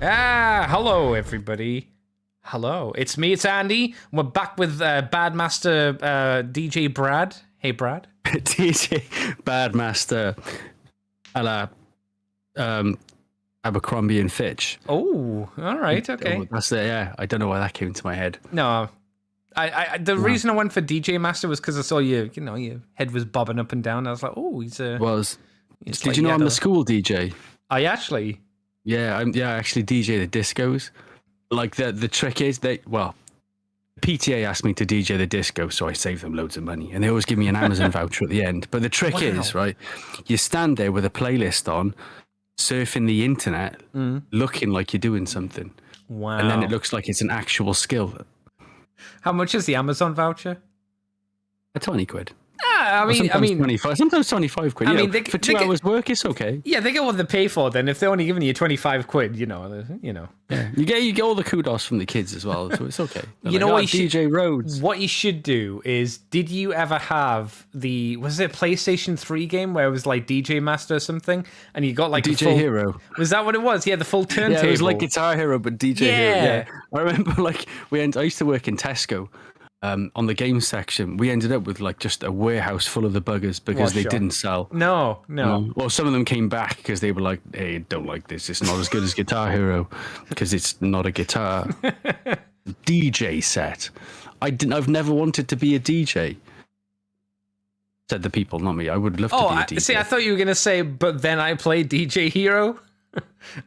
Hello everybody. Hello, it's me, it's Andy. We're back with Badmaster DJ Brad. Hey Brad. DJ Badmaster a la Abercrombie and Fitch. Oh, all right, okay. Oh, that's it, yeah. I don't know why that came into my head. No, the reason I went for DJ Master was because I saw your head was bobbing up and down. I was like, oh, he's a. Did you know I'm the school DJ? I actually. Yeah, I actually DJ the discos. Like the trick is PTA asked me to DJ the disco, so I saved them loads of money, and they always give me an Amazon voucher at the end. But the trick is, right, you stand there with a playlist on, surfing the internet, looking like you're doing something. Wow. And then it looks like it's an actual skill. How much is the Amazon voucher? 20 quid. I mean, 25, sometimes 25 quid. I mean, for 2 hours work, it's okay. Yeah, they get what they pay for. Then, if they're only giving you 25 quid, you know. Yeah, you get all the kudos from the kids as well, so it's okay. You know what? DJ Rhodes. What you should do is, did you ever have was it a PlayStation 3 game where it was like DJ Master or something, and you got like DJ Hero? Was that what it was? Yeah, the full turntable. Yeah, it was like Guitar Hero, but DJ Hero. Yeah, I remember I used to work in Tesco. On the games section, we ended up with like just a warehouse full of the buggers because they didn't sell. No. Well, some of them came back because they were like, "Hey, don't like this. It's not as good as Guitar Hero because it's not a guitar." DJ set. I've never wanted to be a DJ. Said the people, not me. I would love to be a DJ. See, I thought you were gonna say, but then I played DJ Hero.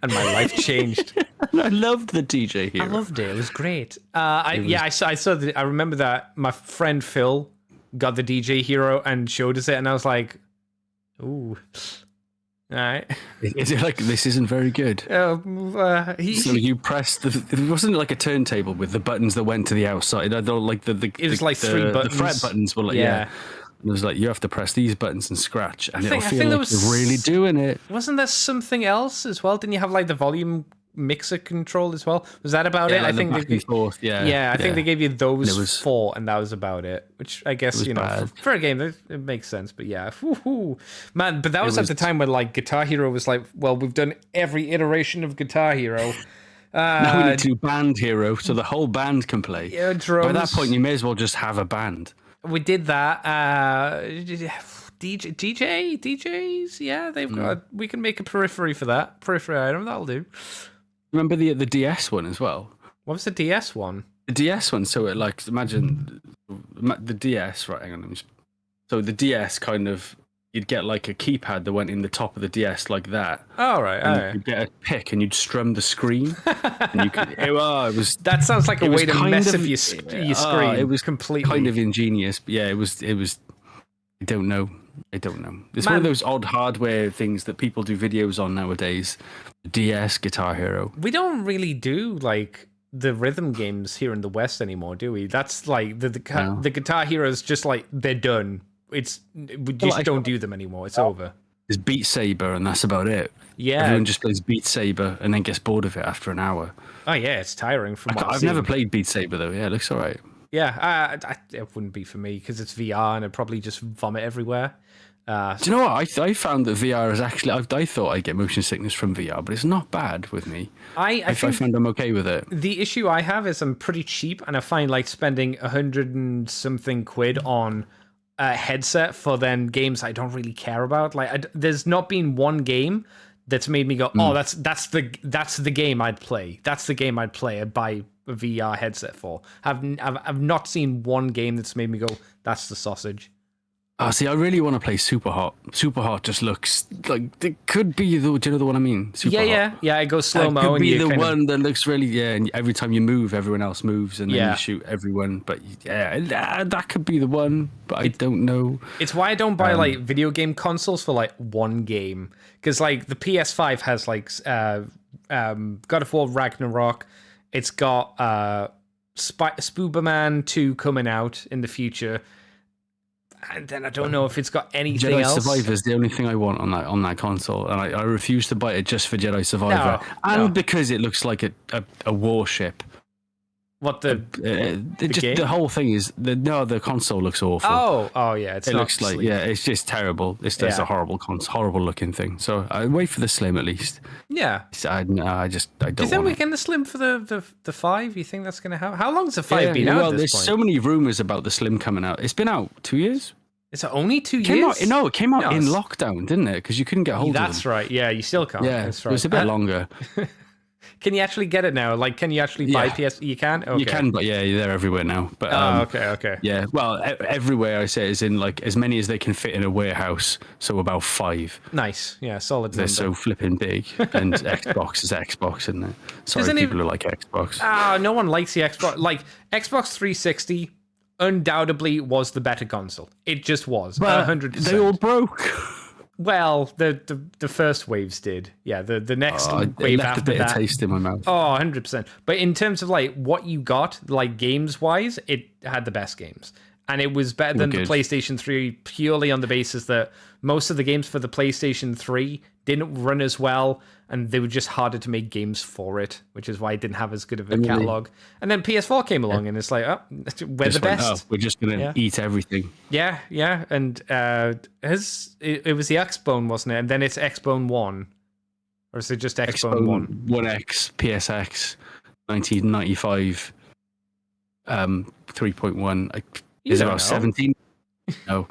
And my life changed. I loved the DJ Hero. I loved it. It was great. I saw I remember that my friend Phil got the DJ Hero and showed us it, and I was like, "Ooh, all right." Is it like this isn't very good? So you pressed it wasn't like a turntable with the buttons that went to the outside. I don't like it was like 3 buttons. The fret buttons were like It was like, you have to press these buttons and scratch, and it'll feel like you're really doing it. Wasn't there something else as well? Didn't you have like the volume mixer control as well? Was that about it? Like I think I think they gave you those 4, and that was about it. Which I guess, for a game, it makes sense. But yeah, man. But that was at the time when like Guitar Hero was like, well, we've done every iteration of Guitar Hero. Now we need to do Band Hero, so the whole band can play. Yeah, drums. By that point, you may as well just have a band. We did that. DJs, yeah, they've got. We can make a periphery for that. Periphery item, that'll do. Remember the DS one as well? What was the DS one? The DS one. So it imagine the DS. Right, hang on. So the DS kind of. You'd get like a keypad that went in the top of the DS like that. Oh, right. And you'd get a pick and you'd strum the screen. And you could, it was. That sounds like a way to mess up your screen. It was completely kind of ingenious. But yeah, it was. I don't know. It's one of those odd hardware things that people do videos on nowadays. DS, Guitar Hero. We don't really do like the rhythm games here in the West anymore, do we? That's like the Guitar Heroes. Just like they're done. We just don't do them anymore. It's over. There's Beat Saber, and that's about it. Yeah, everyone just plays Beat Saber and then gets bored of it after an hour. Oh yeah, it's tiring. I've never played Beat Saber though. Yeah, it looks alright. Yeah, it wouldn't be for me because it's VR and I'd probably just vomit everywhere. Do you know what? I found that VR is actually. I thought I'd get motion sickness from VR, but it's not bad with me. I find I'm okay with it. The issue I have is I'm pretty cheap, and I find like spending 100 and something quid on a headset for then games I don't really care about. Like, there's not been one game that's made me go, "Oh, that's the game I'd play. That's the game I'd play. I'd buy a VR headset for." I've not seen one game that's made me go, "That's the sausage." Oh, see, I really want to play Super Hot. Super Hot just looks like it could be the. Do you know the one I mean? Super Hot. Yeah. It goes slow mo. It could be the one that looks really and every time you move, everyone else moves, and then you shoot everyone. But that could be the one. But I don't know. It's why I don't buy like video game consoles for like one game, because like the PS5 has like God of War Ragnarok. It's got Spooberman 2 coming out in the future. And then I don't know if it's got anything else. Jedi Survivor is the only thing I want on that console, and I refuse to buy it just for Jedi Survivor, because it looks like a warship. What the game? The whole thing is the console looks awful. Oh yeah, it looks like it's just terrible. It's just a horrible looking thing. So I wait for the Slim at least. Yeah, I don't. Do you think we're getting the Slim for the 5? You think that's going to happen? How long's the 5 been out? Well, at this there's point? so many rumors about the Slim coming out. It's been out 2 years. Is it only 2 years? It came out in lockdown, didn't it? Because you couldn't get hold of them. That's right. Yeah, you still can't. Yeah, that's right. It was a bit longer. Can you actually get it now? Like, can you actually buy PS? You can? Okay. You can, but they're everywhere now. But okay. Yeah, well, everywhere I say is in like as many as they can fit in a warehouse. So about 5. Nice. Yeah, solid. They're so flipping big. And Xbox is Xbox, isn't it? Sorry, people who like Xbox. No one likes the Xbox. Like, Xbox 360 undoubtedly was the better console. It just was. 100%. They all broke. Well, the first waves did. Yeah, the next wave left after a bit that. of taste in my mouth. Oh, 100%. But in terms of like what you got, like games wise, it had the best games. And it was better than the PlayStation 3 purely on the basis that most of the games for the PlayStation 3 didn't run as well, and they were just harder to make games for it, which is why it didn't have as good of a catalog. And then PS4 came along, and it's like, we're the best. We're just going to eat everything. Yeah. And it was the Xbone, wasn't it? And then it's Xbone 1. Or is it just Xbone 1? 1X, PSX, 1995, 3.1. Is it about 17? No.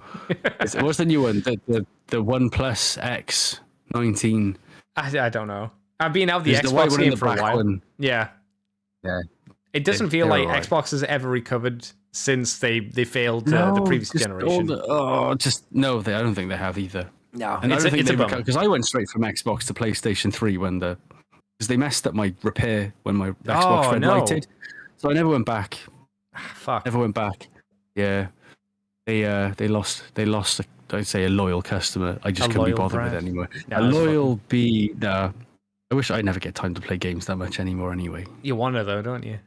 What's the new one? The One Plus X 19. I don't know. I've been out the Xbox Xbox game for a while. One. Yeah. It doesn't feel like Xbox has ever recovered since they failed the previous generation. I don't think they have either. No, and I don't think they recovered because I went straight from Xbox to PlayStation 3 because they messed up my repair when my Xbox red lighted. So I never went back. Fuck. Never went back. Yeah. They lost. I'd say a loyal customer. I just couldn't be bothered with it anymore. Yeah, I wish I never get time to play games that much anymore. Anyway, you want to though, don't you?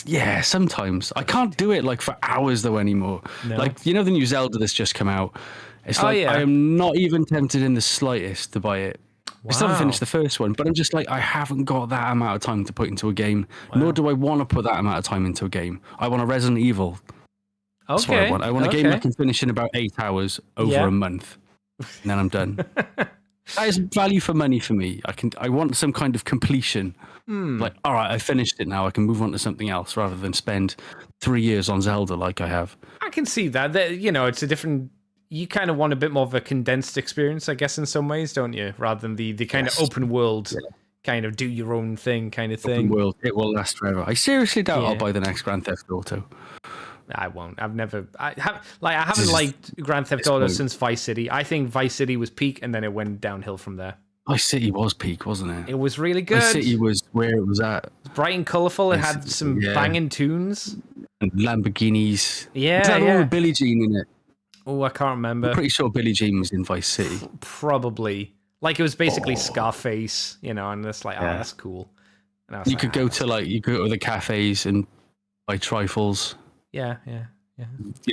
Yeah, sometimes I can't do it like for hours though anymore. No. Like the new Zelda that's just come out. It's I am not even tempted in the slightest to buy it. Wow. I still haven't finished the first one, but I'm just like, I haven't got that amount of time to put into a game. Wow. Nor do I want to put that amount of time into a game. I want a Resident Evil. That's what I want. I want a game I can finish in about 8 hours over a month, and then I'm done. That is value for money for me. I want some kind of completion. Like, all right, I finished it now. I can move on to something else rather than spend 3 years on Zelda like I have. I can see that. It's a different. You kind of want a bit more of a condensed experience, I guess, in some ways, don't you? Rather than the kind of open world, kind of do your own thing kind of thing. Open world, it will last forever. I seriously doubt I'll buy the next Grand Theft Auto. I won't. I haven't liked Grand Theft Auto since Vice City. I think Vice City was peak, and then it went downhill from there. Vice City was peak, wasn't it? It was really good. Vice City was where it was at. Bright and colourful. It had some banging tunes. And Lamborghinis. Yeah, it had all with Billie Jean in it. Oh, I can't remember. I'm pretty sure Billie Jean was in Vice City. Probably. Like it was basically Scarface, and it's like, that's cool. And you could go to the cafes and buy trifles. Yeah.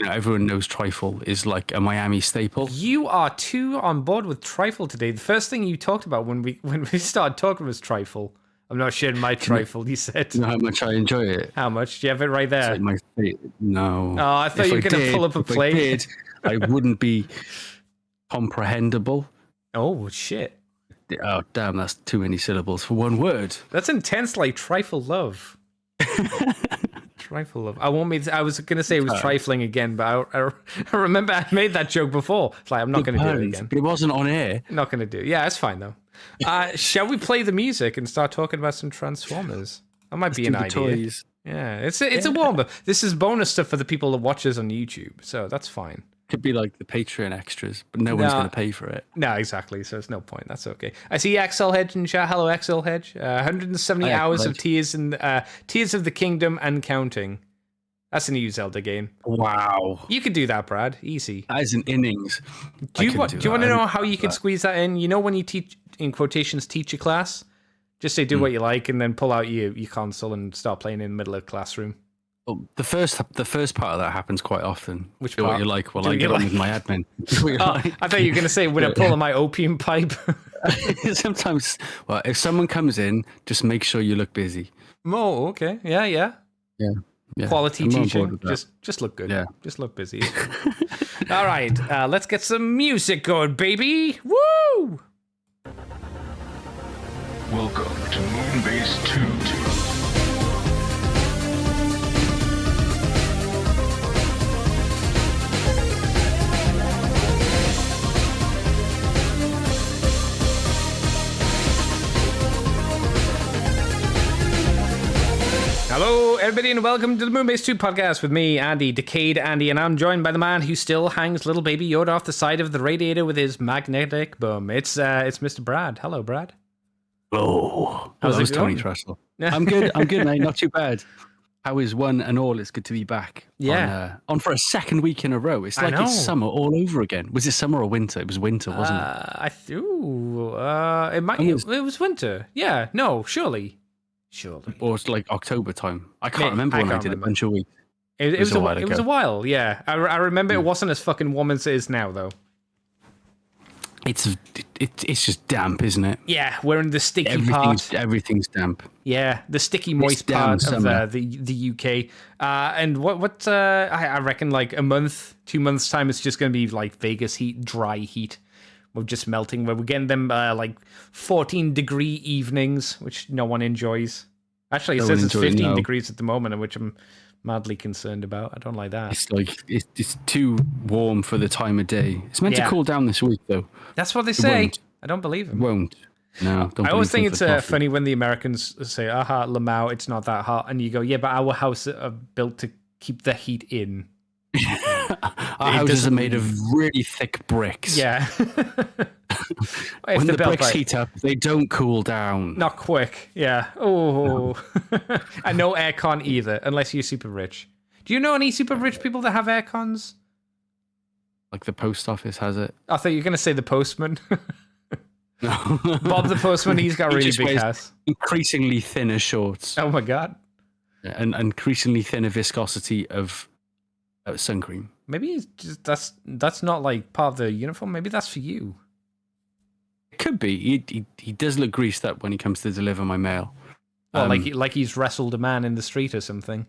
Everyone knows trifle is like a Miami staple. You are too on board with trifle today. The first thing you talked about when we started talking was trifle. I'm not sharing my trifle, you said. You know how much I enjoy it? How much? Do you have it right there? It's like my favorite. No. Oh, I thought you were going to pull up a plate. If I did, I wouldn't be comprehensible. Oh, shit. Oh, damn, that's too many syllables for one word. That's intense, like trifle love. Trifle love. I was going to say it was trifling again, but I remember I made that joke before. It's like, I'm not going to do it again. But it wasn't on air. Not going to do it. Yeah, it's fine, though. Shall we play the music and start talking about some Transformers? That might be an idea. Toys. Yeah, it's a warm-up. This is bonus stuff for the people that watch us on YouTube, so that's fine. Could be like the Patreon extras, but no one's going to pay for it. No, exactly. So it's no point. That's okay. I see Axel Hedge in chat. Hello, Axel Hedge. 170 hours of Tears of the Kingdom and counting. That's a new Zelda game. Wow. You could do that, Brad. Easy. That is an innings. Do you want to know how you could squeeze that in? You know when you teach, in quotations, teach a class? Just say do what you like and then pull out your console and start playing in the middle of the classroom. Well, the first part of that happens quite often. Which do part? What you like while I get on with my admin. I thought you were going to say when I pull on my opium pipe. Sometimes, if someone comes in, just make sure you look busy. Oh, okay. Yeah. Yeah. Quality I'm on board teaching. with that. Just look good. Yeah. Just look busy. All right, let's get some music going, baby. Woo! Welcome to Moonbase 2. Hello, everybody, and welcome to the Moonbase 2 podcast with me, Andy, Decayed Andy, and I'm joined by the man who still hangs little baby Yoda off the side of the radiator with his magnetic bum. It's Mr. Brad. Hello, Brad. Oh, How's that it was Tony going? Trestle. I'm good, mate. Not too bad. How is one and all? It's good to be back. Yeah. On for a second week in a row. It's like it's summer all over again. Was it summer or winter? It was winter, wasn't it? It was winter. Yeah, no, surely. Or it's like October time. I can't remember when I did a bunch of weeks. It was a while, yeah. I remember it wasn't as fucking warm as it is now, though. It's just damp, isn't it? Yeah, we're in the sticky part. Everything's damp. Yeah, the sticky, moist part of the UK. And I reckon like a month, 2 months' time, it's just going to be like Vegas heat, dry heat. We're just melting. We're getting them like 14-degree evenings, which no one enjoys. Actually, it says it's 15 degrees at the moment, which I'm madly concerned about. I don't like that. It's like it's too warm for the time of day. It's meant to cool down this week, though. That's what they say. I don't believe them. It won't. No, don't. I always think it's funny when the Americans say, "Aha, Lamau, it's not that hot," and you go, "Yeah, but our houses are built to keep the heat in." Our houses are made of really thick bricks. Yeah. When the bricks heat up, they don't cool down. Not quick. Yeah. Oh. And no aircon either, unless you're super rich. Do you know any super rich people that have aircons? Like the post office has it. I thought you were going to say the postman. No. Bob the postman, he's got really big ass. Increasingly thinner shorts. Oh my god. And increasingly thinner viscosity of sun cream. Maybe it's just, that's not like part of the uniform. Maybe that's for you. It could be. He does look greased up when he comes to deliver my mail. Well, like he's wrestled a man in the street or something.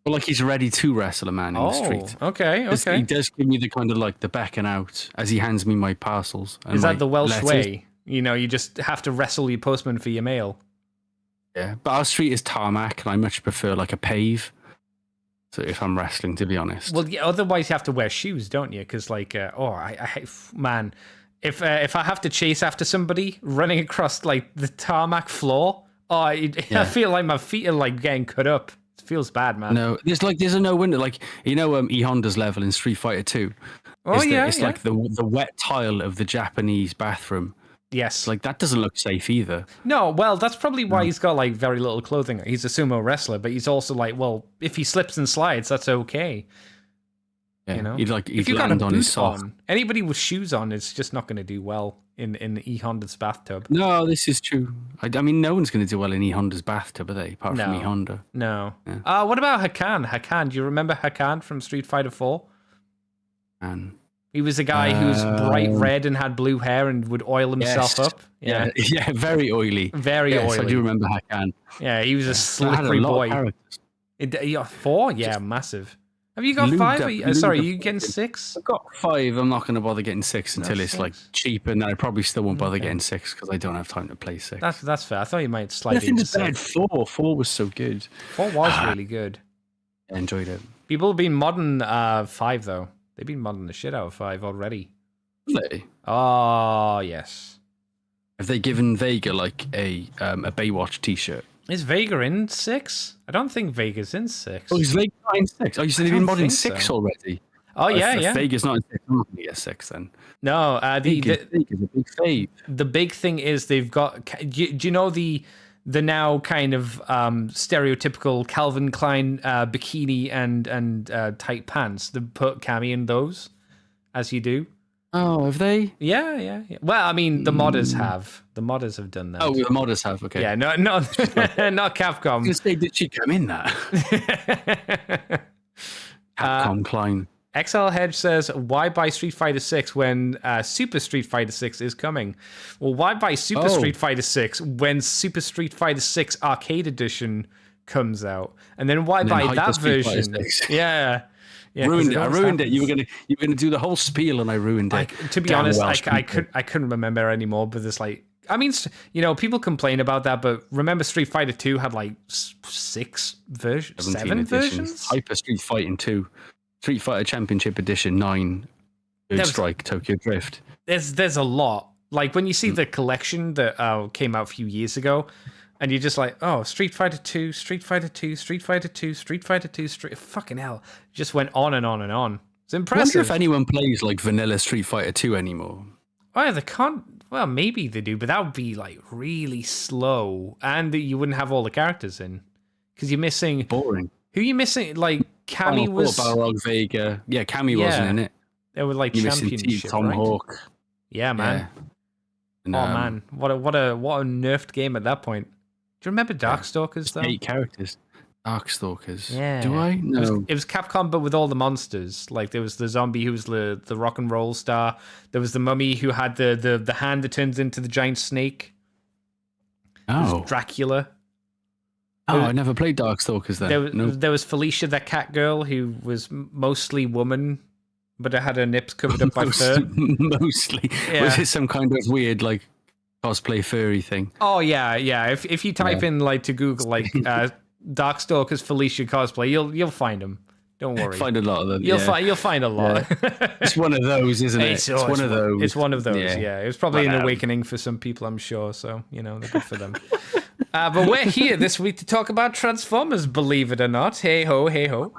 Well, like he's ready to wrestle a man in the street. Okay. He does give me the kind of like the beckon out as he hands me my parcels. Is that the Welsh way? You know, you just have to wrestle your postman for your mail. Yeah, but our street is tarmac, and I much prefer like a pave. So if I'm wrestling, to be honest. Well, yeah, otherwise you have to wear shoes, don't you? Because like, I man, if I have to chase after somebody running across like the tarmac floor, I feel like my feet are like getting cut up. It feels bad, man. No, there's a no window. Like E Honda's level in Street Fighter 2. It's like the wet tile of the Japanese bathroom. Yes. Like that doesn't look safe either. No, well, that's probably why he's got like very little clothing. He's a sumo wrestler, but he's also like, well, if he slips and slides, that's okay. Yeah, you know, he'd if you got a on his sock. Anybody with shoes on, it's just not going to do well in E Honda's bathtub. No, this is true. I mean, no one's going to do well in E Honda's bathtub, are they? Apart from E Honda. No. Yeah. What about Hakan? Hakan, do you remember Hakan from Street Fighter 4? And he was a guy who was bright red and had blue hair and would oil himself up. Yeah, very oily. Very oily. I do remember Hakan. Yeah, he was a slippery boy. 4? Yeah, massive. Have you got 5? Sorry, are you getting 6? I've got 5. I'm not going to bother getting 6 until it's like cheap, and then I probably still won't bother getting 6 because I don't have time to play 6. That's fair. I thought you might slide into 6. 4. 4 was so good. 4 was really good. I enjoyed it. People have been modding 5 though. They've been modding the shit out of 5 already. Really? Oh yes. Have they given Vega like a Baywatch t-shirt? Is Vega in 6? I don't think Vega's in 6. Oh, is Vega not in 6? Oh, you said they've been modding 6 already. Oh yeah, if Vega's not in 6, I'm not going to get 6 then. No, Vega's a big fave. The big thing is they've got. Do you know the now kind of stereotypical Calvin Klein bikini and tight pants? They put Cammy in those, as you do. Oh, have they? Yeah. Well, I mean, the modders have. The modders have done that. Oh, the modders have. Okay. Yeah, not not Capcom. I was going to say, did she come in that? Capcom Klein. XL Hedge says, why buy Street Fighter 6 when Super Street Fighter 6 is coming? Well, why buy Super Street Fighter 6 when Super Street Fighter 6 Arcade Edition comes out, and then why And then buy Hyper that Street Fighter version? 6. Yeah. Yeah, Ruined it. 'cause I always ruined it. You were happens. gonna do the whole spiel, and I ruined it. To be Damn honest, Welsh I people. couldn't remember anymore. But there's like, I mean, people complain about that, but remember Street Fighter 2 had like 6 versions, 17 7 editions. versions. Hyper Street Fighting 2, Street Fighter Championship Edition 9, Third Strike, Tokyo Drift. There's a lot. Like when you see the collection that came out a few years ago, and you're just like, oh, Street Fighter 2, Street Fighter 2, Street Fighter 2, Street Fighter 2, fucking hell. Just went on and on and on. It's I impressive. wonder if anyone plays like vanilla Street Fighter 2 anymore. Oh, they can't. Well, maybe they do, but that would be like really slow, and you wouldn't have all the characters in because you're missing. Boring. Who are you missing? Like Cammy was. Balrog, Vega. Yeah, Cammy wasn't in it. They were like You're missing championship, Tom right? Hawk. Yeah, man. Yeah. And, Oh man, what a nerfed game at that point. Do you remember Darkstalkers though? 8 characters. Darkstalkers. Yeah. Do I? No. It was Capcom, but with all the monsters. Like there was the zombie who was the rock and roll star. There was the mummy who had the hand that turns into the giant snake. There was Dracula. Oh, I never played Darkstalkers then. There was Felicia, that cat girl who was mostly woman, but it had her nips covered up by fur. Mostly. Yeah. Was it some kind of weird like cosplay furry thing? Oh yeah. If you type in like to Google like Darkstalkers Felicia cosplay, you'll find them. Don't worry. Find a lot of them. You'll find a lot. It's one of those, isn't it? It's one of those. It's one of those. Yeah. It was probably But, an awakening for some people, I'm sure. So they're good for them. But we're here this week to talk about Transformers, believe it or not. Hey ho, hey ho.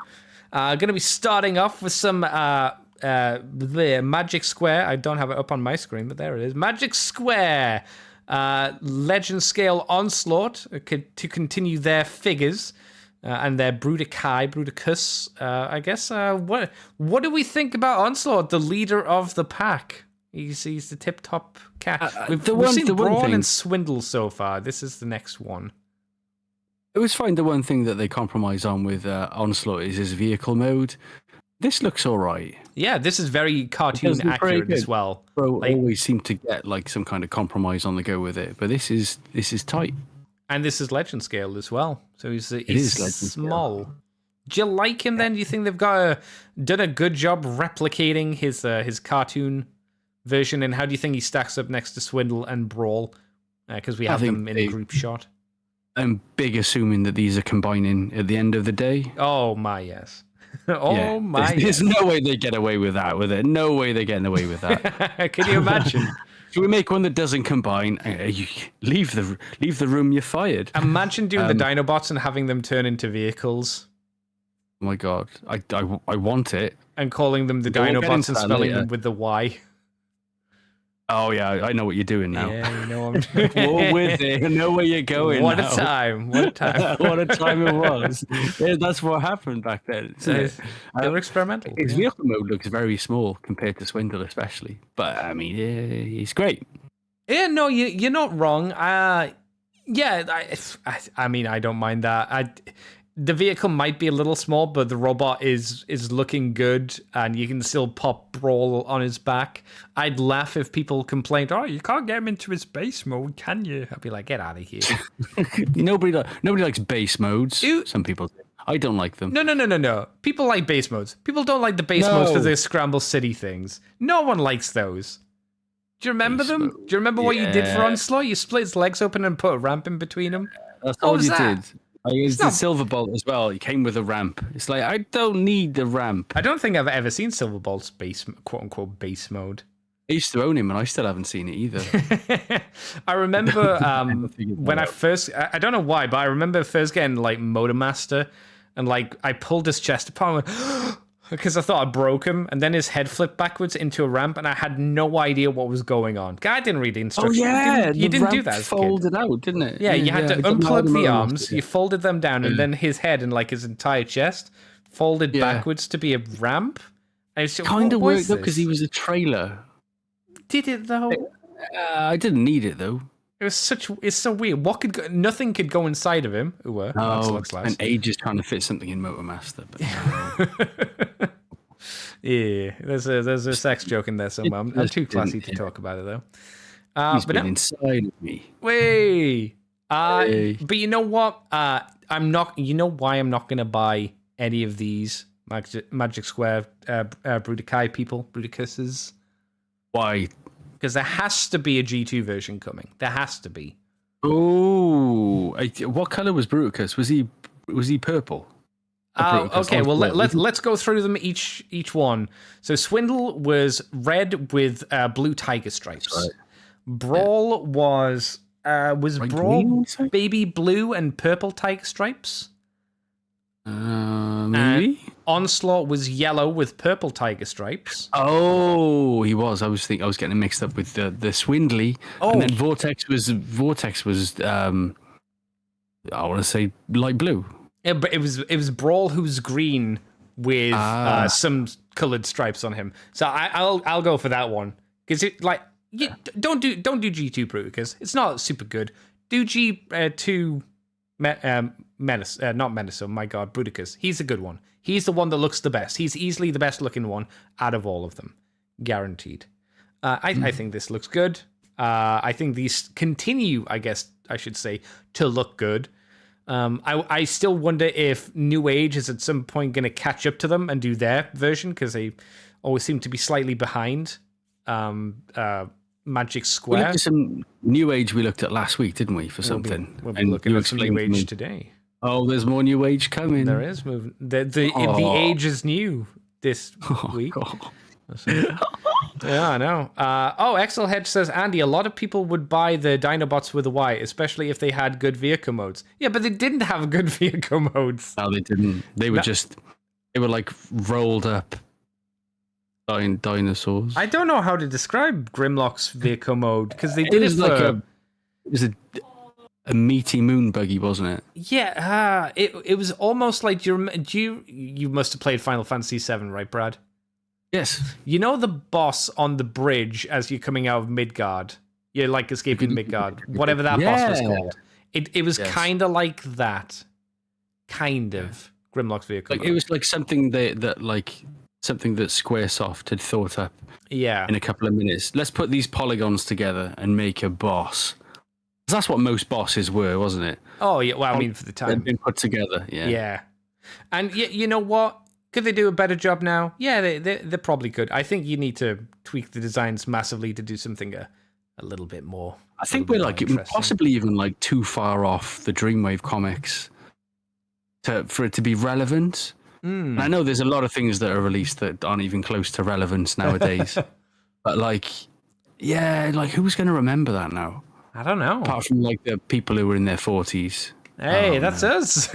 Going to be starting off with some the Magic Square. I don't have it up on my screen, but there it is. Magic Square. Legend Scale Onslaught to continue their figures and their Bruticus, I guess. What do we think about Onslaught, the leader of the pack? He's the tip-top cat. We've seen Brawl and Swindle so far. This is the next one. It was fine. The one thing that they compromise on with Onslaught is his vehicle mode. This looks all right. Yeah, this is very cartoon accurate as well. Bro always seem to get like some kind of compromise on the go with it, but this is tight. And this is Legend Scale as well. So he's Legend small. Scale. Do you like him then? Do you think they've done a good job replicating his cartoon version? And how do you think he stacks up next to Swindle and Brawl? Because we have them in a group shot. I'm big assuming that these are combining at the end of the day. Oh my yes. Oh my There's no way they get away with that, with it. No way they're getting away with that. Can you imagine? Should we make one that doesn't combine? You leave the room, you're fired. Imagine doing the Dinobots and having them turn into vehicles. Oh my god. I want it. And calling them the Dinobots and spelling them with the Y. Oh yeah, I know what you're doing now. Yeah, you know what I'm doing. Well, with it, I know where you're going. What now. a time! What a time! What a time it was. Yeah, that's what happened back then. They were experimental. His vehicle mode looks very small compared to Swindle, especially. But I mean, he's great. Yeah, no, you're not wrong. I mean, I don't mind that. The vehicle might be a little small, but the robot is looking good, and you can still pop Brawl on his back. I'd laugh if people complained, "Oh, you can't get him into his base mode, can you?" I'd be like, "Get out of here." Nobody likes base modes. Some people do. I don't like them. No. People like base modes. People don't like the base modes for the Scramble City things. No one likes those. Do you remember them? Do you remember what you did for Onslaught? You split his legs open and put a ramp in between them. That's all you did. I used the Silverbolt as well. He came with a ramp. It's like, I don't need the ramp. I don't think I've ever seen Silverbolt's quote-unquote base mode. I used to own him, and I still haven't seen it either. I remember when I first... I don't know why, but I remember first getting, like, Motormaster, and, like, I pulled his chest apart and went... because I thought I broke him, and then his head flipped backwards into a ramp, and I had no idea what was going on. I didn't read the instructions. Oh, yeah. You didn't do that as a kid. Folded out, didn't it? Yeah, you had to unplug the arms, you folded them down, and then his head and, like, his entire chest folded backwards to be a ramp. It kind of worked, though, because he was a trailer. Did it, though? I didn't need it, though. It's so weird. Nothing could go inside of him. I spent ages trying to fit something in Motormaster. But yeah, there's a sex joke in there somewhere. I'm too classy to talk about it though. He's been inside of me. But you know what? I'm not. You know why I'm not going to buy any of these Magic Square Bruticus people, Bruticus's? Why? Because there has to be a G2 version coming. There has to be. Oh, what color was Bruticus? Was he purple? Okay, well let's go through them each one. So Swindle was red with blue tiger stripes. Right. Brawl was Brawl green, baby blue and purple tiger stripes. Maybe. And Onslaught was yellow with purple tiger stripes. Oh, he was. I was getting mixed up with the Swindly. Oh. And then Vortex was I want to say light blue. Yeah, but it was Brawl who's green with some colored stripes on him. So I'll go for that one because don't do G2 Bruticus. It's not super good. Do G2 Menace, not Menace. Oh my God, Bruticus. He's a good one. He's the one that looks the best. He's easily the best looking one out of all of them, guaranteed. I think this looks good. I think these continue, I guess I should say, to look good. I still wonder if New Age is at some point going to catch up to them and do their version because they always seem to be slightly behind Magic Square. We looked at some New Age we looked at last week, didn't we, for something? We'll be looking at some New Age today. Oh, there's more New Age coming. There is moving. The age is new this week. Yeah, I know. Excel Hedge says, Andy, a lot of people would buy the Dinobots with a Y, especially if they had good vehicle modes. Yeah, but they didn't have good vehicle modes. No, they didn't. They were they were like rolled up dinosaurs. I don't know how to describe Grimlock's vehicle mode because they did it for... It was a meaty moon buggy, wasn't it? Yeah, it was almost like you must have played Final Fantasy VII, right, Brad? Yes. You know the boss on the bridge as you're coming out of Midgard? You're like escaping Midgard. Whatever that boss was called. It was kind of like that. Kind of. Grimlock's vehicle. It was like something that Squaresoft had thought up in a couple of minutes. Let's put these polygons together and make a boss. That's what most bosses were, wasn't it? Oh, yeah. Well, I mean, for the time. They've been put together, yeah. Yeah. And you know what? Could they do a better job now? Yeah, they probably could. I think you need to tweak the designs massively to do something a little bit more. I think we're possibly even too far off the Dreamwave comics for it to be relevant. And I know there's a lot of things that are released that aren't even close to relevance nowadays. But who's going to remember that now? I don't know. Apart from the people who were in their 40s. Hey, that's us.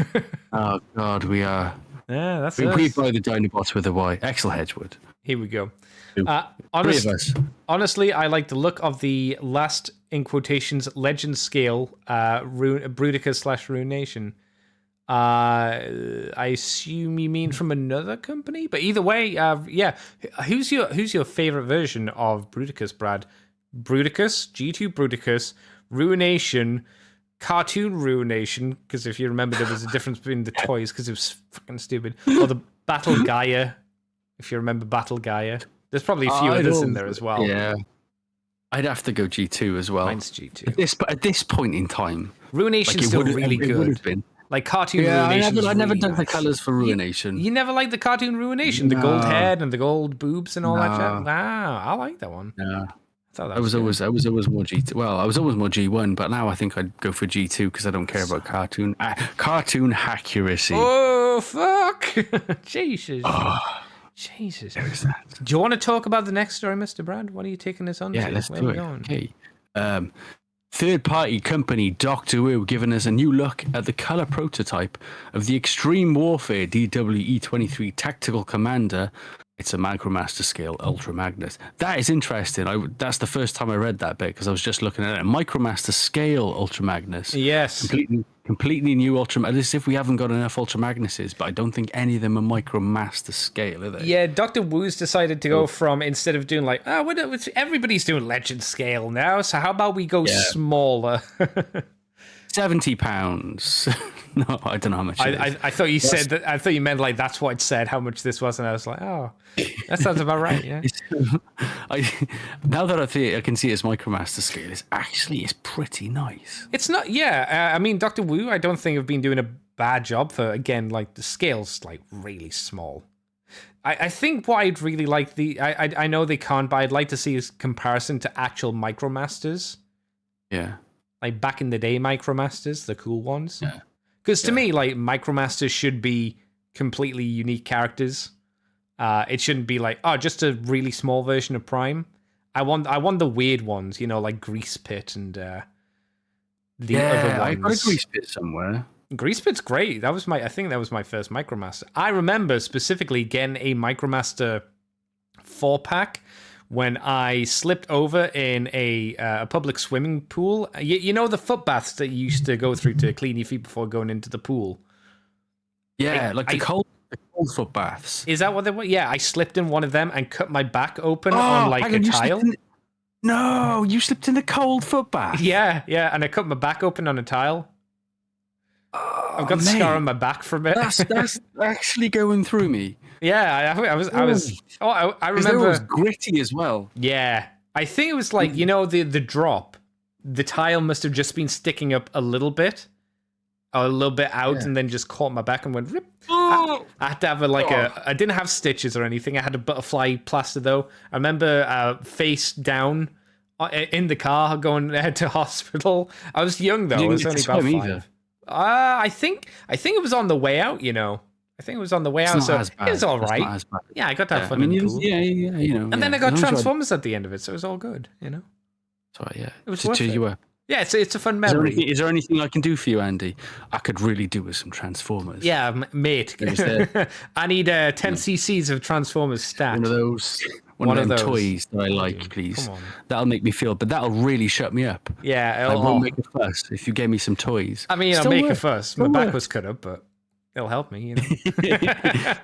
Oh God, we are. Yeah, that's us. We buy the Dinobots with a Y. Excel Hedgewood. Here we go. Three of us. Honestly, I like the look of the last, in quotations, legend scale Bruticus / Ruination. I assume you mean from another company, but either way, yeah. Who's your favorite version of Bruticus, Brad? Bruticus, G2 Bruticus, Ruination, Cartoon Ruination, because if you remember, there was a difference between the toys because it was fucking stupid. Or the Battle Gaia, if you remember Battle Gaia. There's probably a few others in there as well. Yeah. I'd have to go G2 as well. Mine's G2. At this point in time, Ruination's still really good. It would have been. Like Cartoon Ruination. I never dug the colours for Ruination. You never liked the Cartoon Ruination? The gold head and the gold boobs and all that shit? Wow, I like that one. Yeah. I was always more G2. Well, I was always more G1, but now I think I'd go for G2 because I don't care about cartoon accuracy. Oh fuck! Jesus. Jesus. Do you want to talk about the next story, Mr. Brad? What are you taking this on? Yeah, let's do it. Okay. Third-party company Doctor Who giving us a new look at the colour prototype of the Extreme Warfare DWE-23 Tactical Commander. It's a Micromaster scale Ultra Magnus. That is interesting. That's the first time I read that bit because I was just looking at it. Micromaster scale Ultra Magnus. Yes. Completely new Ultra Magnus. As if we haven't got enough Ultra Magnuses, but I don't think any of them are Micromaster scale, are they? Yeah, Dr. Wu's decided to go from, instead of doing everybody's doing Legend scale now, so how about we go smaller? £70. No, I don't know how much it is. I thought you said that. I thought you meant how much it said how much this was, and I was like, oh, that sounds about right. Yeah. Now that I can see its Micromaster scale, it's pretty nice. It's not. Yeah, I mean, Dr. Wu, I don't think have been doing a bad job for, again, like the scale's like really small. I think what I'd really like I know they can't, but I'd like to see is comparison to actual Micromasters. Yeah. Like back in the day Micromasters, the cool ones. Yeah. Because to me, like, Micromasters should be completely unique characters. It shouldn't be like, oh, just a really small version of Prime. I want the weird ones, you know, like Grease Pit and the other ones. I got a Grease Pit somewhere. Grease Pit's great. I think that was my first Micromaster. I remember specifically getting a Micromaster 4-pack when I slipped over in a public swimming pool. You know the foot baths that you used to go through to clean your feet before going into the pool? Yeah, the cold foot baths. Is that what they were? Yeah, I slipped in one of them and cut my back open on like a tile. No, you slipped in the cold foot bath. Yeah, and I cut my back open on a tile. I've got a scar on my back from it. That's actually going through me. Yeah, I remember. It was gritty as well. Yeah, I think it was like, you know, the drop. The tile must have just been sticking up a little bit out, and then just caught my back and went rip. I had to have I didn't have stitches or anything. I had a butterfly plaster though. I remember face down in the car going to hospital. I was young though. I was only about 5. I think it was on the way out, you know. I think it was on the way out, so it was all right. Yeah, I got to have fun in the pool. Yeah, you know. And then I got Transformers at the end of it, so it was all good, you know. Sorry, yeah. It was worth it. You up. Yeah, it's a fun memory. Is there anything I can do for you, Andy? I could really do with some Transformers. Yeah, mate. I need 10 cc's of Transformers stat. One of them toys that I like, please. That'll make me feel, but that'll really shut me up. Yeah, I won't make a fuss if you gave me some toys. I mean, I'll make a fuss. My back was cut up, but it'll help me, you know. You're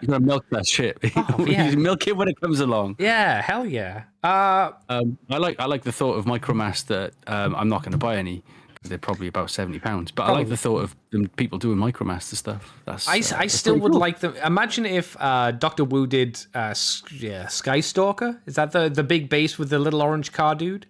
gonna milk that shit. Yeah. You milk it when it comes along. Yeah, hell yeah. I like the thought of Micromaster. I'm not going to buy any. They're probably about £70, but I like the thought of them people doing Micromaster stuff. I still would like them. Imagine if Dr. Wu did Skystalker. Is that the big base with the little orange car dude?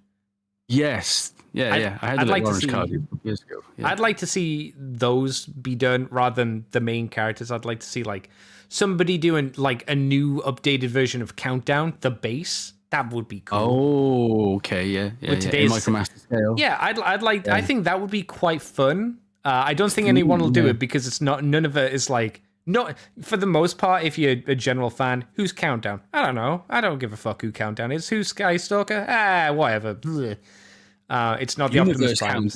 Yes. Yeah. I had the orange car dude years ago. Yeah. I'd like to see those be done rather than the main characters. I'd like to see like somebody doing like a new updated version of Countdown, the base. That would be cool. Oh, okay, yeah. With today's Micromaster scale. Yeah, I'd like. Yeah. I think that would be quite fun. I don't think anyone will do it because it's not. None of it is like. Not for the most part. If you're a general fan, who's Countdown? I don't know. I don't give a fuck who Countdown is. Who's Skystalker? Whatever. It's not the Optimus Prime.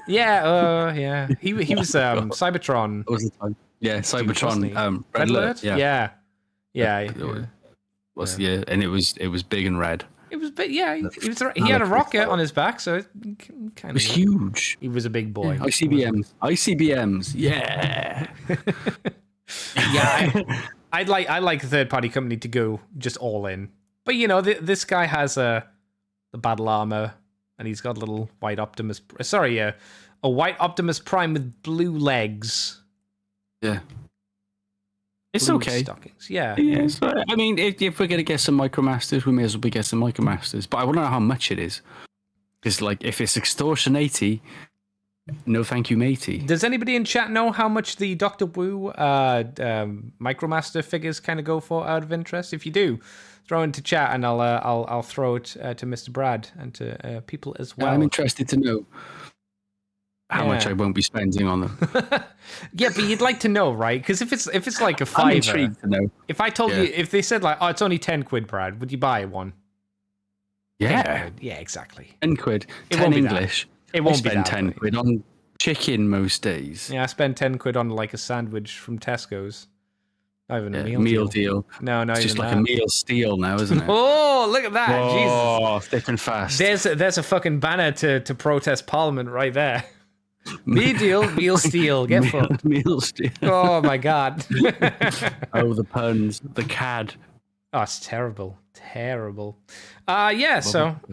Yeah. He was Cybertron. What was the time? Yeah, Cybertron. Red Alert. Yeah. And it was big and red. It was big, yeah. He had a rocket on his back, so it was huge. He was a big boy. ICBMs, yeah. Yeah, I'd like a third party company to go just all in. But you know, this guy has the battle armor, and he's got a little white Optimus. Sorry, a white Optimus Prime with blue legs. Yeah. It's blue okay. Stockings. Yeah. So, I mean, if we're gonna get some Micromasters, we may as well get some Micromasters. But I want to know how much it is. Because like, if it's extortion 80, no thank you, matey. Does anybody in chat know how much the Dr. Wu Micromaster figures kind of go for out of interest? If you do, throw it into chat, and I'll throw it to Mr. Brad and to people as well. I'm interested to know how much I won't be spending on them. Yeah, but you'd like to know, right? Because if it's like a $5, I'm intrigued to know. If I told you, if they said like, oh, it's only 10 quid, Brad, would you buy one? Yeah. Yeah, exactly. 10 quid. It 10 English. It won't I spend 10 quid on chicken most days. Yeah, I spend 10 quid on like a sandwich from Tesco's. Not even a meal deal. No, it's just like a meal steal now, isn't it? Oh, look at that. Oh, Jesus. thick and fast. There's a fucking banner to protest Parliament right there. Meal steal, get fucked. Meal steal. Oh my god. Oh, the puns, the cad. Oh, it's terrible. So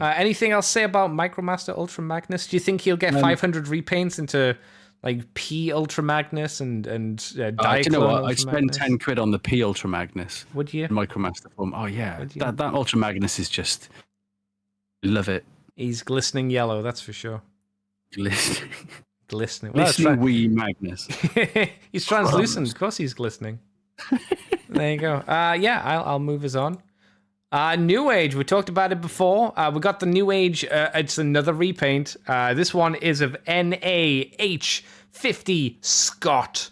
anything else to say about Micromaster Ultra Magnus? Do you think he'll get 500 repaints into like P Ultra Magnus and Diaclone? You know what? I'd spend 10 quid on the P Ultra Magnus. Would you? Micromaster form. Oh yeah, that Ultra Magnus is just love it. He's glistening yellow, that's for sure. Glistening. Glistening. Well, Listening wee Magnus. he's translucent. Of course he's glistening. There you go. Yeah, I'll move us on. New Age. We talked about it before. We got the New Age. It's another repaint. This one is of NAH50 Scott.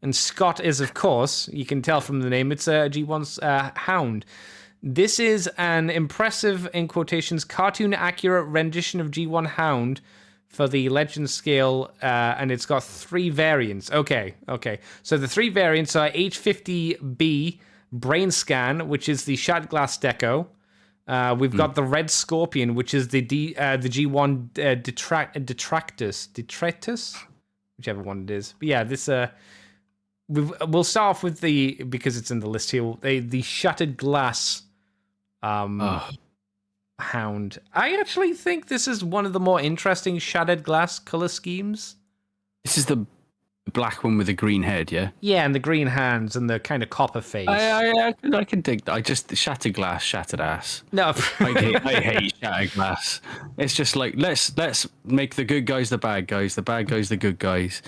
And Scott is, of course, you can tell from the name, it's a G1's Hound. This is an impressive, in quotations, cartoon-accurate rendition of G1 Hound for the Legend scale, and it's got 3 variants. Okay. So the 3 variants are H50B Brain Scan, which is the Shattered Glass Deco. We've got the Red Scorpion, which is the G1 Detritus, whichever one it is. But yeah, this... We'll start off with because it's in the list here, the Shattered Glass Hound. I actually think this is one of the more interesting Shattered Glass color schemes. This is the black one with the green head, yeah? Yeah, and the green hands and the kind of copper face. I can dig that. Shattered glass, shattered ass. No. I hate shattered glass. It's just like, let's make the good guys the bad guys the good guys,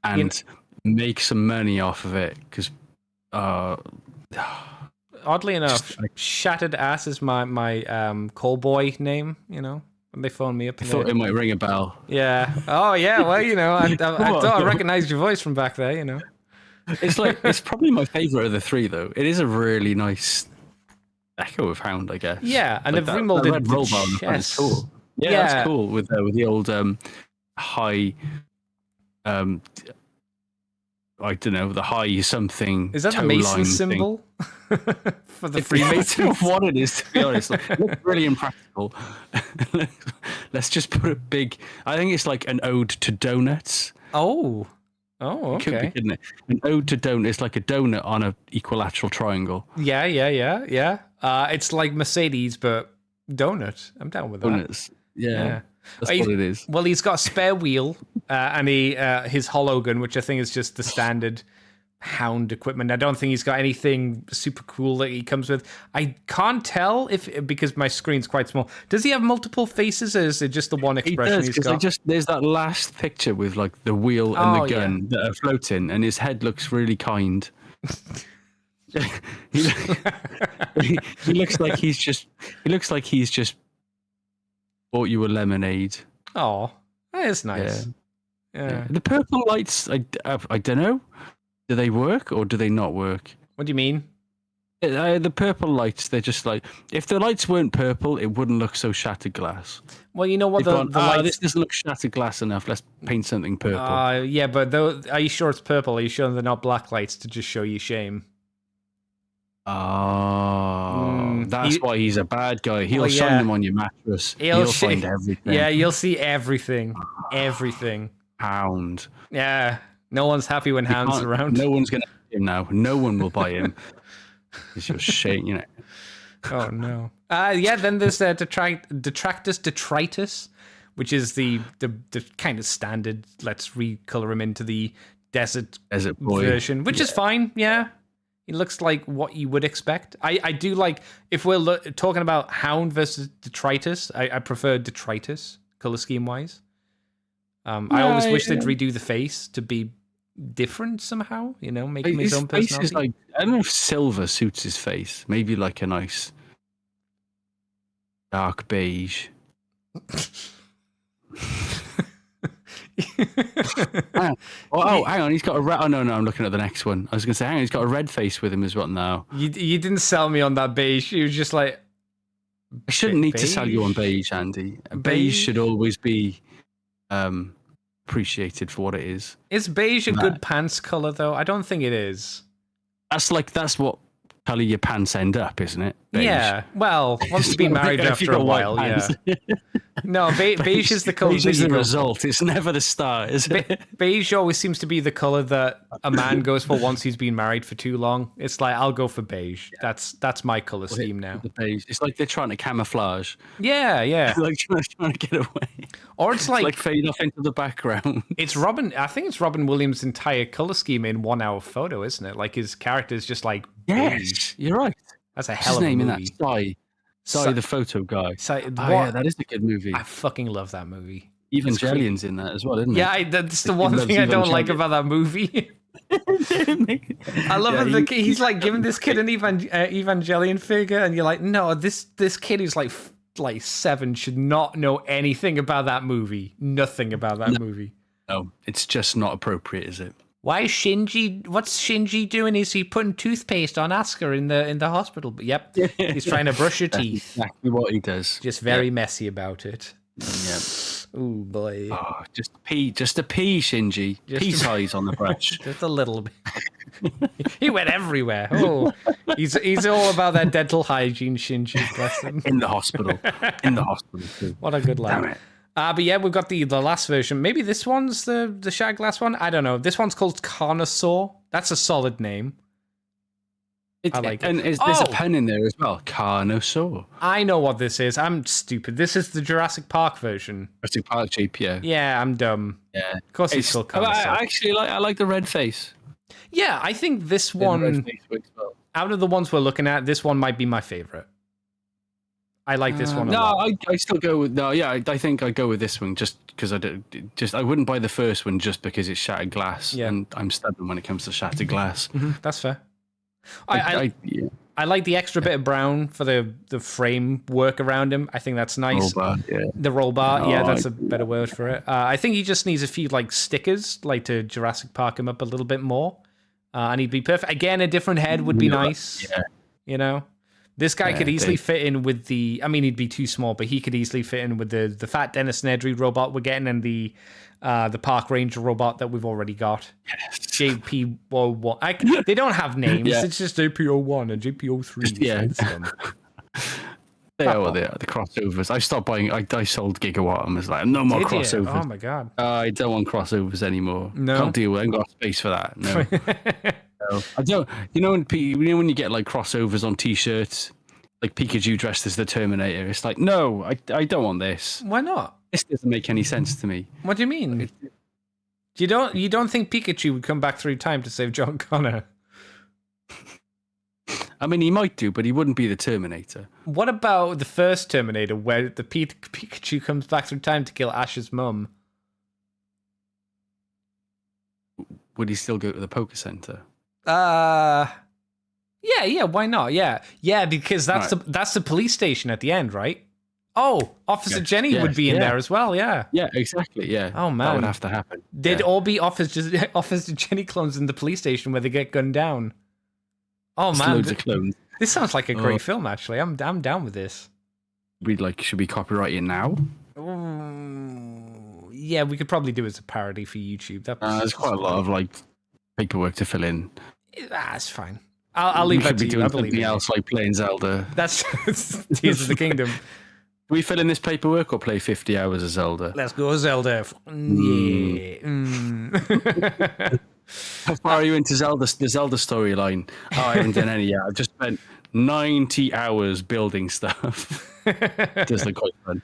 and make some money off of it, because oddly enough, Shattered Ass is my call boy name, when they phone me up. I thought it might ring a bell. Yeah. Oh, yeah. Well, I thought I recognized your voice from back there, It's probably my favorite of the 3, though. It is a really nice echo of Hound, I guess. Yeah, and they've remolded red roll bar on the front is cool. Yeah, that's cool with the old high... I don't know, the high something. Is that the Mason symbol for the Freemasons? I don't know what it is, to be honest. It looks really impractical. Let's just put a big. I think it's like an ode to donuts. Oh, okay. Could be, couldn't it? An ode to donut. It's like a donut on a equilateral triangle. Yeah. It's like Mercedes, but donut. I'm down with that. Donuts. Yeah. That's what it is. Well, he's got a spare wheel and his hollow gun, which I think is just the standard Hound equipment. I don't think he's got anything super cool that he comes with. I can't tell because my screen's quite small. Does he have multiple faces, or is it just the one expression he's got? There's that last picture with like the wheel and the gun that are floating, and his head looks really kind. he looks like he's just. He looks like he's just bought you a lemonade. Oh, that is nice. Yeah. The purple lights, I don't know. Do they work or do they not work? What do you mean? The purple lights, they're just like, if the lights weren't purple, it wouldn't look so shattered glass. Well, you know what? The lights... this doesn't look shattered glass enough. Let's paint something purple. Yeah, but are you sure it's purple? Are you sure they're not black lights to just show you shame? That's why he's a bad guy. He'll shine them on your mattress. He'll find everything. Yeah, you'll see everything. Everything. Hound. Yeah, no one's happy when Hound's around. No one's gonna buy him now. No one will buy him. It's just shame, Oh no. Then there's Detritus, which is the kind of standard. Let's recolor him into the desert boy version, which is fine. Yeah. It looks like what you would expect. I do like, if we're talking about Hound versus Detritus, I prefer Detritus, color scheme-wise. I always wish they'd redo the face to be different somehow, make him his own personality. Is like, I don't know if silver suits his face. Maybe like a nice dark beige. Hang on, he's got a red. Oh no, I'm looking at the next one. I was going to say, hang on, he's got a red face with him as well now. You didn't sell me on that beige. You were just like, I shouldn't need to sell you on beige, Andy. Beige should always be appreciated for what it is. Is beige a good pants color though? I don't think it is. That's what color your pants end up, isn't it? Beige. Yeah. Well, once you've been married after a while, yeah. No, beige is the color. Beige is the result. It's never the start, is it? Beige always seems to be the color that a man goes for once he's been married for too long. It's like, I'll go for beige. That's my color scheme now. The beige. It's like they're trying to camouflage. Yeah. It's like trying to get away. Or it's like fade off into the background. I think it's Robin Williams' entire color scheme in 1 hour photo, isn't it? Like his character is just like beige. Yes, you're right. That's a hell of a movie. In that Sai, the photo guy. Yeah, that is a good movie. I fucking love that movie. Evangelion's in that as well, isn't it? Yeah, that's the one thing I don't like about that movie. I love it. He's like giving this kid an Evangelion figure, and you're like, no, this kid who's like 7 should not know anything about that movie. Nothing about that movie. No, it's just not appropriate, is it? Why is Shinji? What's Shinji doing? Is he putting toothpaste on Asuka in the hospital? But yep, he's trying to brush her teeth. That's exactly what he does. Just very messy about it. Yeah. Oh boy. Oh, just a pee, Shinji. Pea size on the brush. Just a little bit. He went everywhere. Oh, he's all about that dental hygiene, Shinji. Bless him. In the hospital. Too. What a good lad. Damn it. But yeah, we've got the last version. Maybe this one's the Shattered Glass one. I don't know. This one's called Carnosaur. That's a solid name. I like it. And there's a pen in there as well. Carnosaur. I know what this is. I'm stupid. This is the Jurassic Park version. Jurassic Park Jeep, yeah. Yeah, I'm dumb. Yeah. Of course it's called Carnosaur. I like the red face. Yeah, I think this one, out of the ones we're looking at, this one might be my favorite. I like this one a lot. I still go with I think I go with this one just because I wouldn't buy the first one just because it's shattered glass, and I'm stubborn when it comes to shattered glass. Mm-hmm, that's fair. I like the extra bit of brown for the frame work around him. I think that's nice. The roll bar, that's a better word for it. I think he just needs a few like stickers, like to Jurassic Park him up a little bit more, and he'd be perfect. Again, a different head would be nice. Yeah. You know. This guy could easily fit in with he'd be too small, but he could easily fit in with the fat Dennis Nedry robot we're getting and the Park Ranger robot that we've already got. Yes. JP01. They don't have names. Yeah. It's just JP01 and JP03. They are the crossovers. I stopped buying. I sold Gigawatt and was like, no more crossovers. Oh my god. I don't want crossovers anymore. No. Can't deal with it. I ain't got space for that. No. No. I don't. You know when you get like crossovers on T-shirts, like Pikachu dressed as the Terminator. It's like, no, I don't want this. Why not? This doesn't make any sense to me. What do you mean? You don't think Pikachu would come back through time to save John Connor? I mean, he might do, but he wouldn't be the Terminator. What about the first Terminator, where the Pikachu comes back through time to kill Ash's mum? Would he still go to the poker center? Yeah, why not? Yeah, because that's the police station at the end, right? Oh, Officer Jenny would be in there as well, yeah. Yeah, exactly, yeah. Oh, man. That would have to happen. They'd all be Officer Jenny clones in the police station where they get gunned down. Oh, man. Loads of clones. This sounds like a great film, actually. I'm down with this. Should we copyright it now? Yeah, we could probably do it as a parody for YouTube. There's quite a lot of paperwork to fill in. That's fine. I'll leave that to you. Doing something else like playing Zelda. That's Tears of the Kingdom. Do we fill in this paperwork or play 50 hours of Zelda? Let's go Zelda. Yeah. How far are you into the Zelda storyline? Oh, I haven't done any yet. I've just spent 90 hours building stuff. Just quite fun.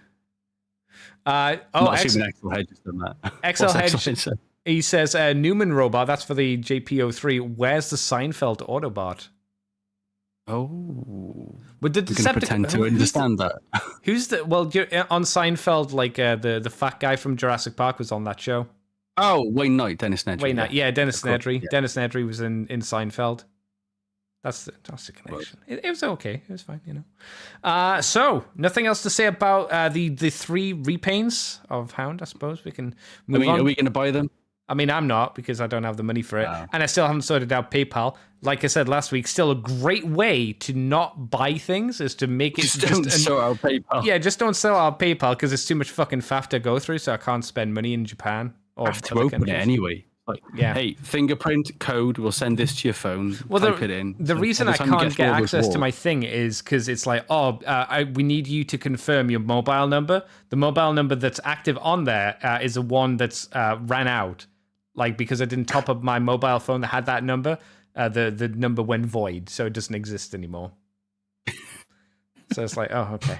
Assuming Axel Hedge has done that. Axel Hedge. He says, Newman robot, that's for the JP03. Where's the Seinfeld Autobot? Oh. But the Decepticon pretend to understand that. Who's the... Well, on Seinfeld, the fat guy from Jurassic Park was on that show. Oh, Wayne Knight, Dennis Nedry. Wayne Knight, Dennis Nedry. Yeah. Dennis Nedry was in Seinfeld. That's the connection. It was okay. It was fine, you know. So, nothing else to say about the 3 repaints of Hound, I suppose. We can move on. Are we going to buy them? I mean, I'm not, because I don't have the money for it. No. And I still haven't sorted out PayPal. Like I said last week, still a great way to not buy things is to make it... Just don't sort out PayPal. Yeah, just don't sell out PayPal, because it's too much fucking faff to go through, so I can't spend money in Japan. I have to open it anyway. Hey, fingerprint code, we'll send this to your phone, type it in. The reason I can't get access to my thing is because it's like, we need you to confirm your mobile number. The mobile number that's active on there is the one that's ran out. Because I didn't top up my mobile phone that had that number, the number went void, so it doesn't exist anymore. So it's like, oh, okay.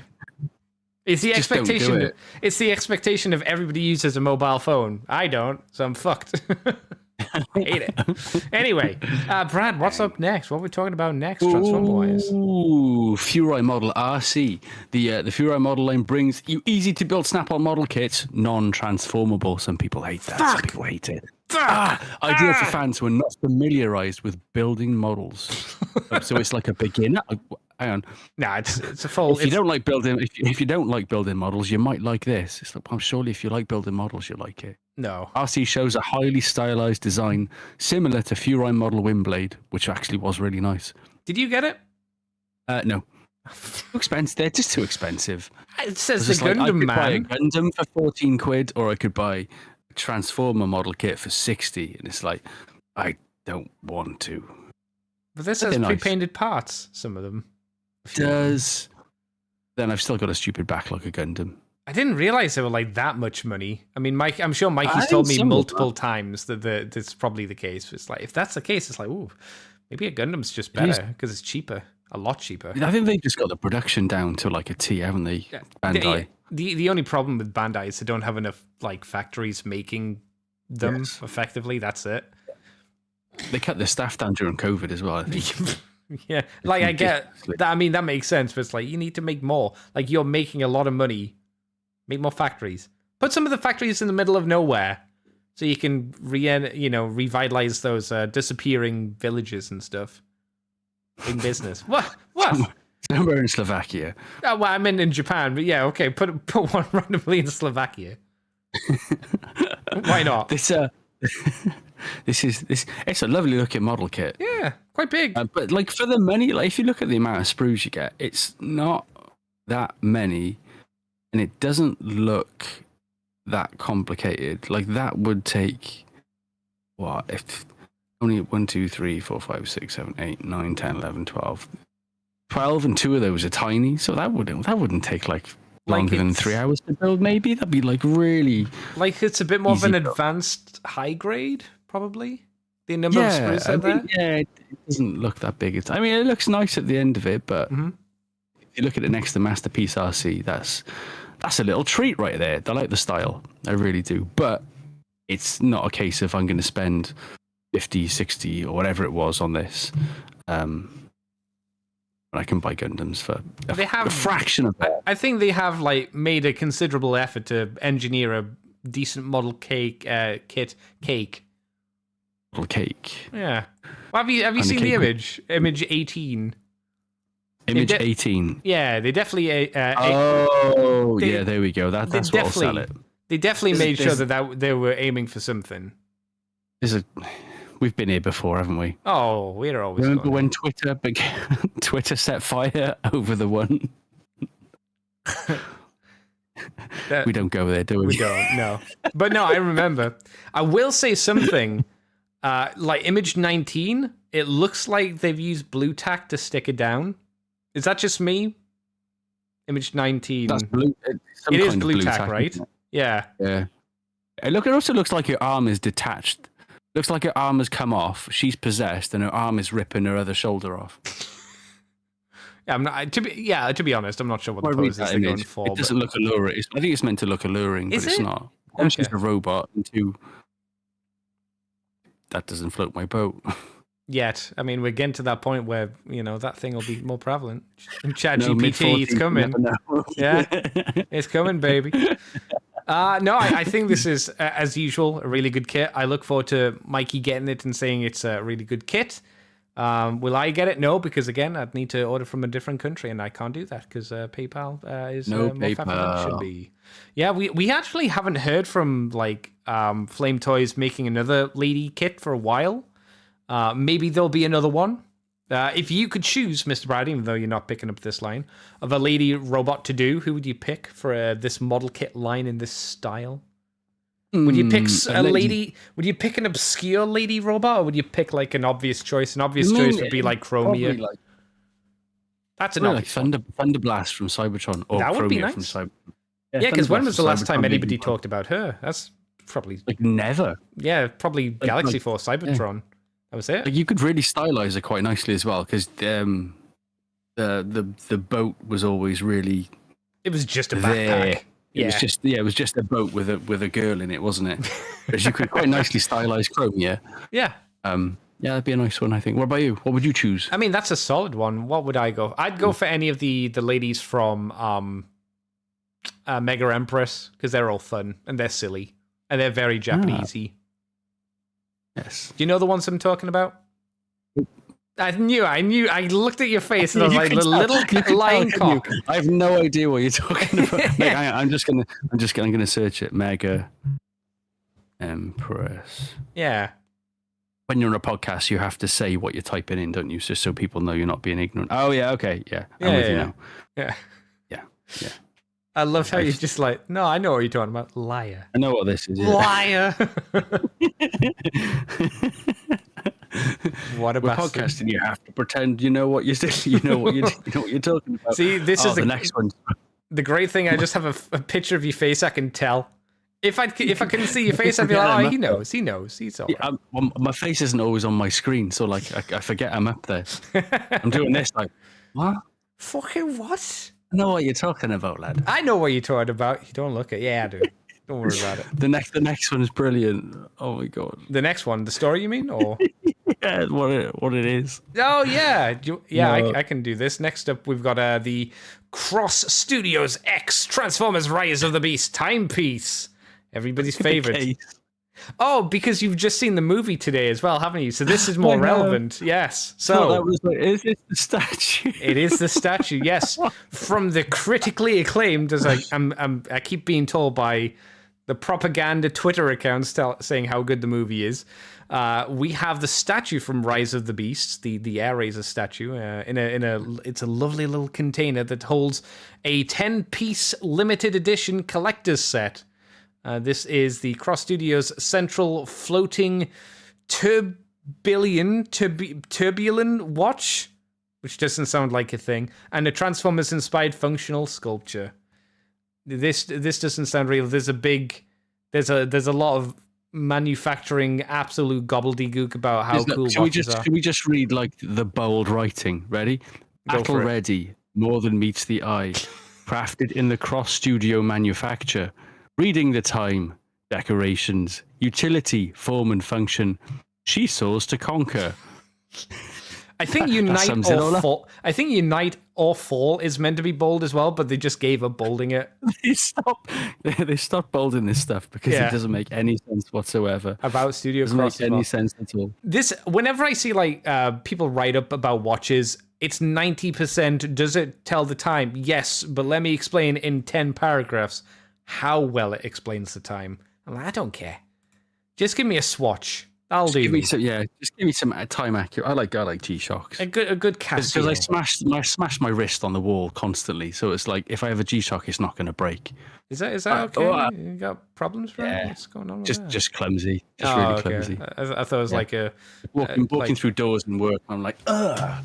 It's the expectation. It's the expectation of everybody uses a mobile phone. I don't, so I'm fucked. hate it. Anyway, Brad, what's up next? What are we talking about next, Transformer-wise? Ooh, figureIt model RC. The figureIt model line brings you easy to build snap-on model kits, non-transformable. Some people hate that. Some people hate it. Ideal for fans who are not familiarized with building models. So it's like a beginner. Hang on. Nah, it's a full. If you don't like building, if you don't like building models, you might like this. It's like, well, surely if you like building models, you like it. No. RC shows a highly stylized design similar to figureIt model Windblade, which actually was really nice. Did you get it? No. Too expensive. They're just too expensive. It says the I Gundam could buy a man. Gundam for 14 quid, or I could buy a Transformer model kit for 60. And it's like, I don't want to. But this has They're nice. pre-painted parts, some of them. Does. Then I've still got a stupid backlog of Gundam. I didn't realize they were like that much money. I mean, Mike, I'm sure Mikey's I told me think some of multiple times that that's probably the case. It's like, if that's the case, it's like, ooh, maybe a Gundam's just better because it's cheaper, a lot cheaper. I think they've just got the production down to like a T, haven't they? Yeah. Bandai. The only problem with Bandai is they don't have enough like factories making them effectively. That's it. They cut their staff down during COVID as well, I think. Yeah, like I get that. I mean, that makes sense, but it's like you need to make more. Like you're making a lot of money. Make more factories. Put some of the factories in the middle of nowhere, so you can revitalize those disappearing villages and stuff. In business. What? Somewhere in Slovakia. Oh, well, I meant in Japan, but yeah, okay. Put one randomly in Slovakia. Why not? This it's a lovely looking model kit. Yeah, quite big. But like for the money, like if you look at the amount of sprues you get, it's not that many, and it doesn't look that complicated. Like that would take what if only 1, 2, 3, 4, 5, 6, 7, 8, 9, 10, 11, 12. 12 and 2 of those are tiny, so that wouldn't take like longer than 3 hours to build. Maybe that'd be like really like it's a bit more of an easy advanced high grade, probably. The number of sprues are there. Yeah, it doesn't look that big. I mean, it looks nice at the end of it, but if you look at it next to Masterpiece RC, that's a little treat right there. I like the style, I really do. But it's not a case of I'm going to spend 50, 60 or whatever it was on this. I can buy Gundams for a fraction of that. I think they have like made a considerable effort to engineer a decent model kit. Model cake. Yeah. Well, have you seen the image? Image 18. Image 18. Yeah, they definitely. Yeah, there we go. That's what will sell it. They definitely made sure that they were aiming for something. We've been here before, haven't we? Oh, we're always. Remember when Twitter set fire over the one? We don't go there, do we? We don't. No, but no, I remember. I will say something. Like image 19, it looks like they've used blue tack to stick it down. Is that just me? Image 19. That's blue. It is blue tack, right? Yeah. Yeah. It also looks like her arm is detached. Looks like her arm has come off. She's possessed, and her arm is ripping her other shoulder off. Yeah, I'm not. To be honest, I'm not sure what the pose is they're going for. It doesn't look alluring. I think it's meant to look alluring, but it's not. One, she's a robot, and 2, that doesn't float my boat. Yet, I mean, we're getting to that point where that thing will be more prevalent. ChatGPT, it's coming. Yeah, it's coming, baby. No, I think this is, as usual, a really good kit. I look forward to Mikey getting it and saying it's a really good kit. Will I get it? No, because again, I'd need to order from a different country, and I can't do that because PayPal is no more fat than it PayPal. should be. Yeah, we actually haven't heard from like Flame Toys making another lady kit for a while. Maybe there'll be another one. If you could choose, Mr. Brad, even though you're not picking up this line, of a lady robot to do, who would you pick for this model kit line in this style? Would you pick a lady? Would you pick an obscure lady robot, or would you pick like an obvious choice? An obvious choice would be like Chromia. That's an obvious like Thunder Blast from Cybertron, or that would be Chromia nice. from Cybertron. Yeah, because when was the last time anybody talked about her? That's probably like never. Yeah, probably Galaxy Force Cybertron. Yeah. That was it. Like you could really stylize her quite nicely as well, because the boat was always really. It was just a backpack. It was just it was just a boat with a girl in it, wasn't it? But you could quite nicely stylize chrome, yeah. Yeah. Yeah, that'd be a nice one, I think. What about you? What would you choose? I mean, that's a solid one. What would I go? I'd go for any of the ladies from Mega Empress, because they're all fun and they're silly and they're very Japanesey. Yes. Do you know the ones I'm talking about? I knew. I looked at your face and I was like, the little lion cock. I have no idea what you're talking about. Like, I'm gonna search it. Mega Empress. Yeah. When you're on a podcast, you have to say what you're typing in, don't you? Just so people know you're not being ignorant. Oh yeah, okay, yeah. I'm with you now. Yeah. Yeah. I love how you're just like, no, I know what you're talking about. Liar. I know what this is. Yeah. Liar. What a We're bastard. podcasting. You have to pretend you know what you're you know what you're talking about. See, this is the next one. The great thing. I just have a picture of your face. I can tell. If I couldn't see your face, I'd be like, oh, he knows. He's all right. Yeah, my face isn't always on my screen, so like I forget I'm up there. I'm doing this like, what? Fucking what? I know what you're talking about, lad. I know what you're talking about. You don't look it. Yeah, I do. Don't worry about it. The next one is brilliant. Oh my god. The next one, the story, you mean, or yeah, what it is. Oh yeah, No. I can do this. Next up, we've got the Cross Studios X Transformers: Rise of the Beast timepiece. Everybody's favorite. Oh, because you've just seen the movie today as well, haven't you? So this is more relevant. Yes. So that was like, is this the statue? It is the statue. Yes, from the critically acclaimed, as I keep being told by the propaganda Twitter accounts saying how good the movie is. We have the statue from Rise of the Beasts, the Air Razor statue, it's a lovely little container that holds a 10-piece limited edition collector's set. This is the Cross Studios Central Floating Turbulent Watch, which doesn't sound like a thing, and a Transformers-inspired functional sculpture. This doesn't sound real. There's a lot of manufacturing absolute gobbledygook about how cool watches are. Should we just read like the bold writing? Ready? Battle ready, more than meets the eye. Crafted in the Cross Studio manufacture. Reading the time, decorations, utility, form and function. She soars to conquer. I think unite or fall. I think unite or fall is meant to be bold as well, but they just gave up bolding it. They stopped bolding this stuff because it doesn't make any sense whatsoever. About Studio Cross, doesn't make any sense at all. This, whenever I see like people write up about watches, it's 90%. Does it tell the time? Yes, but let me explain in 10 paragraphs how well it explains the time. I'm like, I don't care. Just give me a swatch. That'll do. Just give me some time accurate. I like G-Shocks. A good Casio. Because I smash my wrist on the wall constantly, so it's like if I have a G-Shock, it's not going to break. Is that okay? You got problems, bro? Yeah. What's going on with that? Just clumsy. Just really clumsy. I thought it was like a walking through doors and work. I'm like, ugh.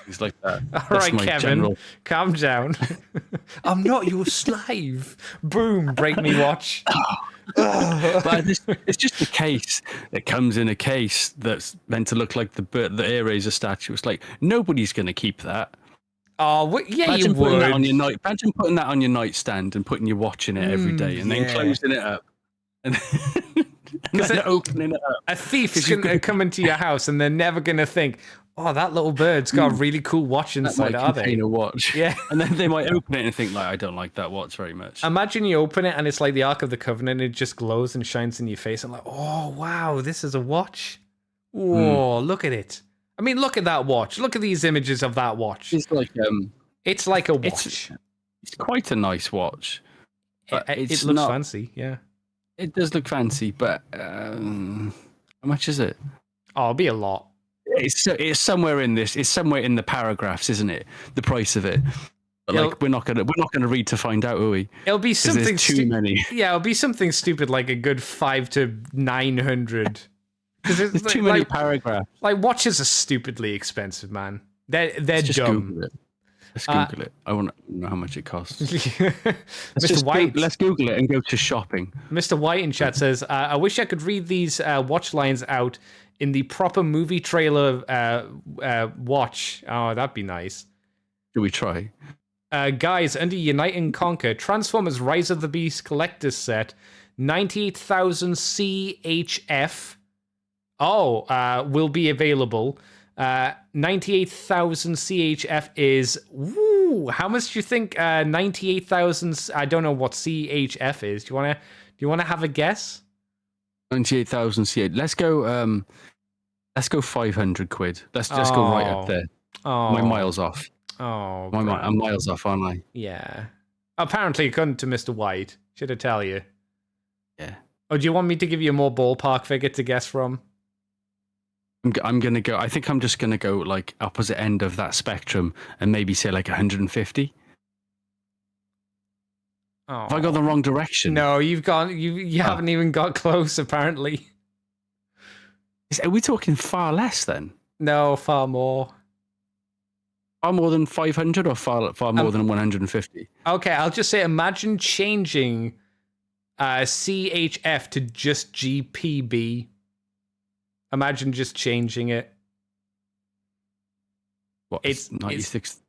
It's like that. All right, Kevin, calm down. I'm not your slave. Boom, break me watch. But it's just a case that comes in a case that's meant to look like the Air Razor statue. It's like nobody's going to keep that. Oh, yeah, imagine you would. Imagine putting that on your nightstand and putting your watch in it every day, and then closing it up, and then opening it up. A thief is going to come into your house, and they're never going to think, "Oh, that little bird's got a really cool watch inside." That might contain a watch. Yeah, and then they might open it and think, "Like, I don't like that watch very much." Imagine you open it and it's like the Ark of the Covenant. It just glows and shines in your face. I'm like, "Oh, wow, this is a watch. Whoa, look at it." I mean, look at that watch. Look at these images of that watch. It's like a watch. It's quite a nice watch. It looks fancy, yeah. It does look fancy, but how much is it? Oh, it'll be a lot. It's somewhere in this. It's somewhere in the paragraphs, isn't it? The price of it. But like we're not gonna read to find out, are we? It'll be something too many. Yeah, it'll be something stupid like a good 500 to 900. Because there's too many paragraphs. Like watches are stupidly expensive, man. They're dumb. Google it. Let's Google it. I want to know how much it costs. Mr. White. Let's Google it and go to shopping. Mr. White in chat says, I wish I could read these watch lines out in the proper movie trailer watch. Oh, that'd be nice. Do we try? Guys, under Unite and Conquer, Transformers Rise of the Beast Collector's Set, 98,000 CHF. Will be available. 98,000 CHF is... Woo! How much do you think 98,000... I don't know what CHF is. Do you wanna have a guess? 98,000 CHF. Let's go 500 quid. Let's just go right up there. Oh. My miles off. Oh, I'm miles off, aren't I? Yeah. Apparently, according to Mr. White. Should I tell you? Yeah. Or do you want me to give you a more ballpark figure to guess from? I'm going to go... I think I'm just going to go, like, opposite end of that spectrum and maybe say, like, 150. Oh. Have I got the wrong direction? No, you've gone... You haven't even got close, apparently. Are we talking far less, then? No, far more. Far more than 500 or far more than 150? Okay, I'll just say, imagine changing CHF to just GPB. Imagine just changing it. What? It's 96.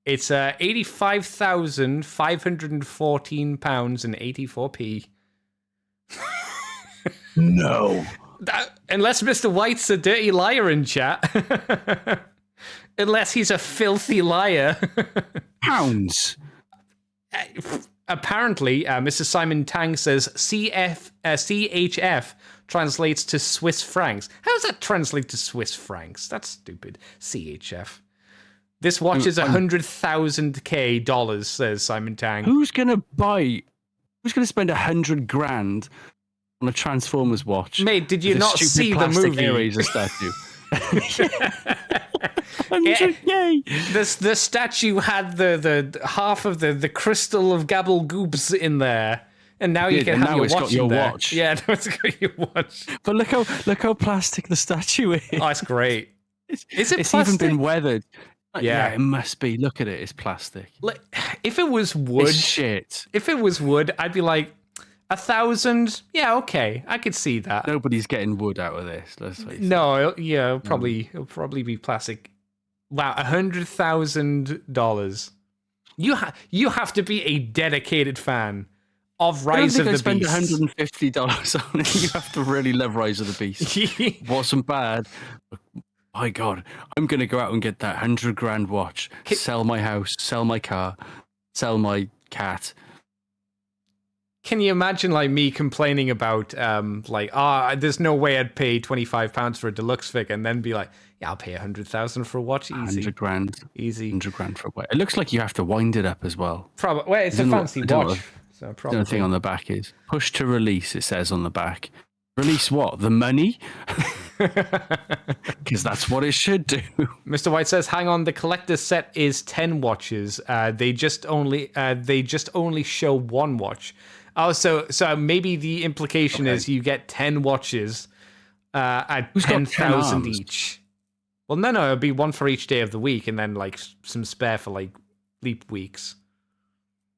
It's 85,514 pounds and 84p. No. Unless Mr. White's a dirty liar in chat. Unless he's a filthy liar. Pounds. Apparently, Mr. Simon Tang says CHF translates to Swiss francs. How does that translate to Swiss francs? That's stupid. CHF. This watch is $100,000 dollars, says Simon Tang. Who's gonna spend $100,000 on a Transformers watch? Mate, did you not see the movie? Eraser statue. Yay! The statue had the half of the crystal of Gabblegoobs in there, and now you can have your watch. Yeah, now it's got your watch. But look how plastic the statue is. Oh, it's great. Is it it's plastic? even been weathered. Yeah, it must be. Look at it. It's plastic. If it was wood, it's shit. If it was wood, I'd be like 1,000. Yeah, okay, I could see that. Nobody's getting wood out of this. Let's face it. No, yeah, it'll probably be plastic. Wow, $100,000. You have to be a dedicated fan of Rise of the Beast. I don't think I'd spend $150 on it. You have to really love Rise of the Beast. Wasn't bad. My God, I'm going to go out and get that $100,000 watch, sell my house, sell my car, sell my cat. Can you imagine like me complaining about there's no way I'd pay £25 for a deluxe figure and then be like, yeah, I'll pay $100,000 for a watch, easy. $100,000. Easy. $100,000 for a watch. It looks like you have to wind it up as well. Probably. Well, it's a fancy watch. So probably. The thing on the back is push to release, it says on the back. Release what? The money? Because that's what it should do. Mr. White says, hang on, the collector's set is 10 watches. They just only show one watch. Oh, so maybe the implication is you get 10 watches at 10,000 each. Well, no, it'd be one for each day of the week, and then like some spare for like leap weeks.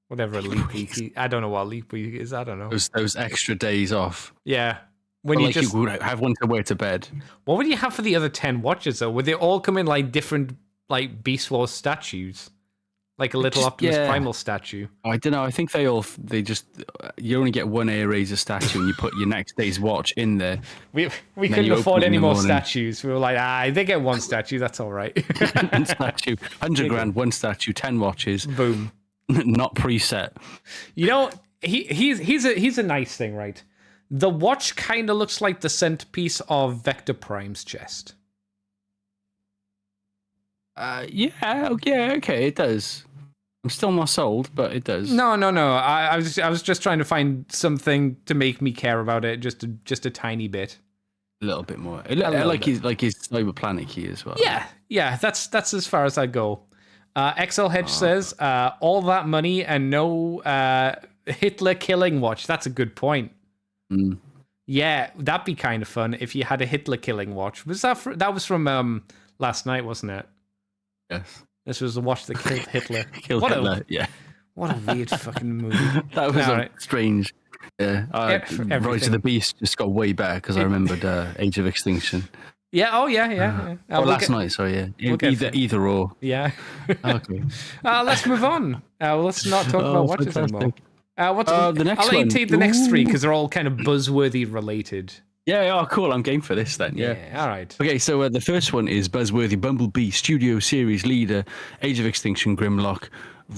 Whatever a leap week is. I don't know what a leap week is. I don't know. Those extra days off. Yeah. When you just you would have one to wear to bed. What would you have for the other 10 watches though? Would they all come in like different like Beast Wars statues? Like a little Optimus Primal statue. I don't know. I think you only get one Eraser statue and you put your next day's watch in there. We couldn't afford any more statues. We were like, they get one statue. That's all right. One statue, $100,000, one statue, 10 watches. Boom. Not preset. You know, he's a nice thing, right? The watch kind of looks like the centerpiece of Vector Prime's chest. Okay, it does. I'm still not sold, but it does. No. I was just trying to find something to make me care about it, just a tiny bit. A little bit more. Like his Cyber Planet key as well. Yeah. That's as far as I go. XL Hedge says, all that money and no Hitler killing watch. That's a good point. Mm. Yeah, that'd be kind of fun if you had a Hitler killing watch. That was from last night, wasn't it? Yes. This was the watch that killed Hitler. What a weird fucking movie. That was strange. Yeah. Rise of the Beast just got way better because I remembered Age of Extinction. Yeah. Oh, yeah, yeah. Or last night, sorry, yeah. Either or. Yeah. Okay. Let's move on. Let's not talk about watches anymore. The next I'll let you one. take the next three Ooh. because they're all kind of buzzworthy related. Yeah, oh, cool. I'm game for this then. Yeah. All right. Okay, so the first one is buzzworthy Bumblebee Studio Series Leader, Age of Extinction Grimlock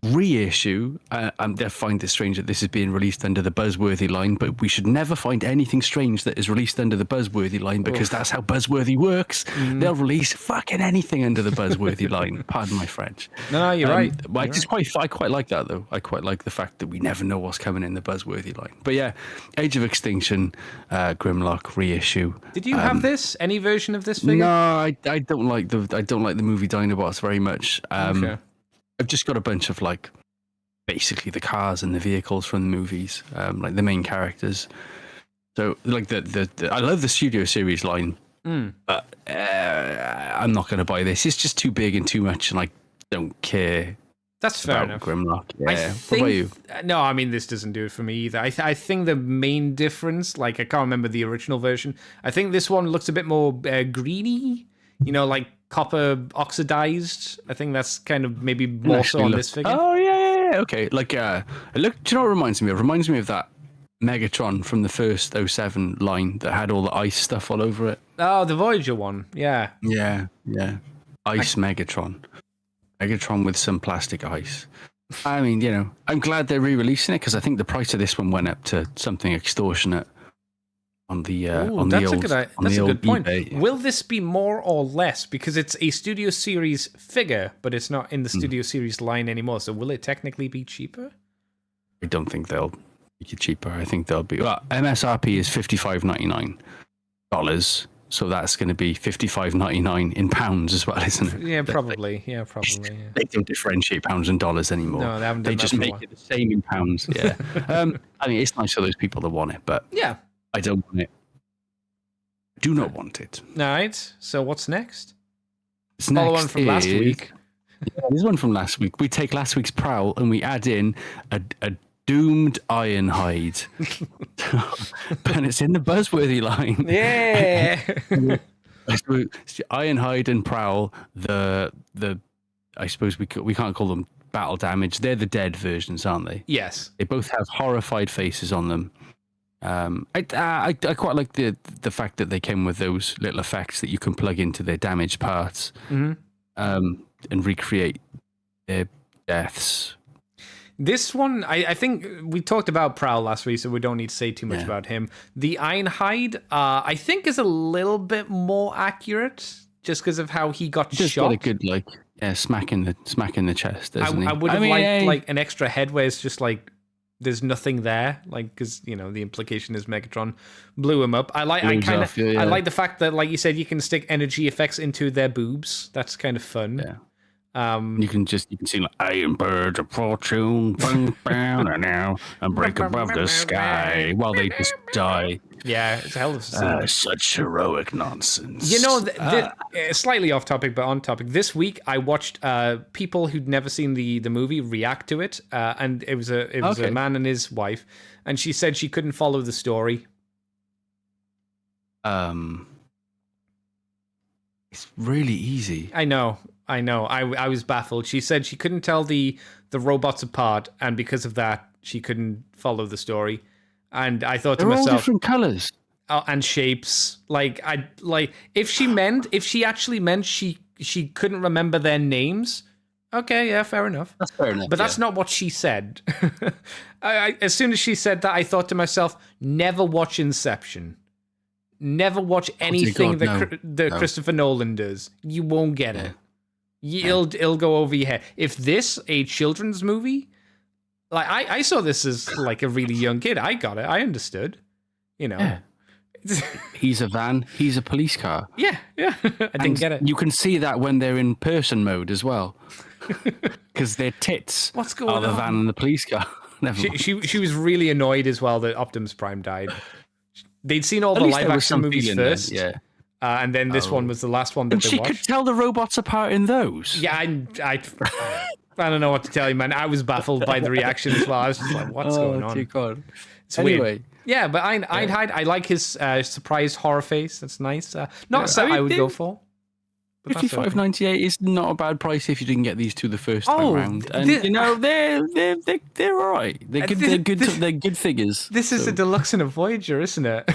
reissue. I find it strange that this is being released under the buzzworthy line, but we should never find anything strange that is released under the buzzworthy line because that's how buzzworthy works. They'll release fucking anything under the buzzworthy line. Pardon my French. No, you're right. I quite like that though. I quite like the fact that we never know what's coming in the buzzworthy line. But yeah, Age of Extinction, Grimlock reissue. Did you have this? Any version of this figure? No, I don't like the movie Dinobots very much. Okay. I've just got a bunch of like basically the cars and the vehicles from the movies, like the main characters. So like the I love the Studio Series line, but I'm not going to buy this. It's just too big and too much, and I don't care. That's fair enough. Grimlock. Yeah. What about you? No, I mean, this doesn't do it for me either. I think the main difference, like I can't remember the original version. I think this one looks a bit more greeny, like copper oxidized. I think that's kind of maybe more so on this figure. Oh yeah. Okay. Like look. Do you know what it reminds me of? It reminds me of that Megatron from the first 07 line that had all the ice stuff all over it. Oh, the Voyager one. Yeah. Yeah. Ice Megatron. Megatron with some plastic ice. I mean, I'm glad they're re-releasing it because I think the price of this one went up to something extortionate on the that's a good point. eBay. Will this be more or less because it's a Studio Series figure, but it's not in the Studio Series line anymore? So will it technically be cheaper? I don't think they'll make it cheaper. I think they'll be MSRP is $55.99. So that's going to be $55.99 in pounds as well, isn't it? Yeah, probably. Yeah. They don't differentiate pounds and dollars anymore. No, they haven't done They just make it the same in pounds. Yeah. I mean, it's nice for those people that want it, but yeah, I don't want it. Do not want it. All right. So what's next? Follow on from last week. Yeah, this one from last week. We take last week's Prowl and we add in a doomed Ironhide. But it's in the buzzworthy line. Yeah. Ironhide and Prowl, the I suppose we can't call them battle damage. They're the dead versions, aren't they? Yes. They both have horrified faces on them. I quite like the fact that they came with those little effects that you can plug into their damaged parts and recreate their deaths. This one, I think we talked about Prowl last week, so we don't need to say too much about him. The Ironhide, I think, is a little bit more accurate, just because of how he got Just shot. got a good smack in the chest, doesn't he? I would have liked an extra head where it's just like there's nothing there, like because the implication is Megatron blew him up. I like the fact that, like you said, you can stick energy effects into their boobs. That's kind of fun. Yeah. You can sing like Iron Birds of Fortune, now and break above the sky while they just die. Yeah, it's a hell of a scene. Such heroic nonsense. Slightly off topic, but on topic. This week, I watched people who'd never seen the movie react to it, and it was a man and his wife, and she said she couldn't follow the story. It's really easy. I know. I was baffled. She said she couldn't tell the robots apart, and because of that, she couldn't follow the story. And I thought to myself, all different colors and shapes. If she actually meant she couldn't remember their names. Okay, yeah, fair enough. That's fair enough. But that's not what she said. As soon as she said that, I thought to myself, never watch Inception. Never watch anything that Christopher Nolan does. You won't get it. It'll go over your head. If this a children's movie, like I saw this as like a really young kid, I got it. I understood. Yeah. He's a van. He's a police car. Yeah. I didn't get it. You can see that when they're in person mode as well, because their tits What's going are the van and the police car. She was really annoyed as well that Optimus Prime died. They'd seen all the live action movies first. Yeah. And then this one was the last one that and they she watched. could tell the robots apart in those. Yeah, I don't know what to tell you, man. I was baffled by the reaction as well. I was just like, what's going on? Dear God. It's Anyway. weird. Yeah, but Einhide, I like his surprised horror face. That's nice. Not something I would go for. $55.98 is not a bad price if you didn't get these two the first time Oh, round. And they're all right. They're good. They're good figures. This is a deluxe and a Voyager, isn't it?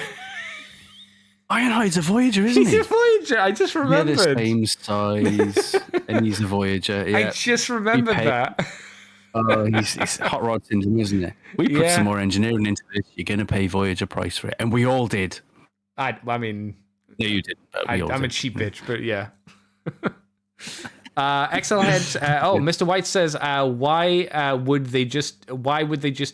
Ironhide's a Voyager, isn't He's he? a Voyager. I just remembered. They're the same size, and he's a Voyager. Yeah. I just remembered that. Oh, he's hot rod syndrome, isn't it? We put some more engineering into this. You're going to pay Voyager price for it, and we all did. I mean, no, you didn't. I'm a cheap bitch, but yeah. XL Heads. Mr. White says, why would they just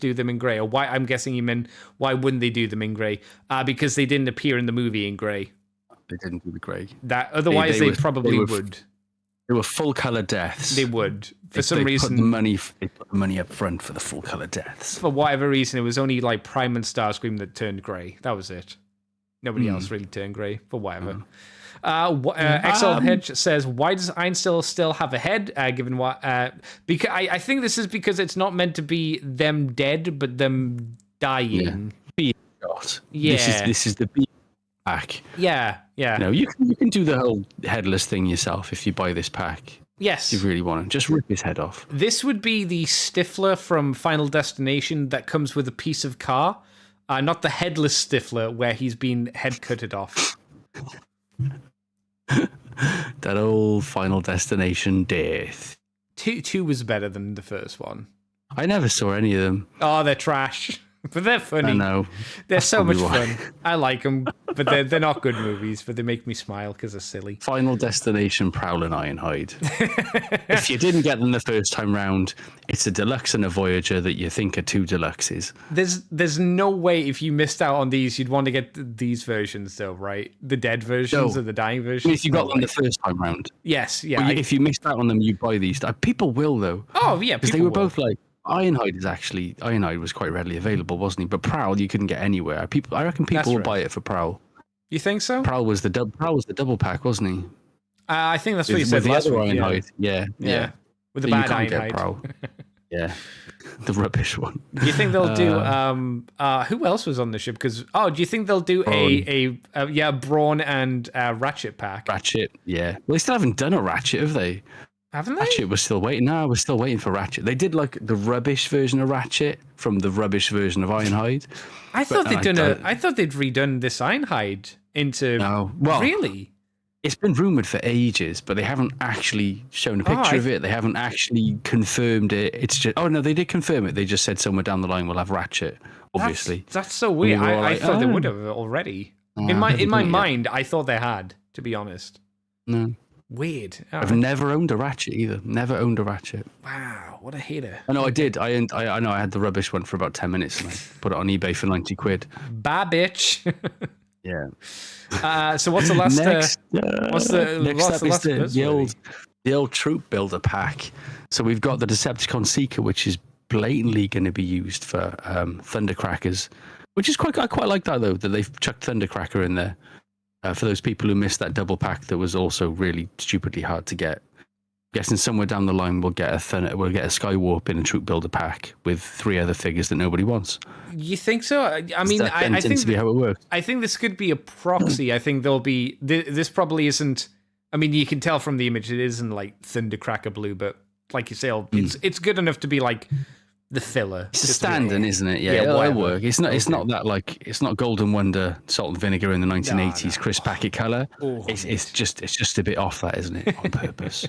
do them in grey? Or why? I'm guessing you meant why wouldn't they do them in grey? Because they didn't appear in the movie in grey. They didn't do the grey. That otherwise they probably would. They were full color deaths. They would. For some reason, they put the money up front for the full color deaths. For whatever reason, it was only like Prime and Starscream that turned grey. That was it. Nobody else really turned grey for whatever. XL Hedge says, why does Einstein still have a head? Given what? Because I think this is because it's not meant to be them dead, but them dying. Yeah. Shot. Yeah. This is the B pack. Yeah. You can do the whole headless thing yourself if you buy this pack. Yes. If you really want to. Just rip his head off. This would be the Stifler from Final Destination that comes with a piece of car. Not the headless Stifler where he's been head cutted off. That old Final Destination death. Two was better than the first one. I never saw any of them. Oh, they're trash. But they're funny. I know. They're so much fun. I like them, but they're not good movies, but they make me smile because they're silly. Final Destination, Prowl and Ironhide. If you didn't get them the first time round, it's a deluxe and a Voyager that you think are two deluxes. There's no way if you missed out on these, you'd want to get these versions though, right? The dead versions or the dying versions? If you got them the first time round. Yes, yeah. Well, if you missed out on them, you buy these. People will though. Oh, yeah, because they were both like, Ironhide was quite readily available, wasn't he? But Prowl you couldn't get anywhere. I reckon people will buy it for Prowl. You think so? Prowl was the double pack, wasn't he? I think that's what you said last week. Yeah. With the bad Ironhide. Prowl. Yeah, the rubbish one. Do you think they'll do? Who else was on the ship? Because do you think they'll do a Brawn and Ratchet pack? Ratchet, yeah. Well, they still haven't done a Ratchet, have they? Haven't they? Ratchet was still waiting. No, we're still waiting for Ratchet. They did like the rubbish version of Ratchet from the rubbish version of Ironhide. I thought they'd redone this Ironhide into. No, well, really. It's been rumored for ages, but they haven't actually shown a picture of it. They haven't actually confirmed it. It's just they did confirm it. They just said somewhere down the line we'll have Ratchet. Obviously, that's so weird. I thought they would have already. In my mind, I thought they had. To be honest. No. Weird. I've never owned a Ratchet either. Never owned a Ratchet. Wow, what a hater. I know I did. I know I had the rubbish one for about 10 minutes and I put it on eBay for 90 quid. Bye, bitch. Yeah. So what's the last? Next what's up is the old troop builder pack. So we've got the Decepticon Seeker, which is blatantly going to be used for Thundercrackers, which is I quite like that though, that they've chucked Thundercracker in there. For those people who missed that double pack that was also really stupidly hard to get. I'm guessing somewhere down the line we'll get a Skywarp in a troop builder pack with 3 other figures that nobody wants. You think so? I mean, I think tends to be how it works. I think this could be a proxy. I think there'll be this probably isn't. I mean, you can tell from the image it isn't like Thundercracker blue, but like you say, it's good enough to be like the filler. It's a stand-in, isn't it? Yeah, it'll work. It's not that like it's not Golden Wonder Salt and Vinegar in the 1980s Chris Packet color. It's just a bit off that, isn't it? On purpose.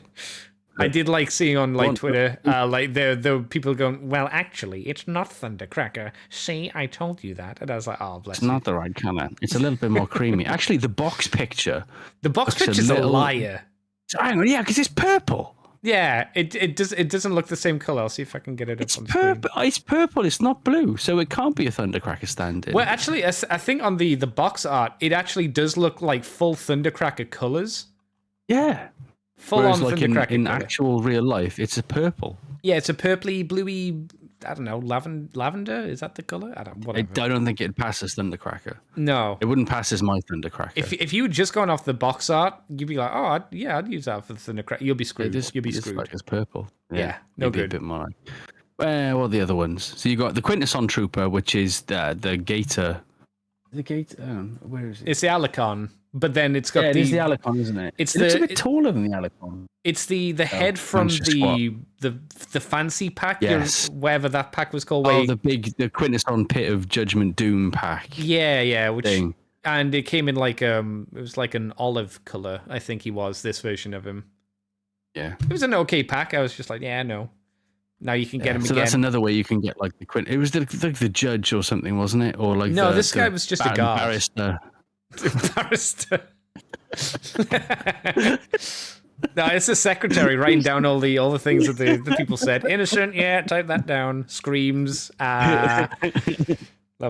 I did like seeing on like Twitter, like there were people going, well, actually, it's not Thundercracker. See, I told you that, and I was like, oh, bless. It's not the right color. It's a little bit more creamy. Actually, the box picture's a liar. Hang on, yeah, because it's purple. Yeah, it doesn't look the same color. I'll see if I can get it up on screen. It's purple. It's not blue, so it can't be a Thundercracker stand-in. Well, actually, I think on the box art, it actually does look like full Thundercracker colors. Yeah, full on like Thundercracker in actual real life, it's a purple. Yeah, it's a purpley, bluey, I don't know, lavender. Is that the color? I don't. I Whatever. don't think it'd pass as Thundercracker. No. It wouldn't pass as my Thundercracker. If you had just gone off the box art, you'd be like, oh, I'd use that for the Thundercracker. You'll be screwed. You'll be screwed. Like it's purple. Yeah, no maybe good. A bit more. What are the other ones? So you got the Quintesson Trooper, which is the Gator. The Gator. Where is it? It's the Alicon, but then it's got it is the Alicon, isn't it? It looks a bit taller than the Alicon. It's the head from the fancy pack. Yes. Whatever that pack was called. The Quintesson Pit of Judgment Doom pack. Yeah. Which thing. And it came in like it was like an olive color. I think he was this version of him. Yeah. It was an okay pack. I was just like, yeah, no. Now you can get him again. So that's another way you can get like the Quint. It was the judge or something, wasn't it? Or like this guy was just a guard. Barrister. Barrister. No, it's the secretary writing down all the things that the people said. Innocent, yeah, type that down. Screams. Love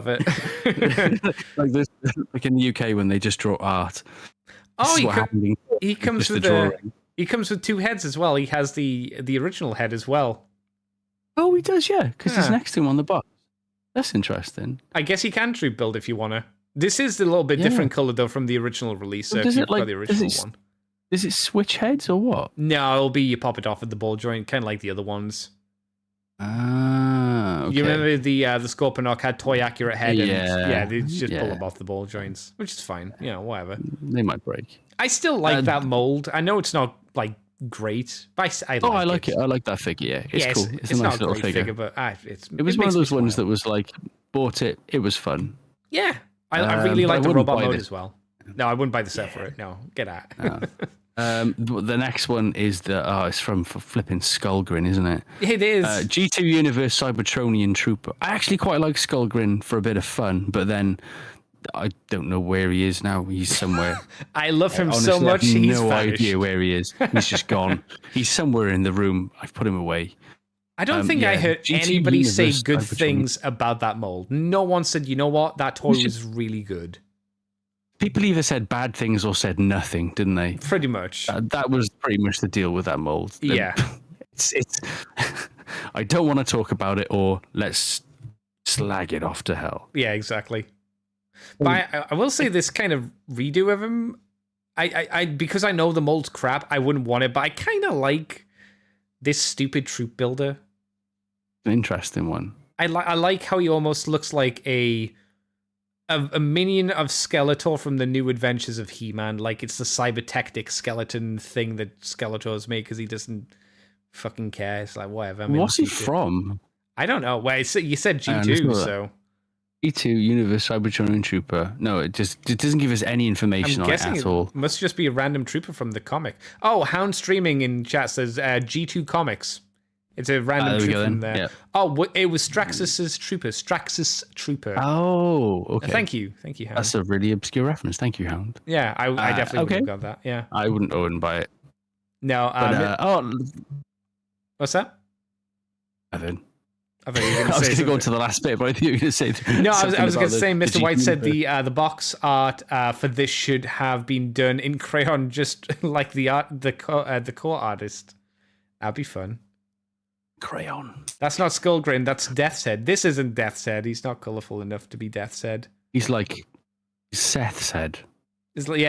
it. like in the UK when they just draw art. Oh, he comes with two heads as well. He has the original head as well. Oh, he does, yeah, because he's next to him on the box. That's interesting. I guess he can troop build if you want to. This is a little bit different color though from the original release. So if you've got the original one, does it switch heads or what? No, it'll be you pop it off at the ball joint, kind of like the other ones. Ah, okay. You remember the Scorponok had toy accurate head, and they just pull them off the ball joints, which is fine. Whatever. They might break. I still like that mold. I know it's not like great, but I like it. I like that figure. Yeah, it's cool. It's a nice not little a great figure, but it was one of those ones that was like bought it. It was fun. Yeah, I really like the robot mode as well. No, I wouldn't buy the set for it. No, get out. The next one is it's from flipping Skullgrin, isn't it? It is. G2 Universe Cybertronian Trooper. I actually quite like Skullgrin for a bit of fun, but then I don't know where he is now. He's somewhere. I love him so much. I have He's no vanished. idea where he is. He's just gone. He's somewhere in the room. I've put him away. I don't think I heard G2 anybody say Universe good Cybertronian. things about that mold. No one said, you know what, that toy was really good. People either said bad things or said nothing, didn't they? Pretty much. That was pretty much the deal with that mold. Yeah. It's I don't want to talk about it, or let's slag it off to hell. Yeah, exactly. But I will say this kind of redo of him, I because I know the mold's crap, I wouldn't want it, but I kind of like this stupid troop builder. An interesting one. I like how he almost looks like a minion of Skeletor from the New Adventures of He-Man. Like it's the cybertectic skeleton thing that Skeletor's made because he doesn't fucking care. It's like whatever. What's he from? I don't know. Well, you said G2, so G2 Universe Cybertronian Trooper. No, it doesn't give us any information on it at all. Must just be a random trooper from the comic. Oh, Hound Streaming in chat says G2 Comics. It's a random trooper from there. Yeah. Oh, it was Straxus Trooper. Oh, okay. Thank you, Hound. That's a really obscure reference. Thank you, Hound. Yeah, I definitely would have got that. Yeah, I wouldn't buy it. No. What's that? Nothing. I thought you were I was going to go to the last bit, but I think you were going to say. No, I was going to say. Mr. White said the box art for this should have been done in crayon, just like the core artist. That'd be fun. Crayon. That's not Skullgrin. That's Death's Head. This isn't Death's Head. He's not colorful enough to be Death's Head. He's like Seth's head. It's like,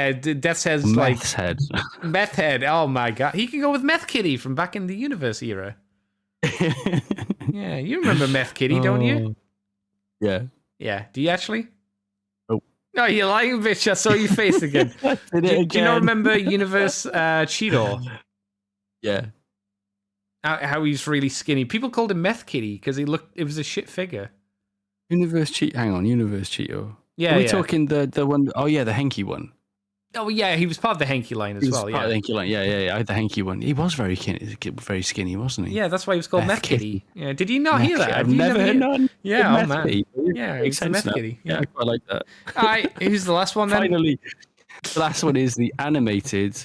Death's Head's Meth's head. Meth Head. Oh my god, he can go with Meth Kitty from back in the Universe era. Yeah, you remember Meth Kitty, don't you? Yeah. Yeah. Do you actually? Oh. No, you're lying, bitch. I saw your face again. Do you not remember Universe Cheetor? Yeah. How he's really skinny. People called him Meth Kitty because it was a shit figure. Universe Cheetor. Yeah. Are we talking the one? Oh yeah, the Henky one. Oh yeah, he was part of the Henky line as well. Part of the Henky line. Yeah. I had the Henky one. He was very skinny, wasn't he? Yeah, that's why he was called Meth Kitty. Yeah, did you not hear that? I've never heard none. Yeah, oh man. Kitty. Yeah, he's the Meth Kitty. Yeah, I quite like that. All right, who's the last one then? Finally, the last one is the animated.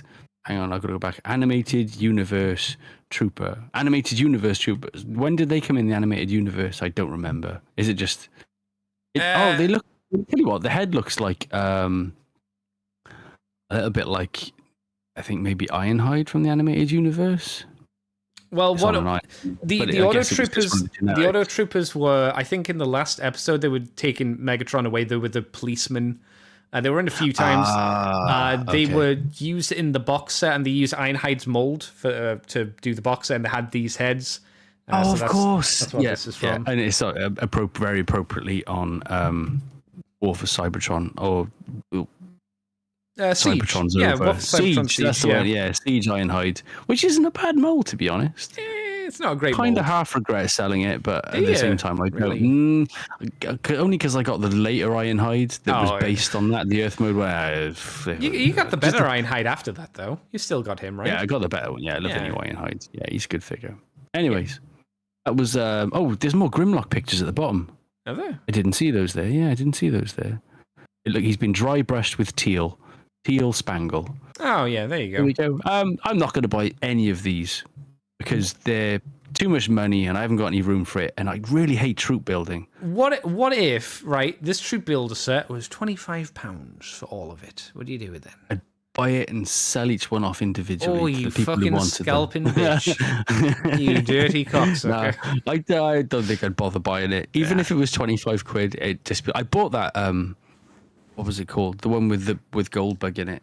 Hang on, I've got to go back. Animated Universe Trooper. Animated Universe Troopers. When did they come in the animated universe? I don't remember. Is it just? They look. I'll tell you what, the head looks like a little bit like, I think maybe Ironhide from the animated universe. Well, It's on an island. the But the I auto guess it was just troopers one of the the auto generics. troopers were, I think, in the last episode they were taking Megatron away. They were the policemen. They were in a few times. They Okay. were used in the box set, and they used Ironhide's mold for to do the box set, and they had these heads. So of course. That's what this is from. And it's very appropriately on War for Cybertron or Siege. Cybertron's Yeah, over. War for Cybertron Siege, that's the yeah. one. Yeah, Siege Ironhide, which isn't a bad mold to be honest. It's not a great Kind mold. of half regret selling it, but at Yeah, the same time, I really? don't. Only because I got the later Ironhide that was Oh, based on that, the Earth mode. Where You got the better Ironhide after that, though. You still got him, right? Yeah, I got the better one. Yeah, I love the new Ironhide. Yeah, he's a good figure. Anyways, that was. There's more Grimlock pictures at the bottom. Are there? I didn't see those there. Yeah, I didn't see those there. Look, he's been dry brushed with teal spangle. Oh, yeah, there you There go. we go. I'm not going to buy any of these because they're too much money and I haven't got any room for it. And I really hate troop building. What if, right, this troop builder set was £25 for all of it? What do you do with them? I'd buy it and sell each one off individually. Oh, to you the people who fucking wanted scalping them. bitch. You dirty cocksucker. No, I don't think I'd bother buying it. Even if it was 25 quid, it just. I bought that. What was it called? The one with Goldbug in it.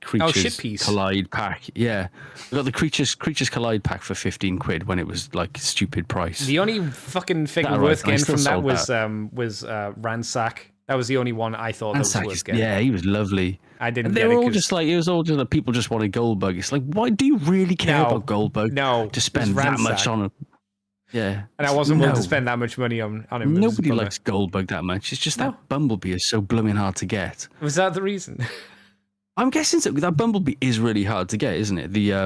Creatures Shit Piece. Collide pack. Yeah, I got the Creatures Collide pack for 15 quid when it was like stupid price. The only fucking figure That worth right, I getting still from that sold was Ransack. That was the only one I thought that was worth getting. Yeah, he was lovely. I didn't And they get were it all 'cause- just like it was all just like people just wanted Goldbug. It's like, why do you really care No. about Goldbug? No, to spend it's that much Ransack. on him. Yeah, And I wasn't willing to No. spend that much money on him. Nobody likes Goldbug that much. It's just No. that Bumblebee is so blooming hard to get. Was that the reason? I'm guessing so. That Bumblebee is really hard to get, isn't it? The I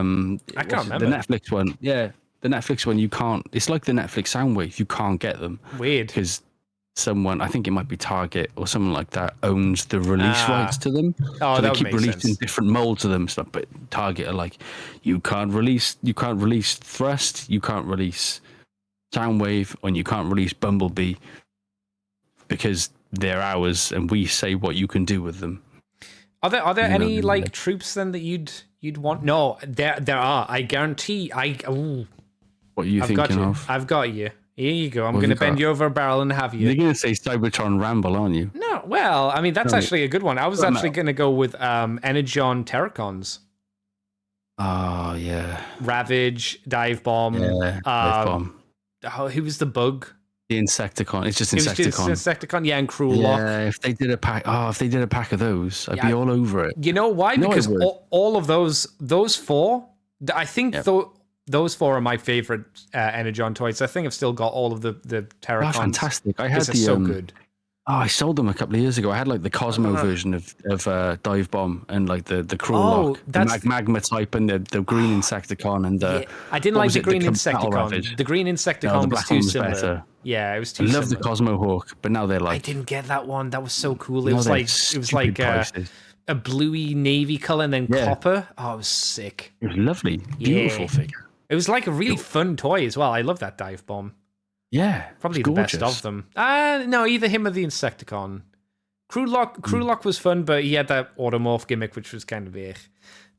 can't remember. the Netflix one. Yeah, the Netflix one. You can't. It's like the Netflix Soundwave. You can't get them Weird. because someone, I think it might be Target or someone like that, owns the release rights to them. Oh, So that they would keep make releasing sense. different molds of them. Stuff, but Target are like, you can't release Thrust, you can't release Soundwave, and you can't release Bumblebee because they're ours, and we say what you can do with them. Are there No, any no, like no. troops then that you'd want? No, there are. I guarantee. What are you I've got thinking you. of? I've got you. Here you go. I'm What have going to you bend got? you over a barrel and have You're you. going to say Cybertron Ramble, aren't you? No, well, I mean that's No, actually a good one. I was no. actually going to go with Energon Terracons, Oh, yeah. Ravage, Dive Bomb. Yeah. Dive Bomb. Who was the bug? The Insecticon. It's just It was just Insecticon. Insecticon. Yeah, and Cruel Lock. Yeah, if they did a pack of those, I'd be Yeah. all over it. You know why? No, I Because would. all of those four, I think Yep. those four are my favorite Energon toys. I think I've still got all of the Oh, Terracons. fantastic. I had These are the so good. Oh, I sold them a couple of years ago. I had like the Cosmo version of Dive Bomb and like the Cruel Lock, the that's- magma type and the green Insecticon and the. Yeah, I didn't what like was the it? green Battle Insecticon. Ravage. The green Insecticon No, the was black too one was similar. better. Yeah, it was too I similar. love the Cosmo Hawk, but now they're I like. didn't get that one. That was so cool. It now was they're like stupid prices. a bluey navy color and then Yeah. copper. Oh, it was sick. It was lovely, beautiful Yeah. figure. It was like a really fun toy as well. I love that Dive Bomb. Yeah, Probably it's the best gorgeous. of them. No, either him or the Insecticon. Cruel Lock was fun, but he had that automorph gimmick, which was kind of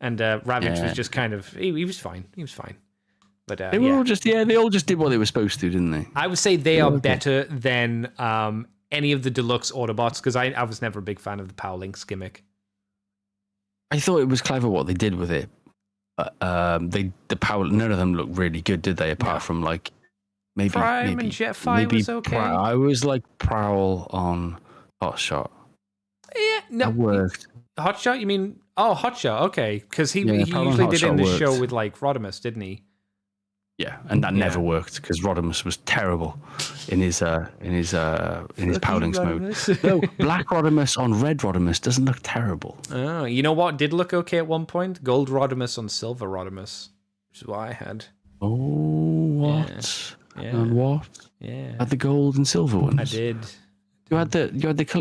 and Ravage Yeah. was just kind of he was fine. He was fine. But They were all just they all just did what they were supposed to, didn't they? I would say they are okay. better than any of the deluxe Autobots because I was never a big fan of the Power Links gimmick. I thought it was clever what they did with it, but none of them looked really good, did they? Apart from like maybe Prime and Jetfire was okay. I was like Prowl on Hotshot. Yeah, no. That worked. Hotshot? You mean Hotshot? Okay, because he Yeah, Prowl and usually did it in the Hotshot show worked. with like Rodimus, didn't he? Yeah, and that never worked because Rodimus was terrible in his Powlings mode. No, Black Rodimus on Red Rodimus doesn't look terrible. Oh, you know what did look okay at one point? Gold Rodimus on Silver Rodimus, which is what I had. Oh, what? Yeah. And what? Yeah, Had the gold and silver ones. I did. You had the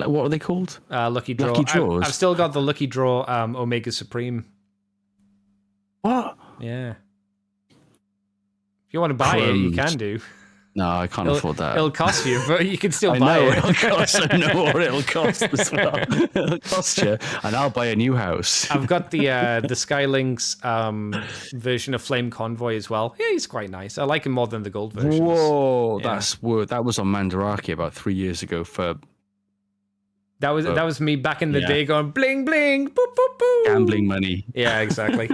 what were they called? Lucky Draw. Lucky Draws? I've still got the Lucky Draw Omega Supreme. What? Yeah. If you want to buy it, you Crumbs. can do. No, I can't afford that. It'll cost you, but you can still I buy know it. it'll cost. I know what it'll cost as well. It'll cost you, and I'll buy a new house. I've got the Skylink's version of Flame Convoy as well. Yeah, he's quite nice. I like him more than the gold versions. Whoa, Yeah. that was on Mandarake about 3 years ago for That was me back in the day going bling bling, boop boop boop. gambling money. Yeah, exactly.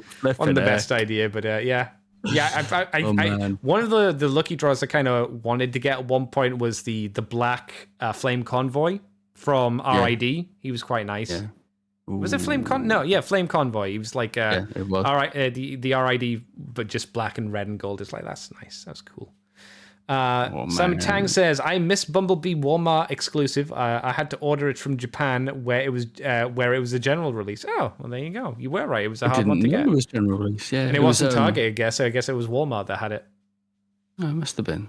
Flipping On the heck. best idea, but yeah. Yeah, I man. one of the lucky draws I kind of wanted to get at one point was the black Flame Convoy from RID. He was quite nice. Yeah. Was it Flame No, yeah, Flame Convoy. He was like it was. the RID, but just black and red and gold. It's like that's nice. That's cool. Simon Tang says, I miss Bumblebee Walmart exclusive. I had to order it from Japan where it was a general release. Oh, well, there you go. You were right. It was a hard one to get. It was general release, yeah. And it wasn't Target, I guess. So I guess it was Walmart that had it. Oh, it must have been.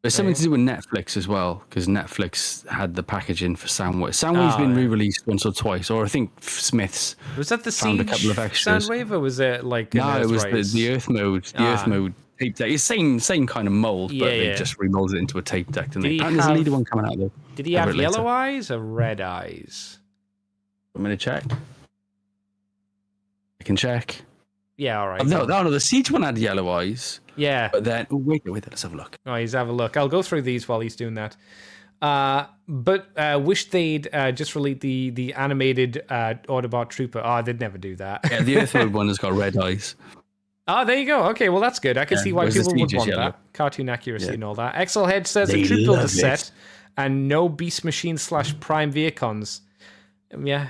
There's something to do with Netflix as well, because Netflix had the packaging for Soundwave. Soundwave's been re-released once or twice, or I think Smiths was that the found Siege a couple of extras. Soundwave, or was it like No, it was the Earth mode. The Earth mode tape deck. It's same kind of mold, but they just remolded it into a tape deck. And there's a leader one coming out though. Did he have yellow eyes or red eyes? I'm gonna check. I can check. Yeah, all right. No, the Siege one had yellow eyes. Yeah. But then wait, let's have a look. Oh, he's have a look. I'll go through these while he's doing that. But wish they'd just release the animated Autobot Trooper. Oh, they'd never do that. Yeah, the Earth mode one has got red eyes. Oh, there you go. Okay, well, that's good. I can see why people would want yellow. that. Cartoon accuracy and all that. Exelhead says a Troop Builder set and no Beast Machine / Prime Vehicons. Yeah.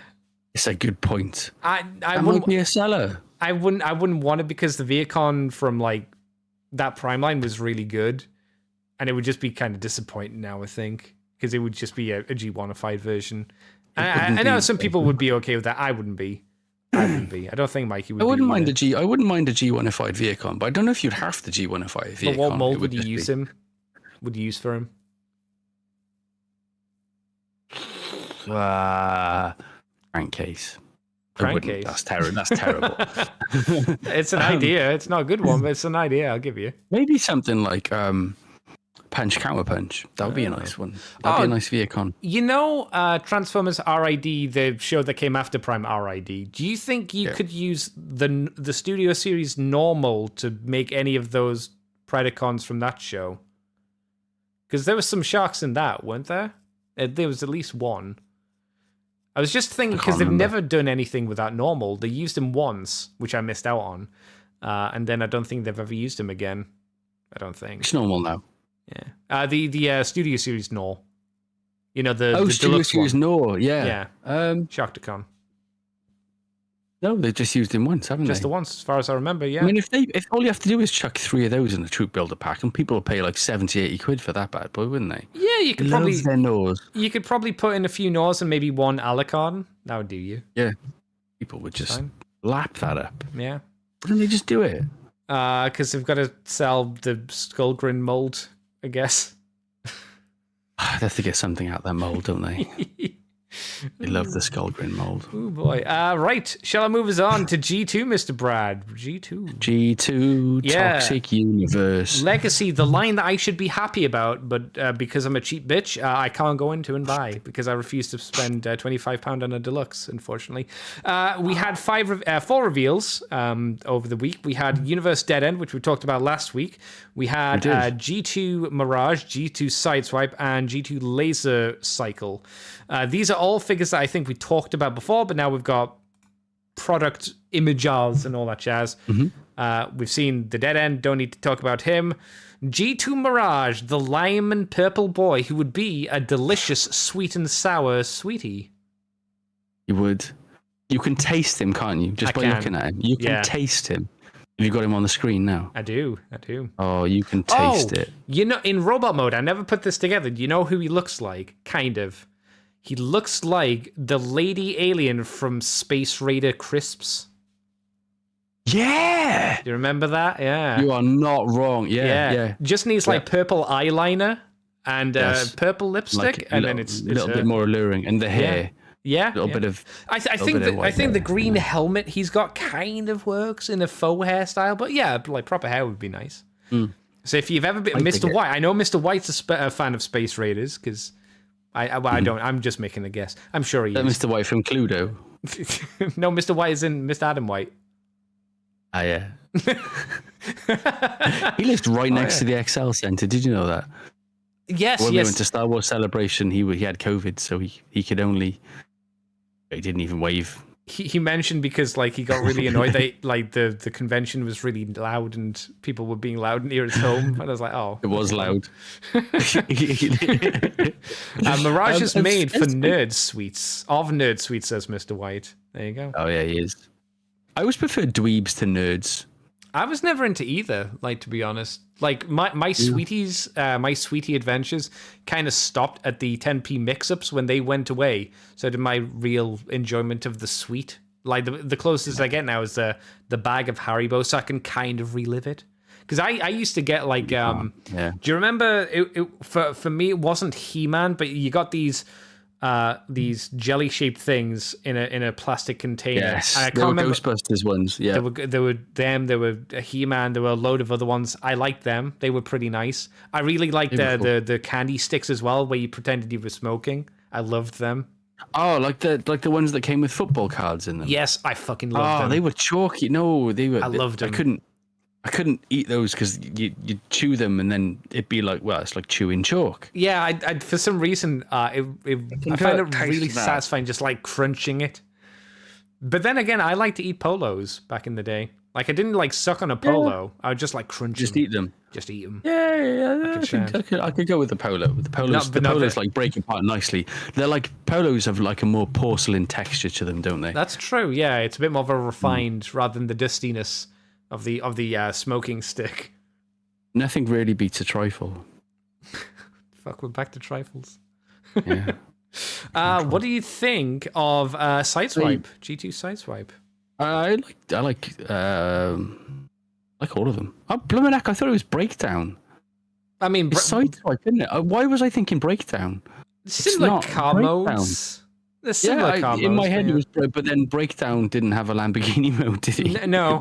It's a good point. I that wouldn't might be a seller. I wouldn't want it because the Viacon from like that Prime line was really good. And it would just be kind of disappointing now, I think. Because it would just be a G1ified version. I know some people would be okay with that. I wouldn't be. I don't think Mikey would. I wouldn't mind a G1ified Viacon, but I don't know if you'd have the G1ified Viacon. But what mold would you use him? Would you use for him? Crankcase. Crankcase. That's terrible. That's terrible. It's an idea. It's not a good one, but it's an idea. I'll give you. Maybe something like Punch Counter Punch. That would be a nice one. That'd be a nice Viacon. You know, Transformers RID, the show that came after Prime RID. Do you think you could use the Studio Series normal to make any of those Predacons from that show? Because there was some sharks in that, weren't there? There was at least one. I was just thinking because they've never done anything with that normal. They used him once, which I missed out on, and then I don't think they've ever used him again. I don't think it's normal now. Yeah, the Studio Series Nor. You know the Studio Series Nor, yeah. Sharktacon. No, they just used him once, haven't they? Just the once, as far as I remember. Yeah. I mean, if all you have to do is chuck 3 of those in a Troop Builder pack, and people will pay like 70, 80 quid for that bad boy, wouldn't they? Yeah, you could Loves their Nors. You could probably put in a few Nors and maybe one Alucard. That would do you. Yeah, people would just lap that up. Yeah. Why don't they just do it? Because they've got to sell the Skullgrin mold, I guess. They have to get something out of that mold, don't they? They love the Skullgrin mold. Oh boy. Right. Shall I move us on to G2, Mr. Brad? G2, Toxic Universe. Legacy, the line that I should be happy about, but because I'm a cheap bitch, I can't go into and buy because I refuse to spend £25 on a deluxe, unfortunately. We had 4 reveals over the week. We had Universe Dead End, which we talked about last week. We had G2 Mirage, G2 Sideswipe, and G2 Laser Cycle. These are all figures that I think we talked about before, but now we've got product images and all that jazz. Mm-hmm. We've seen the Dead End, don't need to talk about him. G2 Mirage, the lime and purple boy who would be a delicious sweet and sour sweetie. You would. You can taste him, can't you? Just by looking at him. You can taste him. Have you got him on the screen now? I do. Oh, you can taste it. You know, in robot mode, I never put this together. Do you know who he looks like? Kind of. He looks like the lady alien from Space Raider Crisps. Yeah! Do you remember that? Yeah. You are not wrong. Yeah. Just needs like purple eyeliner and purple lipstick, like and then it's a little bit more alluring. And the hair. Yeah. A little bit of. I think the green helmet he's got kind of works in a faux hairstyle, but yeah, like proper hair would be nice. So if you've ever been Mr. White, I know Mr. White's a fan of Space Raiders because I don't. I'm just making a guess. I'm sure he is. Mr. White from Cluedo. No, Mr. White is in Mr. Adam White. Ah, yeah. He lived right next to the XL Centre. Did you know that? Yes, when we went to Star Wars Celebration, he had COVID, so he could only. He didn't even wave. He mentioned because like he got really annoyed that like the convention was really loud and people were being loud near his home, and I was like, oh, it was loud. Mirage is made for nerd suites. Of nerd suites, says Mr. White. There you go. Oh yeah, he is. I always prefer dweebs to nerds. I was never into either, like, to be honest. Like my sweeties, my sweetie adventures kind of stopped at the 10p mix-ups when they went away. So did my real enjoyment of the sweet. Like the closest I get now is the bag of Haribo, so I can kind of relive it. Because I used to get like, do you remember? For me, it wasn't He-Man, but you got these jelly-shaped things in a plastic container. Yes, and I they were Ghostbusters ones. Yeah, there were a He-Man, there were a load of other ones. I liked them; they were pretty nice. I really liked the candy sticks as well, where you pretended you were smoking. I loved them. Oh, like the ones that came with football cards in them. Yes, I fucking loved them. Oh, they were chalky. No, they were. I loved them. I couldn't eat those because you chew them and then it'd be like, well, it's like chewing chalk. Yeah, I for some reason, I find it really satisfying just like crunching it. But then again, I like to eat polos back in the day. Like I didn't like suck on a polo. I would just like crunch Just them. eat them. Just eat them. Yeah. I could go with the polo. The polos like break apart nicely. They're like polos have like a more porcelain texture to them, don't they? That's true. Yeah, it's a bit more of a refined rather than the dustiness of the smoking stick. Nothing really beats a trifle. Fuck, we're back to trifles. Yeah. What do you think of Sideswipe? G2 Sideswipe. I like all of them. Oh, blooming heck, I thought it was Breakdown. I mean, it's Sideswipe, isn't it? Why was I thinking Breakdown? Similar car modes. In my head it was, but then Breakdown didn't have a Lamborghini mode, did he? No.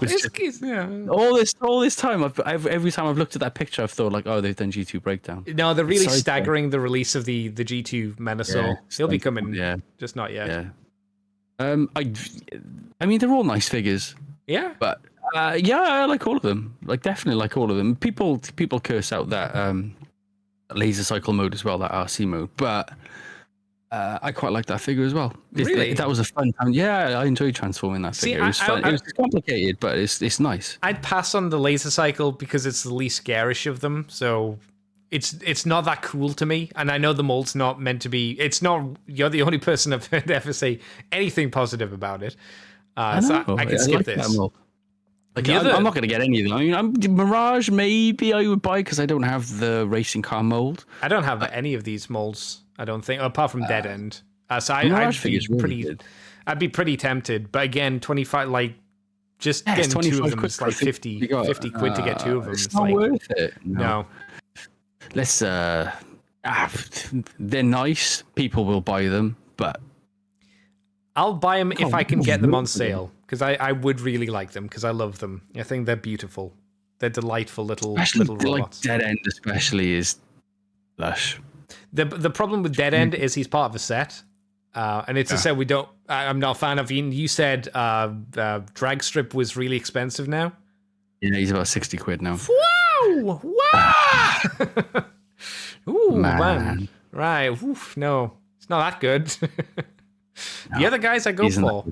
All this time, every time I've looked at that picture, I've thought like, oh, they've done G2 Breakdown. No, they're really staggering the release of the G2 Menasor. They'll be coming, just not yet. Yeah. I mean, they're all nice figures. Yeah. But I like all of them. Like, definitely like all of them. People curse out that laser cycle mode as well, that RC mode, but. I quite like that figure as well. Really? That was a fun time. Yeah, I enjoyed transforming that figure. It was fun. It was complicated, but it's nice. I'd pass on the laser cycle because it's the least garish of them. So it's not that cool to me. And I know the mold's not meant to be. It's not. You're the only person I've heard ever say anything positive about it. So I can skip this. Like, I'm not going to get any of them. I mean, Mirage maybe I would buy because I don't have the racing car mold. I don't have any of these molds. I don't think, apart from Dead End. So I'd be pretty tempted. But again, 25, like, just getting two of them is like 50 quid to get two of them. It's not worth it. No. Let's, they're nice. People will buy them, but. I'll buy them if I can get them on sale. Because I would really like them, because I love them. I think they're beautiful. They're delightful little robots. Like Dead End especially is lush. The problem with Dead End is he's part of a set, and it's a set we don't. I'm not a fan of. You said Drag Strip was really expensive now. Yeah, he's about 60 quid now. Wow! Ooh, man. Right. Oof, no, it's not that good. The other guys I go for.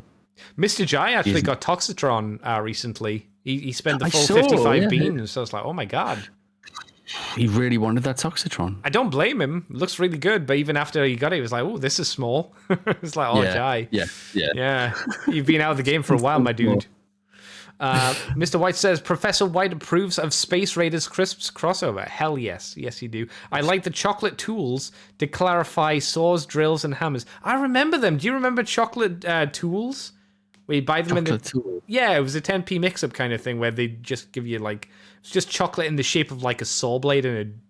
Mr. Jai actually got Toxitron recently. He spent the full 55 beans, so I was like, oh my god. He really wanted that Toxitron. I don't blame him. It looks really good, but even after he got it, he was like, oh, this is small. It's like, Jai. Yeah. You've been out of the game for a while, my dude. Mr. White says, Professor White approves of Space Raiders Crisps crossover. Hell yes. Yes, you do. I like the chocolate tools to clarify saws, drills, and hammers. I remember them. Do you remember chocolate tools? Where you buy them Yeah, it was a 10p mix-up kind of thing where they just give you like it's just chocolate in the shape of like a saw blade and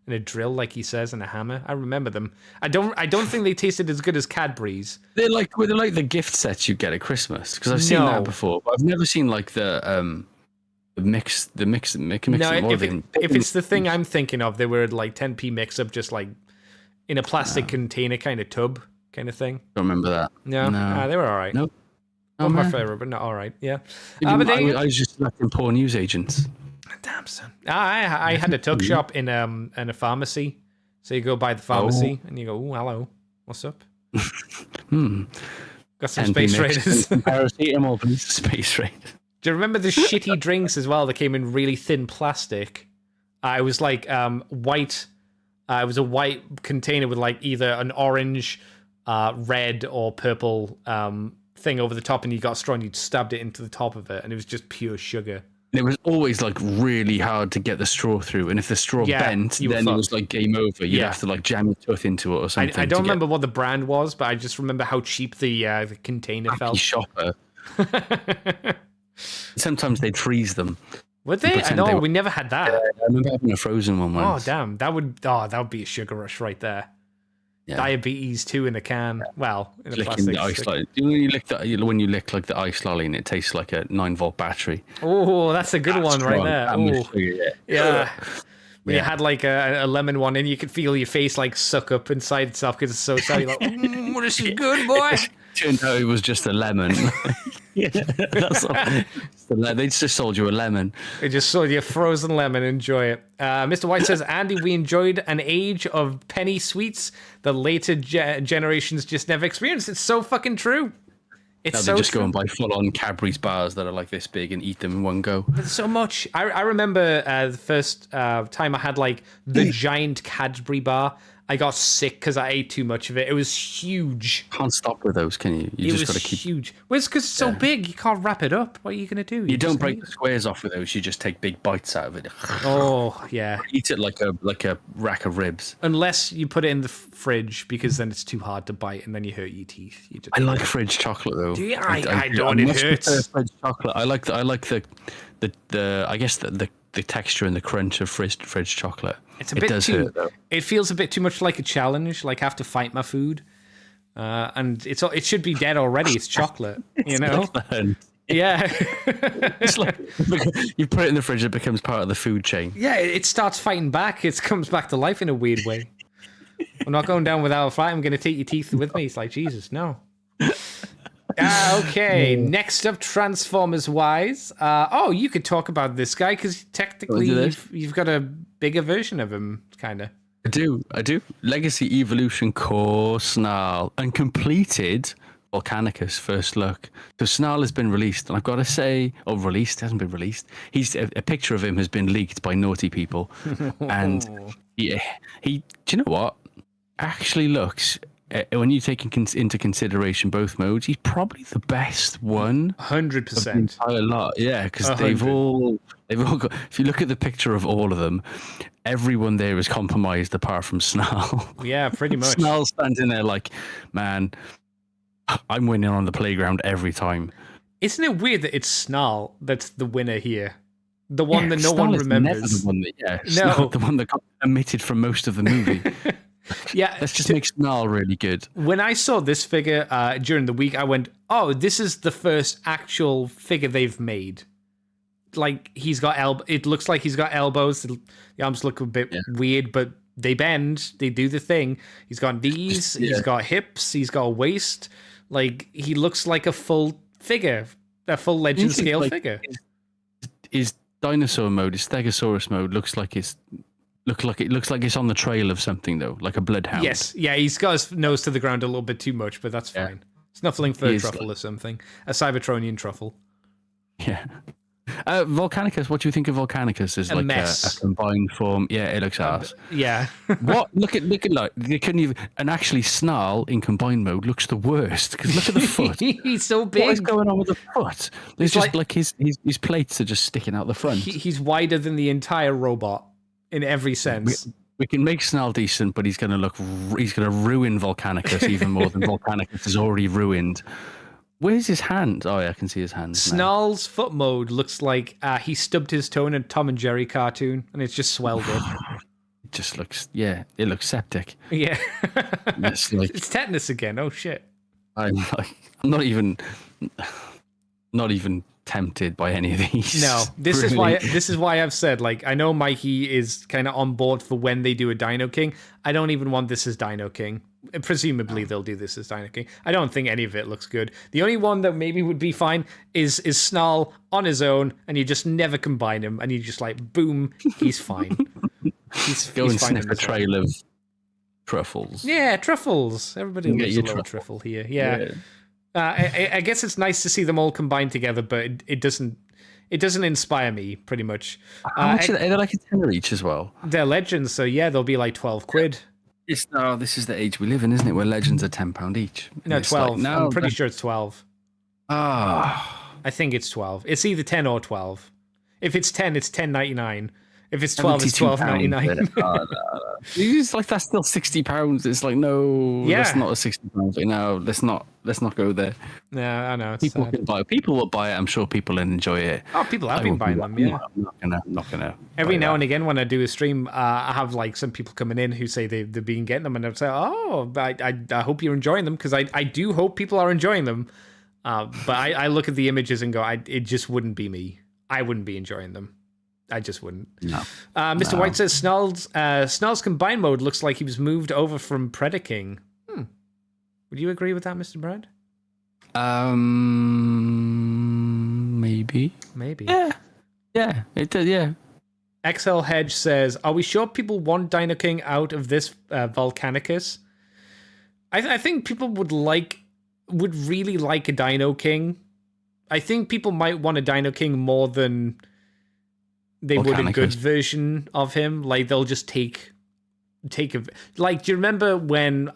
a drill, like he says, and a hammer. I remember them. I don't think they tasted as good as Cadbury's. They're like the gift sets you get at Christmas because I've seen that before, but I've never seen like the the mix No, if it's the thing I'm thinking of, they were like 10p mix up, just like in a plastic container kind of tub kind of thing. Don't remember that. No, they were all right. No. Not my favorite, but not all right. Yeah. I was just selecting poor news agents. Damn, son. I had a tuck shop in a pharmacy. So you go by the pharmacy and you go, "Oh, hello, what's up?" Got some Space Raiders. Paracetamol, please. Space Raiders. Do you remember the shitty drinks as well that came in really thin plastic? It was like white. It was a white container with like either an orange, red, or purple thing over the top, and you got a straw and you stabbed it into the top of it, and it was just pure sugar. It was always like really hard to get the straw through, and if the straw bent, then it was like game over. You'd have to like jam your tooth into it or something. I don't remember what the brand was, but I just remember how cheap the container felt. Shopper. Sometimes they'd freeze them. Would they? I know we never had that. I remember having a frozen one once. Oh damn, that would be a sugar rush right there. Yeah. Diabetes 2 in a can. Well, in a plastic the ice lolly. When you lick like the ice lolly and it tastes like a 9-volt battery. Oh, that's a good one right there. Sugar, yeah. When you had like a lemon one and you could feel your face like suck up inside itself because it's so sad. You're like, this is good, boy. Turned out it was just a lemon. That's all. They just sold you a lemon. They just sold you a frozen lemon. Enjoy it. Mr. White says, Andy, we enjoyed an age of penny sweets that later generations just never experienced. It's so fucking true. It's they just go and buy full-on Cadbury's bars that are like this big and eat them in one go. There's so much. I remember the first time I had like the giant Cadbury bar. I got sick because I ate too much of it. It was huge. Can't stop with those, can you? You just got to keep. Huge. Well, it's because it's so big. You can't wrap it up. What are you gonna do? You don't break the squares off with those. You just take big bites out of it. Oh yeah. Eat it like a rack of ribs. Unless you put it in the fridge, because then it's too hard to bite, and then you hurt your teeth. I like fridge chocolate though. Do you? I don't. It hurts. Fridge chocolate. I like the I guess the texture and the crunch of fridge chocolate. It does hurt though. It feels a bit too much like a challenge. Like I have to fight my food, and it should be dead already. It's chocolate, you know. Yeah. It's like you put it in the fridge, it becomes part of the food chain. Yeah, it starts fighting back. It comes back to life in a weird way. I'm not going down without a fight. I'm going to take your teeth with me. It's like, Jesus, no. Okay, next up, Transformers wise. You could talk about this guy because technically you've got a bigger version of him, kind of. I do. Legacy Evolution Core Snarl and completed Volcanicus first look. So Snarl has been released, and I've got to say, hasn't been released. He's a picture of him has been leaked by naughty people, and he. Do you know what? Actually looks. When you take into consideration both modes, he's probably the best one. 100%. Entire lot, yeah, because they've all got. If you look at the picture of all of them, everyone there is compromised apart from Snarl. Yeah, pretty much. Snarl's standing there like, man, I'm winning on the playground every time. Isn't it weird that it's Snarl that's the winner here? The one that no Snarl one remembers. Never the one that, Snarl, the one that got omitted from most of the movie. Yeah, let's just make Snarl really good. When I saw this figure during the week, I went, "Oh, this is the first actual figure they've made." Like he's got it looks like he's got elbows. The arms look a bit weird, but they bend. They do the thing. He's got knees. He's got hips. He's got a waist. Like he looks like a full figure, a full legend scale figure. His dinosaur mode, his Stegosaurus mode, looks like it's on the trail of something though, like a bloodhound. Yes, yeah, he's got his nose to the ground a little bit too much, but that's fine. Snuffling fur truffle or something, a Cybertronian truffle. Yeah. Volcanicus, what do you think of Volcanicus? Is like a combined form? Yeah, it looks ass. Yeah. What? Look at like they couldn't even. And actually, Snarl in combined mode looks the worst because look at the foot. He's so big. What is going on with the foot? There's just like his plates are just sticking out the front. He's wider than the entire robot. In every sense, we can make Snarl decent, but he's going to ruin Volcanicus even more than Volcanicus is already ruined. Where's his hand? Oh yeah, I can see his hand. Snarl's foot mode looks like he stubbed his toe in a Tom and Jerry cartoon, and it's just swelled up. It just looks, it looks septic. Yeah, it's tetanus again. Oh shit! I'm not even tempted by any of these. No, this really. is why I've said, like, I know Mikey is kind of on board for when they do a Dino King. I don't even want this as Dino King. Presumably they'll do this as Dino King. I don't think any of it looks good. The only one that maybe would be fine is Snarl on his own, and you just never combine him, and you just like boom, he's fine. He's Go and fine sniff a trail of truffles. Yeah, truffles. Everybody Get loves a your little truffle. truffle here. Yeah. I guess it's nice to see them all combined together, but it doesn't inspire me pretty much. How much are they? They're like a tenner each as well. They're legends, so yeah, they'll be like 12 quid. This is the age we live in, isn't it? Where legends are £10 each. And No, it's 12. Like, no, I'm pretty sure it's 12. Ah, I think it's 12. It's either 10 or 12. If it's 10, it's 10.99. If it's 12, it's 12.99. It's like that's still £60. It's like no, that's not a £60. No, let's not go there. No, I know. It's People sad. can buy. People will buy it. I'm sure people will enjoy it. Oh, people have been buying them. Yeah. I'm not gonna. Every now and again, when I do a stream, I have like some people coming in who say they've been getting them, and I'll say, "Oh, I hope you're enjoying them," because I do hope people are enjoying them. But I look at the images and go, it just wouldn't be me. I wouldn't be enjoying them. I just wouldn't. No. Mr. White says Snarl's combined mode looks like he was moved over from Predaking. Would you agree with that, Mr. Brad? Maybe. Maybe. Yeah. It did. Yeah. XL Hedge says, "Are we sure people want Dino King out of this Volcanicus?" I think people would really like a Dino King. I think people might want a Dino King more than they would a good version of him. Like they'll just take a like. Do you remember when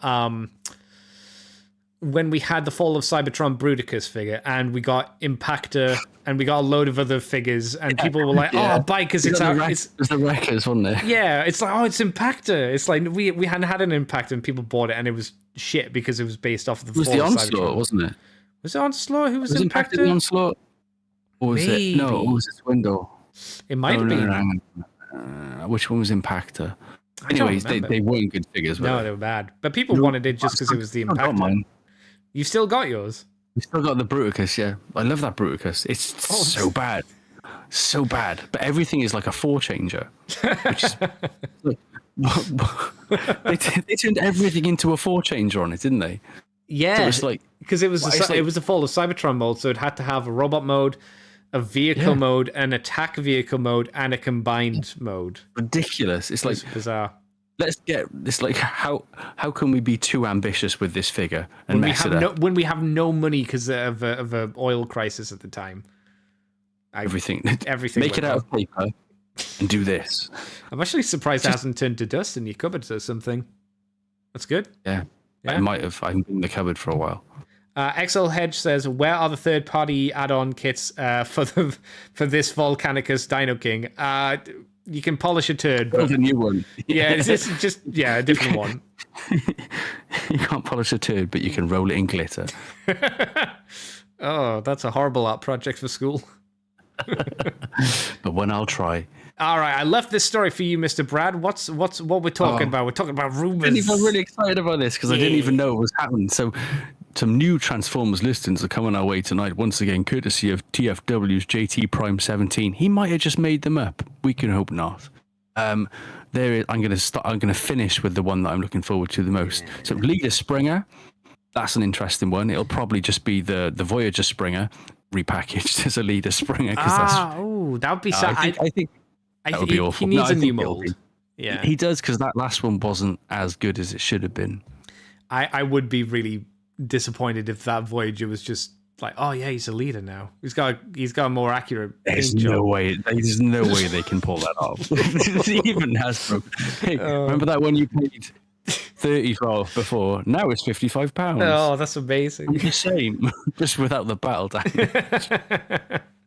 we had the Fall of Cybertron Bruticus figure and we got Impactor and we got a load of other figures and people were like, "Oh, buy because it's out." It's the Wreckers, wasn't it? Yeah, it's like, "Oh, it's Impactor." It's like we hadn't had an Impactor and people bought it and it was shit because it was based off of the. It was Fall the of Onslaught, Cybertron. wasn't it? Was it Onslaught? Who was Impactor? Impactor? The Onslaught, or was Maybe. it? No, it was Swindle. It might have been. No. Which one was Impactor? I don't Anyways, they remember. weren't good figures. Were No, they? they were bad. But people wanted it just because it was the I got Impactor. mine. You still got yours? We still got the Bruticus, yeah. I love that Bruticus. It's so bad. So bad. But everything is like a four-changer. Which is... they turned everything into a four-changer on it, didn't they? Yeah. So it's like... Because it was the Fall of Cybertron mode, so it had to have a robot mode, a vehicle mode, an attack vehicle mode, and a combined mode. Ridiculous. It's like... It's bizarre. Let's get this. Like, how can we be too ambitious with this figure and mess it up? When we have no money because of a oil crisis at the time. Everything. went Make it out of paper and do this. I'm actually surprised it hasn't turned to dust in your cupboards or something. That's good. Yeah. I might have. I haven't been in the cupboard for a while. XL Hedge says, "Where are the third-party add-on kits for this Volcanicus Dino King?" You can polish a turd, but a new one. Yeah, it's just a different one. You can't polish a turd, but you can roll it in glitter. Oh, that's a horrible art project for school. But one I'll try. All right, I left this story for you, Mr. Brad. What we're talking about? We're talking about rumors. I'm really excited about this because I didn't even know it was happening. So, some new Transformers listings are coming our way tonight. Once again, courtesy of TFW's JT Prime 17. He might have just made them up. We can hope not. I'm going to finish with the one that I'm looking forward to the most. So, Leader Springer. That's an interesting one. It'll probably just be the Voyager Springer repackaged as a Leader Springer. that would be sad. I think that would be awful. He needs a new mold. Yeah, he does, because that last one wasn't as good as it should have been. I would be really disappointed if that Voyager was just like, oh yeah, he's a leader now. He's got a more accurate. There's no way they can pull that off. Even Hasbro. Hey, remember that one you paid $30 for before? Now it's £55. Oh, that's amazing. The same, just without the battle damage.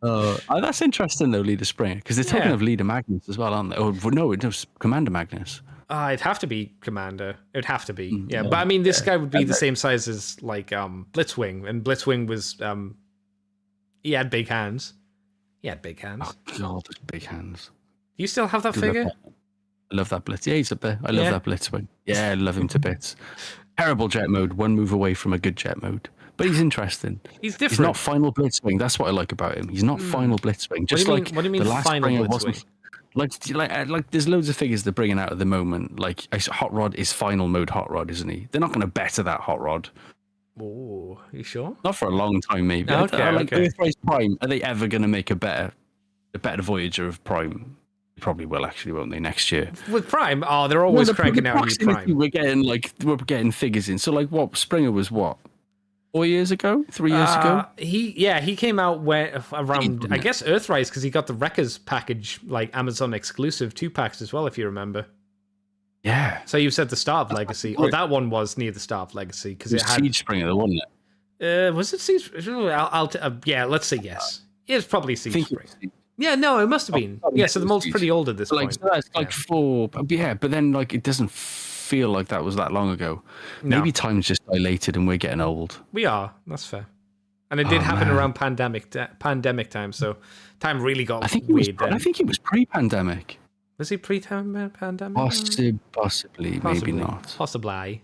That's interesting though, Leader Springer, because they're talking of Leader Magnus as well, aren't they? Oh no, it was Commander Magnus. It'd have to be Commander. It'd have to be. Yeah, but I mean, this guy would be the same size as like Blitzwing, and Blitzwing was he had big hands. Oh God, big hands. Do you still have that figure? I love that Blitz. Yeah, he's up there. I love that Blitzwing. Yeah, I love him to bits. Terrible jet mode. One move away from a good jet mode. but he's interesting. He's different. He's not Final Blitzwing. That's what I like about him. He's not Final Blitzwing. Just what do you mean the last Final Springer Blitzwing? wasn't. Like, there's loads of figures they're bringing out at the moment. Like, Hot Rod is final mode Hot Rod, isn't he? They're not going to better that Hot Rod. Oh, you sure? Not for a long time, maybe. Okay, Earthrise Prime, are they ever going to make a better Voyager of Prime? They probably will, actually, won't they, next year? With Prime, they're always cranking out new Prime. We're getting figures in. So, like, what Springer was what? 4 years ago? 3 years ago? He came out around, I guess, Earthrise, because he got the Wreckers package, like Amazon exclusive 2-packs as well, if you remember. Yeah. So you said the start of Legacy. Oh, that one was near the start of Legacy because it had Siege Springer, wasn't it? Was it Siege? Yeah, let's say yes. It's probably Siege Springer. Yeah, no, it must have been. Yeah, so the mold's pretty old at this point. So that's like 4. Yeah, but then like it doesn't feel like that was that long ago. No. Maybe time's just dilated and we're getting old. We are. That's fair. And it did happen around pandemic time, so time really got weird then. I think it was pre-pandemic. Was he pre-pandemic? Possibly, maybe not. Possibly.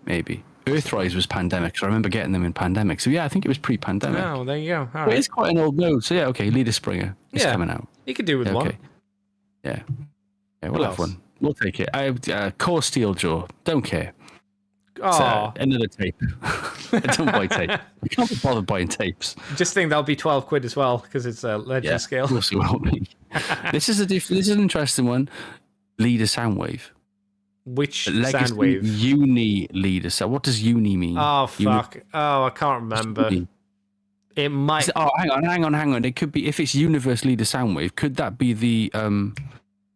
Maybe. Earthrise was pandemic, so I remember getting them in pandemic. So yeah, I think it was pre-pandemic. Oh, there you go. All but right. it's quite an old node, so yeah, okay, Leader Springer is coming out. You could do with one. Yeah, we'll have one. We'll take it. Core Steel Jaw, don't care. Oh, another tape. Don't buy tape. You can't be bothered buying tapes. Just think that'll be 12 quid as well because it's a legend scale. Of course it will be. This is an interesting one. Leader Soundwave. Which Legacy Soundwave? Uni Leader. So what does Uni mean? Oh fuck! I can't remember. It might. Hang on. It could be if it's Universe Leader Soundwave. Could that be the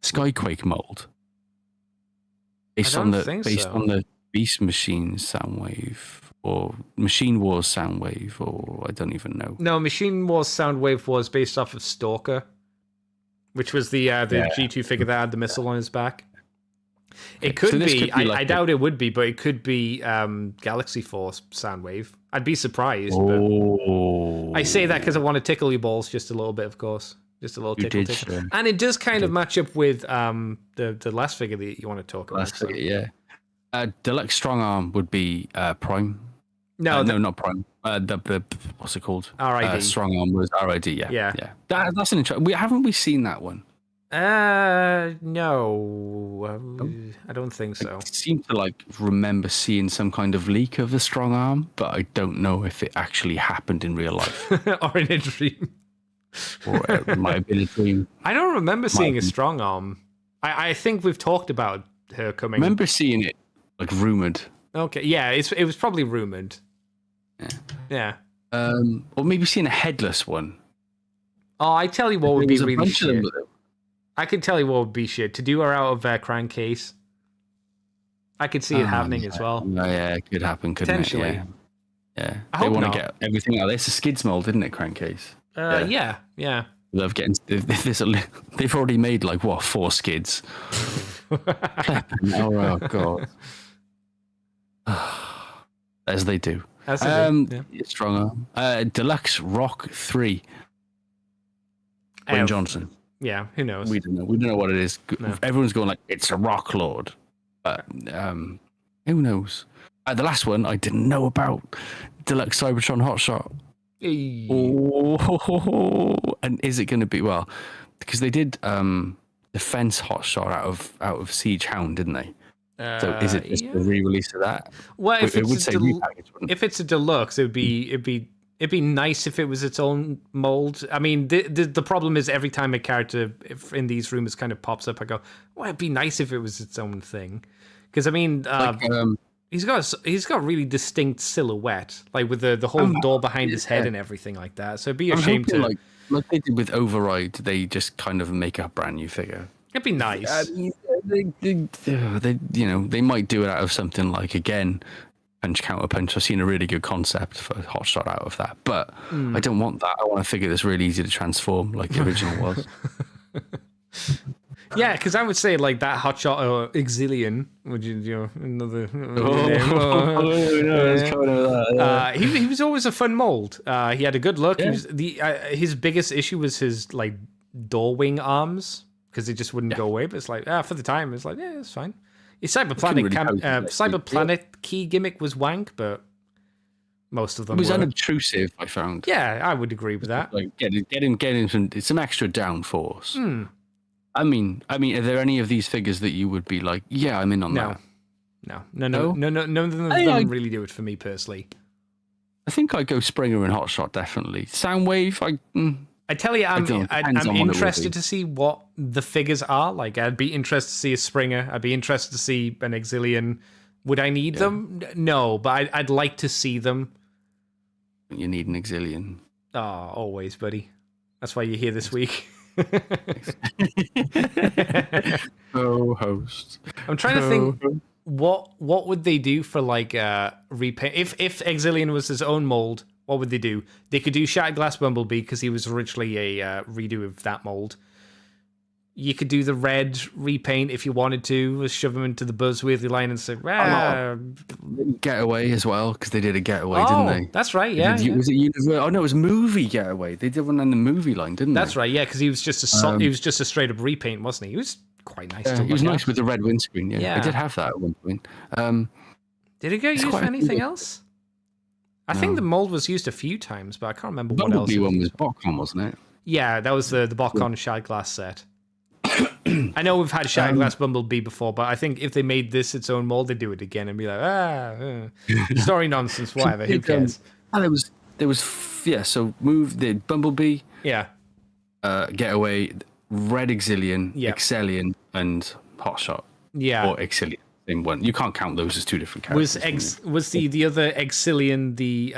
Skyquake mold? Based on the Beast Machine Soundwave or Machine Wars Soundwave, or I don't even know. No, Machine Wars Soundwave was based off of Stalker, which was the G2 figure that had the missile on his back. It could be. I doubt it would be, but it could be Galaxy Force Soundwave. I'd be surprised. But I say that because I want to tickle your balls just a little bit, of course. Just a little tickle. And it does kind of match up with the last figure that you want to talk about. Last figure, yeah. Deluxe Strong Arm would be Prime. No, not Prime. The what's it called? RID. Strong Arm was RID. Yeah. That's an interesting. Haven't we seen that one? No, I don't think so. I seem to remember seeing some kind of leak of the Strong Arm, but I don't know if it actually happened in real life or in a dream, or it might have been a dream. I don't remember seeing a Strong Arm. I think we've talked about her coming. I remember seeing it rumored. Okay, yeah, it was probably rumored. Yeah. Or maybe seeing a headless one. Oh, I tell you what would be really shit. I could tell you what would be shit. To do her out of Crankcase. I could see it happening as well. No, yeah, it could happen, couldn't it? Potentially. Yeah. They want to get everything out. It's a skids mold, didn't it, Crankcase? Yeah. Love getting. They've already made 4 skids. Oh god. As they do. Stronger. Deluxe Rock 3. Wayne Johnson. Yeah, who knows? We don't know. We don't know what it is. No. Everyone's going it's a Rock Lord. But who knows? The last one I didn't know about. Deluxe Cybertron Hotshot. Hey. Oh, and is it going to be because they did Defense Hotshot out of Siege Hound, didn't they? So is it just a re-release of that? Well, if it's a deluxe, it'd be nice if it was its own mold. I mean, the problem is every time a character in these rumors kind of pops up, I go, well, it'd be nice if it was its own thing. Because I mean, he's got really distinct silhouette, with the whole door behind his head and everything like that. So it'd be a shame to like they did with Override. They just kind of make a brand new figure. It'd be nice. They might do it out of something again. Punch counter punch. I've seen a really good concept for Hotshot out of that, but I don't want that. I want a figure that's really easy to transform, like the original was. Yeah, because I would say that Hotshot or Exilian. Would you another? He was always a fun mold. He had a good look. Yeah. His biggest issue was his door wing arms because it just wouldn't go away. But it's for the time, it's it's fine. His Cyberplanet Cyberplanet key gimmick was wank, but Most of them It was were. unobtrusive, I found. Yeah, I would agree with that. Like getting some extra downforce. I mean, are there any of these figures that you would be like, yeah, I'm in on that? No. None of them really do it for me personally. I think I'd go Springer and Hotshot, definitely. Soundwave, I tell you, I'm interested to see what the figures are. Like, I'd be interested to see a Springer. I'd be interested to see an Exilian. Would I need them? No, but I'd like to see them. You need an Exilian. Oh, always, buddy. That's why you're here this week. Co-host. I'm trying to think, what would they do for like repaint? If Exilian was his own mold, what would they do? They could do Shattered Glass Bumblebee because he was originally a redo of that mold. You could do the red repaint if you wanted to, shove him into the Buzzworthy line and say, Getaway as well, because they did a Getaway, didn't they? That's right, yeah. Was it Universal? Oh no, it was Movie Getaway. They did one on the movie line, didn't they? That's right, yeah, because he was just a straight up repaint, wasn't he? He was quite nice. He was nice with the red windscreen. Yeah, I did have that at one point. Did it get used for anything else? I think the mold was used a few times, but I can't remember what else. The one was Botcon, wasn't it? Yeah, that was the Botcon Shattered Glass set. I know we've had Shattered Glass Bumblebee before, but I think if they made this its own mold, they'd do it again and be like, story nonsense, whatever, who cares? And so move the Bumblebee, Getaway, Red Exilian, Excellion, and Hotshot. Yeah. Or Exilian in one. You can't count those as two different characters. Was the other Exilian the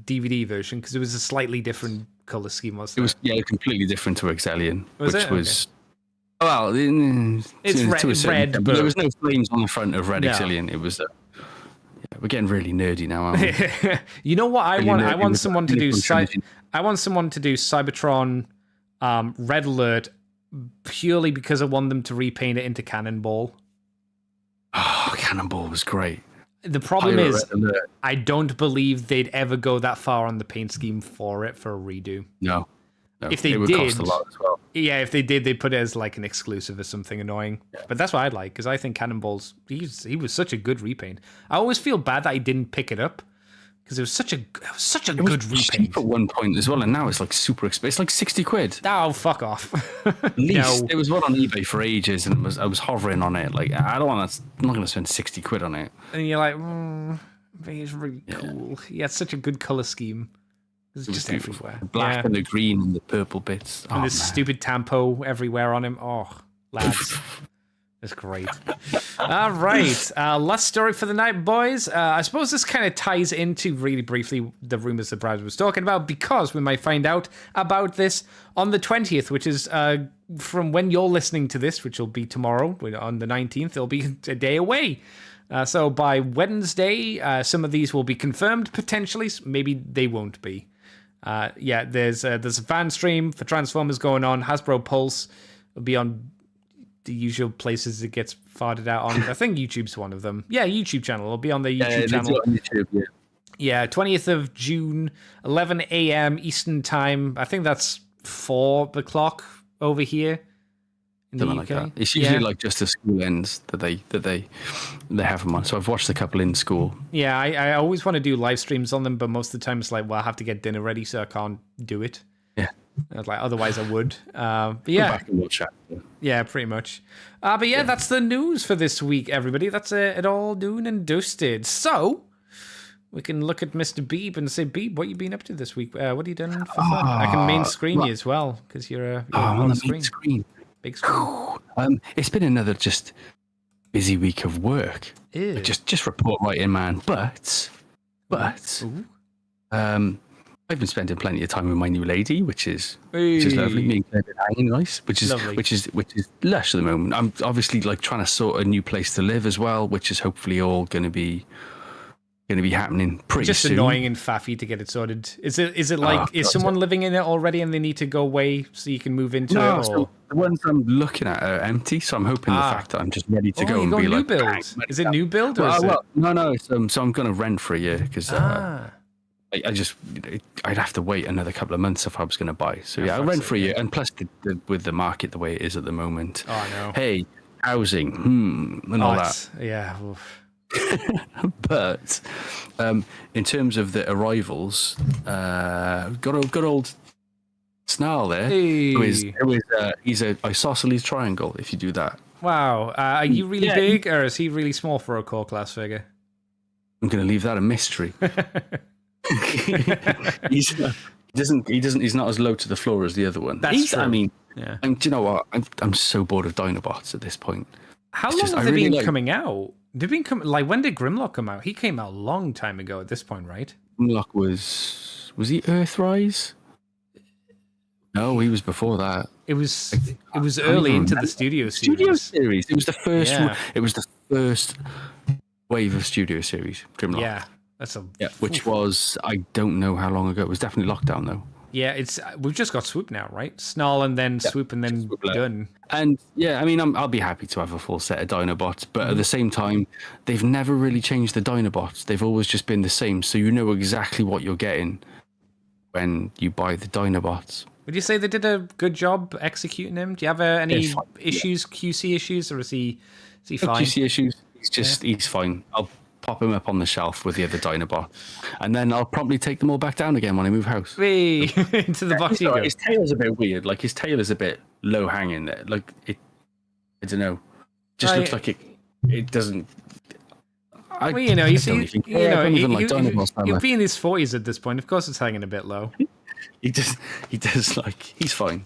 DVD version? Because it was a slightly different color scheme, wasn't it? It was completely different to Exelion, was well, it's red, but there was no flames on the front of Red Exilion. It was. We're getting really nerdy now, aren't we? You know what I want? I want someone to do. I want someone to do Cybertron, Red Alert, purely because I want them to repaint it into Cannonball. Oh, Cannonball was great. The problem is, I don't believe they'd ever go that far on the paint scheme for a redo. No. If they would did, cost a lot as well. Yeah, if they did, they'd put it as like an exclusive or something annoying. Yeah. But that's what I'd like, because I think Cannonball's he was such a good repaint. I always feel bad that I didn't pick it up because it was such a good repaint. Cheap at one point as well, and now it's like super expensive. It's like 60 quid. Oh, fuck off! At least there was one on eBay for ages, and I was hovering on it. Like I'm not going to spend 60 quid on it. And you're like, it's really cool. Yeah, it's such a good color scheme. It's just everywhere. The black and the green and the purple bits. And this stupid tampo everywhere on him. Oh, lads. That's great. All right. Last story for the night, boys. I suppose this kind of ties into, really briefly, the rumors that Brad was talking about, because we might find out about this on the 20th, which is from when you're listening to this, which will be tomorrow, on the 19th. It'll be a day away. So by Wednesday, some of these will be confirmed, potentially. Maybe they won't be. There's a fan stream for Transformers going on. Hasbro Pulse will be on the usual places it gets farted out on. I think YouTube's one of them. Yeah, YouTube channel. It'll be on the YouTube channel. On YouTube, yeah, 20th of June, 11 a.m. Eastern time. I think that's 4 o'clock over here in the UK. Like that. It's usually like just as school ends that they have them on. So I've watched a couple in school. Yeah, I always want to do live streams on them, but most of the time it's like, well, I have to get dinner ready, so I can't do it. Yeah. Like otherwise I would. But yeah. Go back and watch that. Yeah, pretty much. But yeah, that's the news for this week, everybody. That's it all done and dusted. So we can look at Mr. Beeb and say, Beeb, what you been up to this week? What have you done for fun? I can main screen you as well, because you're on the main screen. Big screen. It's been another just busy week of work. Ew. Just report right in, man. But I've been spending plenty of time with my new lady, which is lovely. Me and Claire been hanging nice, which is lush at the moment. I'm obviously like trying to sort a new place to live as well, which is hopefully all going to be happening pretty soon. Just annoying and faffy to get it sorted. Is it like is someone living in it already and they need to go away so you can move into it? Or? So the ones I'm looking at are empty, so I'm hoping the fact that I'm just ready to go and be new like build. Is it new build or is it? No. So I'm going to rent for a year because. I'd have to wait another couple of months if I was going to buy. So I'll rent for a year. And plus, with the market the way it is at the moment, I know. Hey, housing, and all that. Yeah. Oof. But in terms of the arrivals, got old Snarl there. Hey. He's a isosceles triangle. If you do that, Wow. Are you really Yeah. big, or is he really small for a core class figure? I'm going to leave that a mystery. He's not as low to the floor as the other one. That's true. I mean, Yeah. do you know what? I'm so bored of Dinobots at this point. How It's long just- have I they really been like- coming out? They've been coming. Like, when did Grimlock come out? He came out a long time ago at this point, right? Grimlock was he Earthrise? No, he was before that. It was don't early even into the remember. studio Studio series. series. It was the first. Yeah. It was the first wave of studio series. Grimlock. Yeah, that's a Which was I don't know how long ago. It was definitely lockdown though. yeah. It's we've just got Swoop now, right? Snarl and then Swoop and then Swoop left. done. And yeah, I mean, I'll be happy to have a full set of Dinobots, but at the same time, they've never really changed the Dinobots. They've always just been the same, so you know exactly what you're getting when you buy the Dinobots. Would you say they did a good job executing him? Do you have any He's fine, issues, QC issues, or is he No fine? QC issues. He's fine. I'll pop him up on the shelf with the other Dinobots, and then I'll probably take them all back down again when I move house. Whee! Into the box you go. His tail's a bit weird. Like his tail is a bit low hanging. Like it, I don't know. Just Right. looks like it doesn't. Well, you know, you I see, don't even you care. I know, don't even like Dinobots that he'll much. be in his 40s at this point. Of course, it's hanging a bit low. He does like he's fine.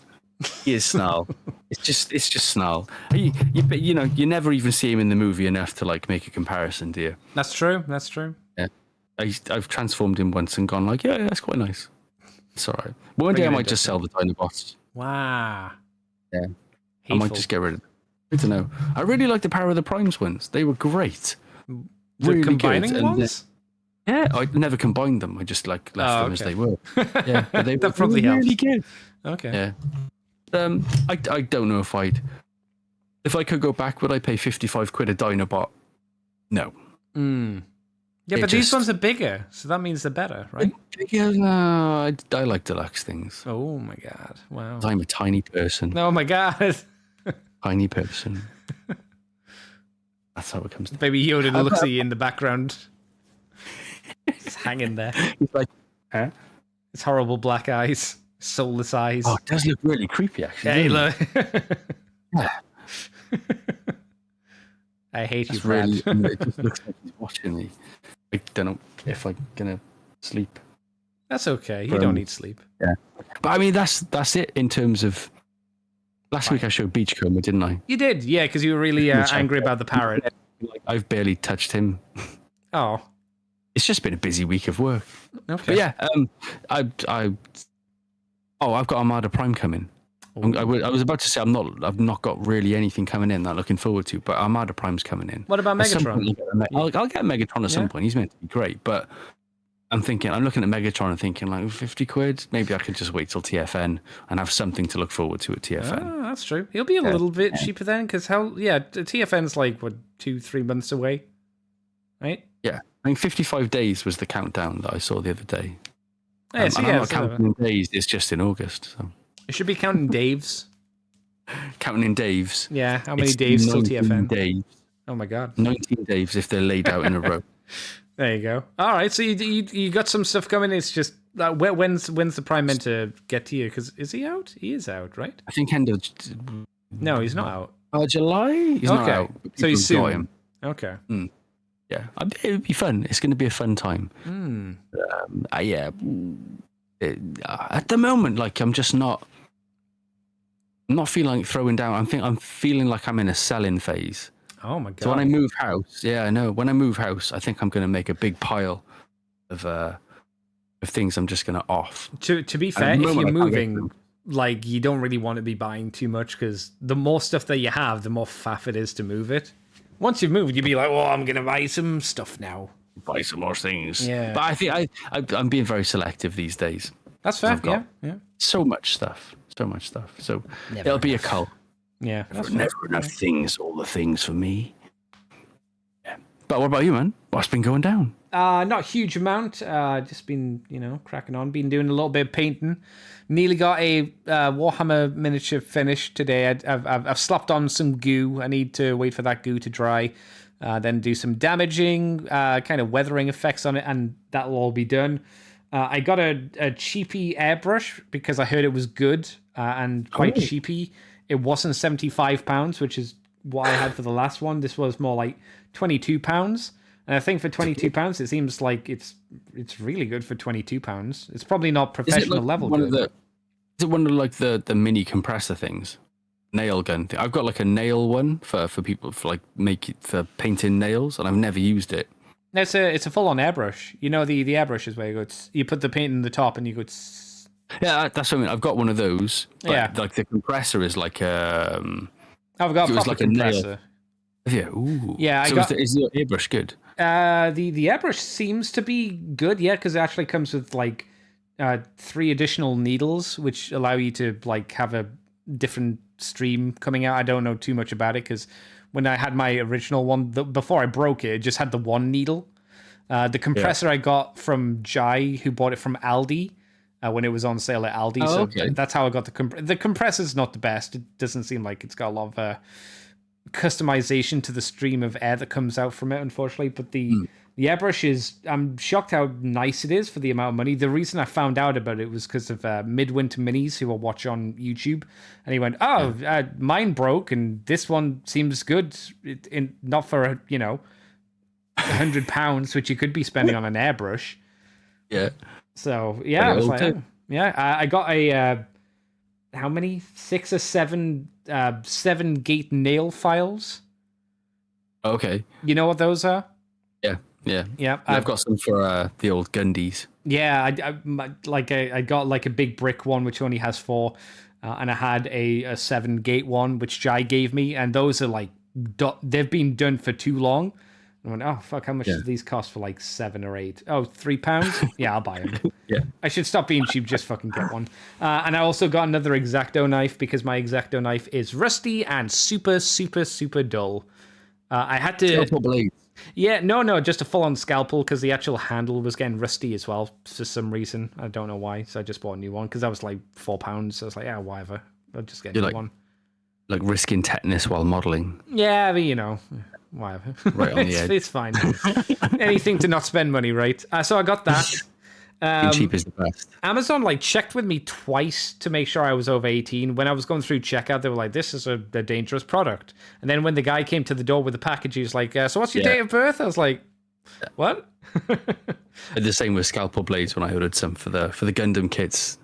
He is Snarl. it's just Snarl. You know, you never even see him in the movie enough to like make a comparison, do you? That's true. That's true. Yeah. I've transformed him once and gone like, yeah, that's quite nice. It's all right. One day Bring I it might in, just sell the Dinobots. Wow. Yeah. I Hateful. might just get rid of them. I don't know. I really like the Power of the Primes ones. They were great. The Really combining good. And ones? yeah, I never combined them. I just like left them as okay. they were. Yeah, but they That were probably really helps. good. Okay. Yeah. I don't know if I could go back, would I pay 55 quid a Dinobot? No. Mm. Yeah, It but these just- ones are bigger, so that means they're better, right? Yeah, no, I like deluxe things. Oh my god! Wow. I'm a tiny person. Oh my god! Tiny person. That's how it comes to. Baby Yoda looks at you in the background. It's hanging there. He's like, huh? His horrible black eyes, soulless eyes. Oh, it does look really creepy, actually. Hey, doesn't it? look. Yeah. I hate you, It's Brad. really, it just looks like he's watching me. I don't know if I'm gonna sleep. That's okay. You don't need sleep. Yeah, but I mean that's it in terms of. Last week I showed Beachcomber, didn't I? You did, yeah, because you were really angry about the parrot. Like, I've barely touched him. Oh, It's just been a busy week of work. okay. But yeah, I've got Armada Prime coming. I was about to say I've not got really anything coming in that I'm looking forward to, but Armada Prime's coming in. What about At some Megatron? point, I'll get Megatron at some Yeah. point. He's meant to be great, but I'm looking at Megatron and thinking like 50 quid. Maybe I could just wait till TFN and have something to look forward to at TFN. Oh, that's true. He'll be a little bit cheaper then, because TFN's like, what, 2-3 months away? Right? Yeah, I mean 55 days was the countdown that I saw the other day. Yeah, so and yeah, I'm not counting in days. It's just in August. So. it should be counting Dave's. Counting in Daves. Yeah, how many It's Daves till 19 TFN? Days. Oh my god. 19 Daves if they're laid out in a row. There you go. All right, so you got some stuff coming. It's just when's the Prime meant to get to you? Because is he out? He is out, right? I think end of No, he's not out. July. He's not Okay. out. So he's People got soon. him. Okay. Yeah, it would be fun. It's going to be a fun time. Hmm. Yeah. At the moment, like I'm not feeling like throwing down. I'm feeling like I'm in a selling phase. Oh my god. So when I move house, yeah, I know. When I move house, I think I'm going to make a big pile of things I'm just going to off. To be At fair, the if moment, you're I can't get moving, them. like you don't really want to be buying too much, because the more stuff that you have, the more faff it is to move it. Once you've moved, you'd be like, "Oh, I'm gonna buy some stuff now." Buy some more things. Yeah. But I think I'm being very selective these days. That's fair. I've got- Yeah. So much stuff. So Never it'll be a cult. Yeah. That's fair. Never enough things. All the things for me. Yeah. But what about you, man? What's been going down? Not a huge amount. Just been, cracking on. Been doing a little bit of painting. Nearly got a Warhammer miniature finished today. I've slapped on some goo. I need to wait for that goo to dry. Then do some damaging, kind of weathering effects on it, and that'll all be done. I got a cheapy airbrush because I heard it was good and quite cheapy. It wasn't £75, which is what I had for the last one. This was more like £22. And I think for £22, it seems like it's really good for £22. It's probably not professional level good. Is it one of like the mini compressor things? Nail gun thing. I've got like a nail one for people for painting nails, and I've never used it. It's a full on airbrush. You know the airbrush is where you put the paint in the top and you go. Yeah, that's what I mean. I've got one of those. But yeah. Like the compressor is like I've got a proper compressor. Yeah. Ooh. Yeah. Is the airbrush good? The airbrush seems to be good. Yeah, because it actually comes with like 3 additional needles, which allow you to like have a different stream coming out. I don't know too much about it because when I had my original one, before I broke it, it just had the one needle. The compressor I got from Jai, who bought it from Aldi when it was on sale at Aldi. Oh, so okay. That's how I got the compressor's not the best. It doesn't seem like it's got a lot of customization to the stream of air that comes out from it, unfortunately. But the airbrush is, I'm shocked how nice it is for the amount of money. The reason I found out about it was because of Midwinter Minis, who I watch on YouTube, and he went, mine broke and this one seems good, not for £100, which you could be spending on an airbrush. Yeah. So yeah, I was like, I got a how many 6 or 7 7-gate nail files. Okay. You know what those are? Yeah. I've got some for the old Gundies. Yeah, I got like a big brick one which only has 4, and I had a 7-gate one which Jai gave me, and those are like they've been done for too long. I went, oh fuck, how much do these cost for like 7 or 8? Oh, £3? Yeah, I'll buy them. Yeah. I should stop being cheap, just fucking get one. And I also got another X-Acto knife because my X-Acto knife is rusty and super, super, super dull. I had to... Scalpel blades. Yeah, no, just a full-on scalpel because the actual handle was getting rusty as well for some reason. I don't know why, so I just bought a new one because that was like £4. So I was like, yeah, whatever. I'll just get a new one. Like risking tetanus while modelling. Yeah, but whatever. Right on the edge. It's fine. Anything to not spend money, right? So I got that. Cheap is the best. Amazon checked with me twice to make sure I was over 18. When I was going through checkout, they were like, this is a dangerous product. And then when the guy came to the door with the package, he was like, so what's your date of birth? I was like, what? I did the same with scalpel blades when I ordered some for the Gundam kits.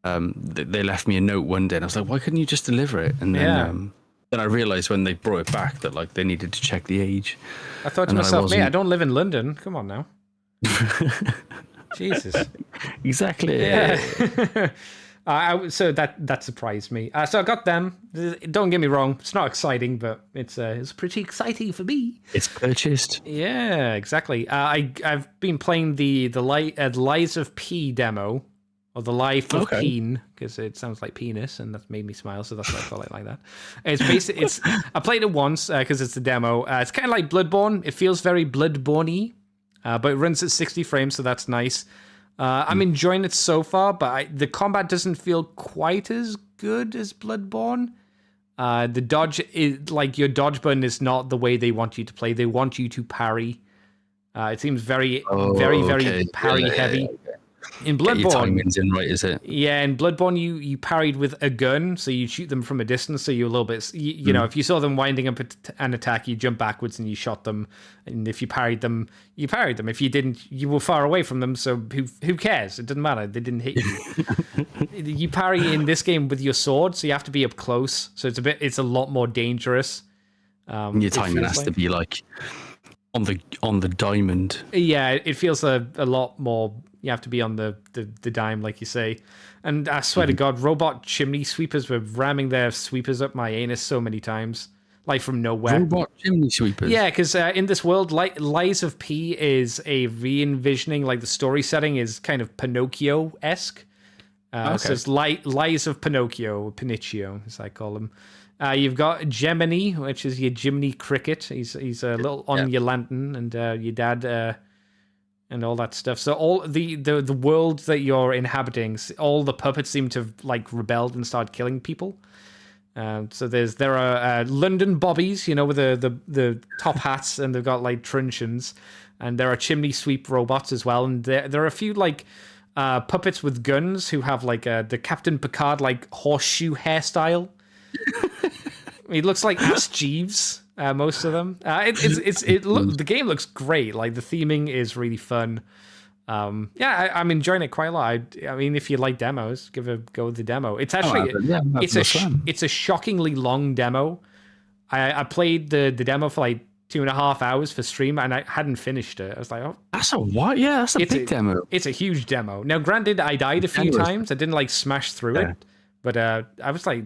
They left me a note one day and I was like, why couldn't you just deliver it? And then I realized when they brought it back that they needed to check the age. I thought to myself, I don't live in London. Come on now. Jesus. Exactly. Yeah. So that surprised me. So I got them. Don't get me wrong, it's not exciting, but it's pretty exciting for me. It's purchased. Yeah, exactly. I've been playing the Lies of P demo. Or the Life of Peen, because it sounds like penis, and that's made me smile, so that's why I call it like that. It's I played it once because it's a demo. It's kind of like Bloodborne. It feels very Bloodborne-y, but it runs at 60 frames, so that's nice. I'm enjoying it so far, but the combat doesn't feel quite as good as Bloodborne. The dodge is your dodge button is not the way they want you to play. They want you to parry. It seems very parry heavy. Yeah. In Bloodborne, your timings in right, is it? Yeah, in Bloodborne, you parried with a gun, so you shoot them from a distance. So you're a little bit, you know, if you saw them winding up an attack, you jump backwards and you shot them. And if you parried them, you parried them. If you didn't, you were far away from them. So who cares? It doesn't matter. They didn't hit you. You parry in this game with your sword, so you have to be up close. So it's a lot more dangerous. Your timing has to be on the diamond. Yeah, it feels a lot more. You have to be on the dime, like you say. And I swear to God, robot chimney sweepers were ramming their sweepers up my anus so many times, from nowhere. Robot chimney sweepers? Yeah, because in this world, Lies of P is a re-envisioning, the story setting is kind of Pinocchio-esque. So it's Lies of Pinocchio, as I call him. You've got Gemini, which is your Jiminy Cricket. He's a little on your lantern, and your dad... and all that stuff. So all the world that you're inhabiting, all the puppets seem to have like rebelled and started killing people. So there are London bobbies, with the top hats, and they've got like truncheons, and there are chimney sweep robots as well, and there are a few like puppets with guns who have like the Captain Picard like horseshoe hairstyle. He looks like Ass Jeeves. Most of them. The game looks great. Like the theming is really fun. I'm enjoying it quite a lot. I mean, if you like demos, give a go with the demo. It's actually it's a shockingly long demo. I played the demo for like 2.5 hours for stream, and I hadn't finished it. I was like, oh, that's a what? Yeah, that's a big demo. It's a huge demo. Now, granted, I died a few times. I didn't like smash through it, but I was like,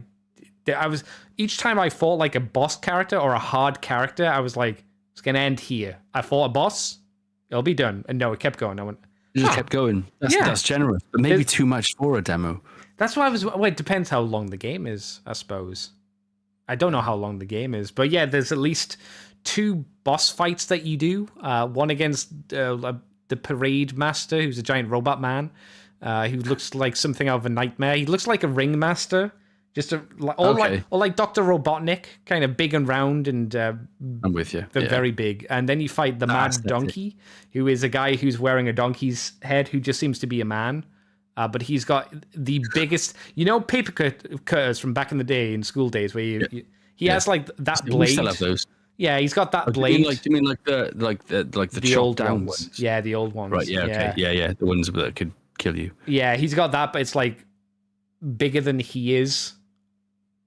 each time I fought like a boss character or a hard character, I was like, it's gonna end here. I fought a boss, it'll be done. And no, it kept going. I went, it just kept going. That's generous, but maybe too much for a demo. That's why it depends how long the game is, I suppose. I don't know how long the game is, but yeah, there's at least 2 boss fights that you do. One against the parade master, who's a giant robot man, who looks like something out of a nightmare. He looks like a ringmaster. Just like Dr. Robotnik, kind of big and round, and I'm with you. They're very big. And then you fight the Mad Donkey, who is a guy who's wearing a donkey's head, who just seems to be a man. But he's got the biggest, paper cutters from back in the day in school days, where he has like that blade. We still have those. Yeah, he's got that blade. Do you mean like the old down ones? Yeah, the old ones. Right. Yeah. Okay. Yeah. The ones that could kill you. Yeah, he's got that, but it's like bigger than he is.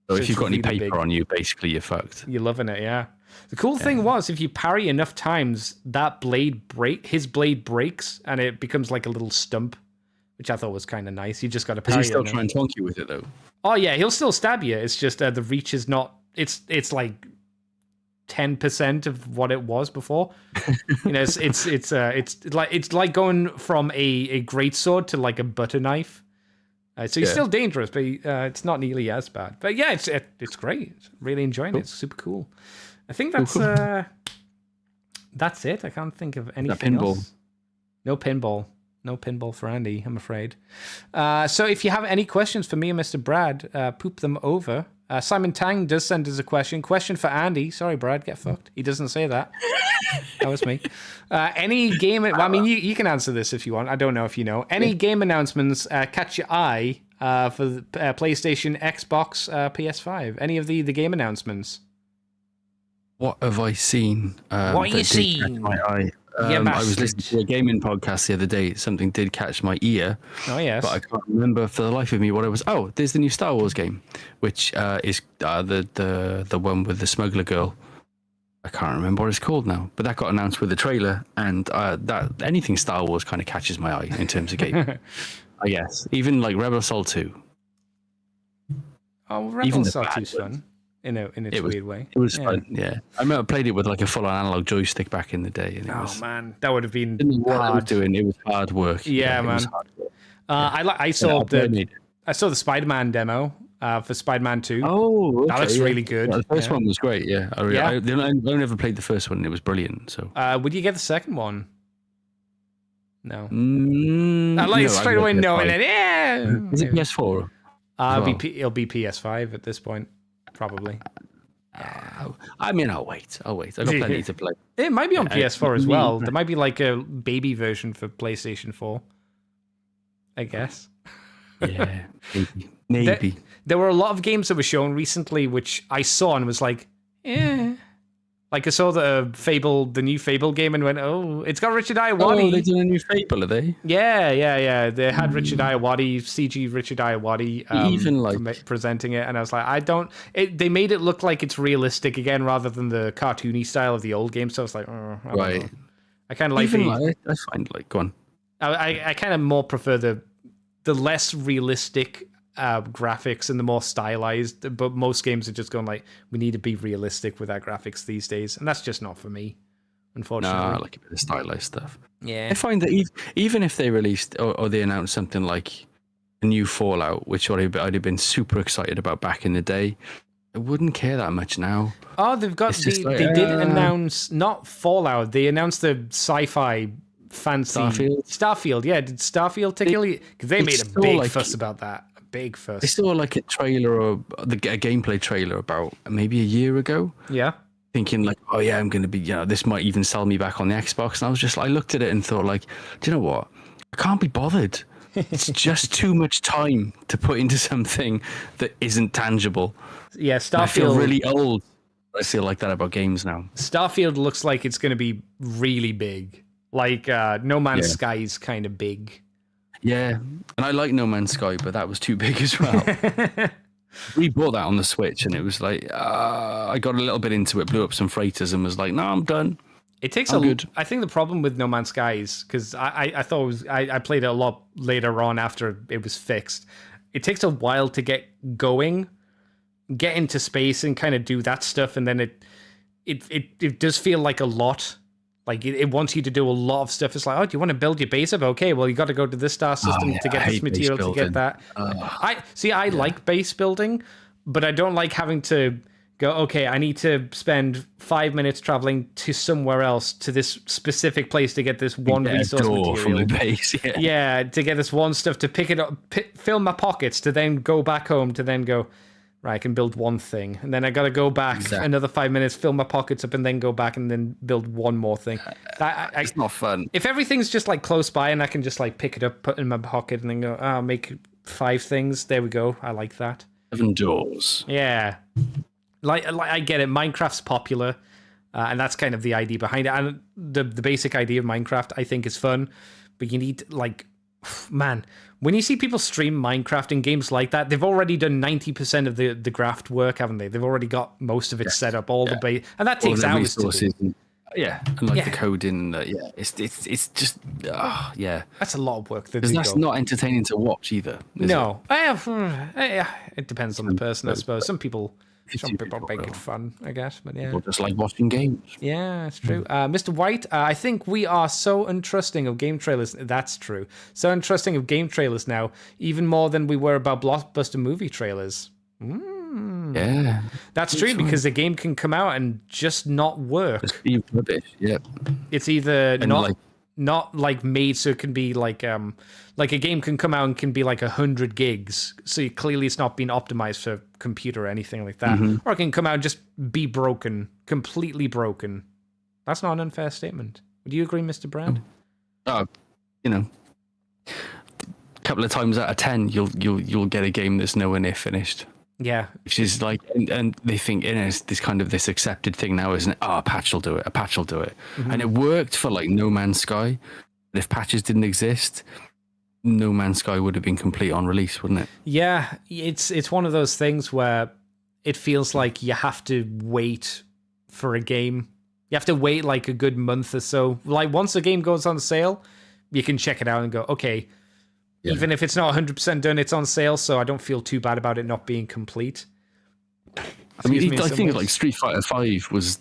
So if you've got any paper on you, basically you're fucked. You're loving it, yeah. The cool thing was, if you parry enough times, that his blade breaks, and it becomes like a little stump, which I thought was kind of nice. You just got to parry. Does he still try and tonk you with it though? Oh yeah, he'll still stab you. It's just the reach is not. It's like 10% of what it was before. It's like going from a greatsword to like a butter knife. So he's still dangerous, but it's not nearly as bad. But yeah, it's great. Really enjoying it. It's super cool. I think that's it. I can't think of anything else. No pinball. No pinball for Andy, I'm afraid. So if you have any questions for me and Mr. Brad, poop them over. Simon Tang does send us a question. Question for Andy. Sorry, Brad, get fucked. He doesn't say that. That was me. Any game... Well, I mean, you can answer this if you want. I don't know if you know. Any game announcements catch your eye for the PlayStation, Xbox, PS5? Any of the game announcements? What have I seen? What have you seen? My eye. I was listening to a gaming podcast the other day. Something did catch my ear. Oh, yes. But I can't remember for the life of me what it was. Oh, there's the new Star Wars game, which is the one with the smuggler girl. I can't remember what it's called now, but that got announced with the trailer, and that anything Star Wars kind of catches my eye in terms of game. I guess. Even like Rebel Assault 2. Oh, Rebel Assault 2's fun. In its weird way. It was fun, yeah. I remember I played it with like a full-on analog joystick back in the day. And man, that would have been what hard. I was doing. It was hard work. Yeah, man. I saw the Spider-Man demo for Spider-Man 2. Oh, okay, that looks really good. Yeah, the first one was great. Yeah, I never played the first one. And it was brilliant. So, would you get the second one? No. I like straight away. No, and then is it PS4? It'll be PS5 at this point. Probably. I mean, I'll wait. I've got plenty to play. It might be on PS4 as well. There might be like a baby version for PlayStation 4. I guess. Yeah, maybe. There were a lot of games that were shown recently, which I saw and was like, Like I saw the new Fable game and went, oh, it's got Richard Iowati. Oh, they're doing a new Fable, are they? Yeah. They had Richard Iowati, CG Richard Iowati, presenting it, and I was like, they made it look like it's realistic again rather than the cartoony style of the old game. So I was like, I don't know. I kind of like I find go on. I kind of more prefer the less realistic graphics and the more stylized, but most games are just going like, we need to be realistic with our graphics these days, and that's just not for me, unfortunately. No, I like a bit of stylized stuff. Yeah, I find that even if they released or they announced something like a new Fallout, which I'd have been super excited about back in the day, I wouldn't care that much now. Oh, they've got they did announce not Fallout, they announced the sci-fi fancy Starfield? Yeah, did Starfield tickle you? Because they made a big fuss about that. A big fuss. I saw like a trailer or a gameplay trailer about maybe a year ago. Yeah. Thinking like, oh yeah, I'm going to be, this might even sell me back on the Xbox. And I looked at it and thought like, do you know what? I can't be bothered. It's just too much time to put into something that isn't tangible. Yeah, Starfield. I feel really old. I feel like that about games now. Starfield looks like it's going to be really big. Like No Man's Sky is kind of big. Yeah, and I like No Man's Sky, but that was too big as well. We bought that on the Switch, and it was like I got a little bit into it, blew up some freighters, and was like, "No, I'm done." It takes good. I think the problem with No Man's Sky is because I thought it was, I played it a lot later on after it was fixed. It takes a while to get going, get into space, and kind of do that stuff, and then it does feel like a lot. Like it wants you to do a lot of stuff. It's like, oh, do you want to build your base up? Okay, well, you got to go to this star system to get this material to get that. I like base building, but I don't like having to go, okay, I need to spend 5 minutes traveling to somewhere else to this specific place to get this one resource material. From the base, yeah, to get this one stuff, to pick it up, fill my pockets, to then go back home, to then go, right, I can build one thing. And then I got to go back another 5 minutes, fill my pockets up, and then go back and then build one more thing. It's not fun. If everything's just like close by and I can just like pick it up, put it in my pocket, and then go, oh, make 5 things. There we go. I like that. 7 doors. Yeah. Like I get it. Minecraft's popular, and that's kind of the idea behind it. And the basic idea of Minecraft, I think, is fun. But you need, like, man, when you see people stream Minecraft in games like that, they've already done 90% of the graft work, haven't they? They've already got most of it set up, all the base, and that takes hours to do. And the coding. It's just That's a lot of work. Because that's not entertaining to watch either. No, it depends on the person, I suppose. Some people make it fun, I guess, but yeah. People just like watching games. Yeah, it's true. Mr. White, I think we are so untrusting of game trailers. That's true. So untrusting of game trailers now, even more than we were about blockbuster movie trailers. Yeah. That's true, because the game can come out and just not work. Just be rubbish, yeah. It's either not like made so it can be like a game can come out and can be like 100 gigs, so clearly it's not been optimized for computer or anything like that, or it can come out and just be broken, completely broken. That's not an unfair statement. Would you agree, Mr. Brand? A couple of times out of 10 you'll get a game that's nowhere near finished. Yeah, which is like, and they think it's this kind of this accepted thing now, isn't it? Oh, a patch will do it. A patch will do it, and it worked for like No Man's Sky. But if patches didn't exist, No Man's Sky would have been complete on release, wouldn't it? Yeah, it's one of those things where it feels like you have to wait for a game. You have to wait like a good month or so. Like once a game goes on sale, you can check it out and go, okay. Yeah. Even if it's not 100% done, it's on sale, so I don't feel too bad about it not being complete. I think like Street Fighter 5 was,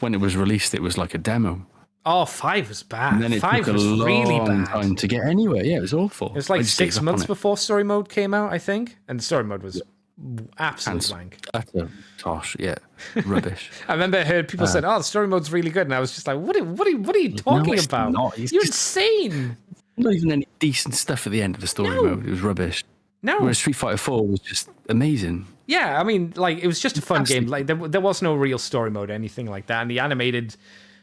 when it was released, it was like a demo. Oh, 5 was bad. And then it took a long time to get anywhere. Yeah, it was awful. It was like 6 months before story mode came out, I think. And the story mode was absolute wank. Utter tosh, yeah. Rubbish. I remember I heard people said, oh, the story mode's really good. And I was just like, what are you talking about? You're insane. Not even any decent stuff at the end of the story mode. It was rubbish. No. Whereas Street Fighter 4 was just amazing. Yeah, I mean, like, it was just a fun game. Like, there was no real story mode or anything like that. And the animated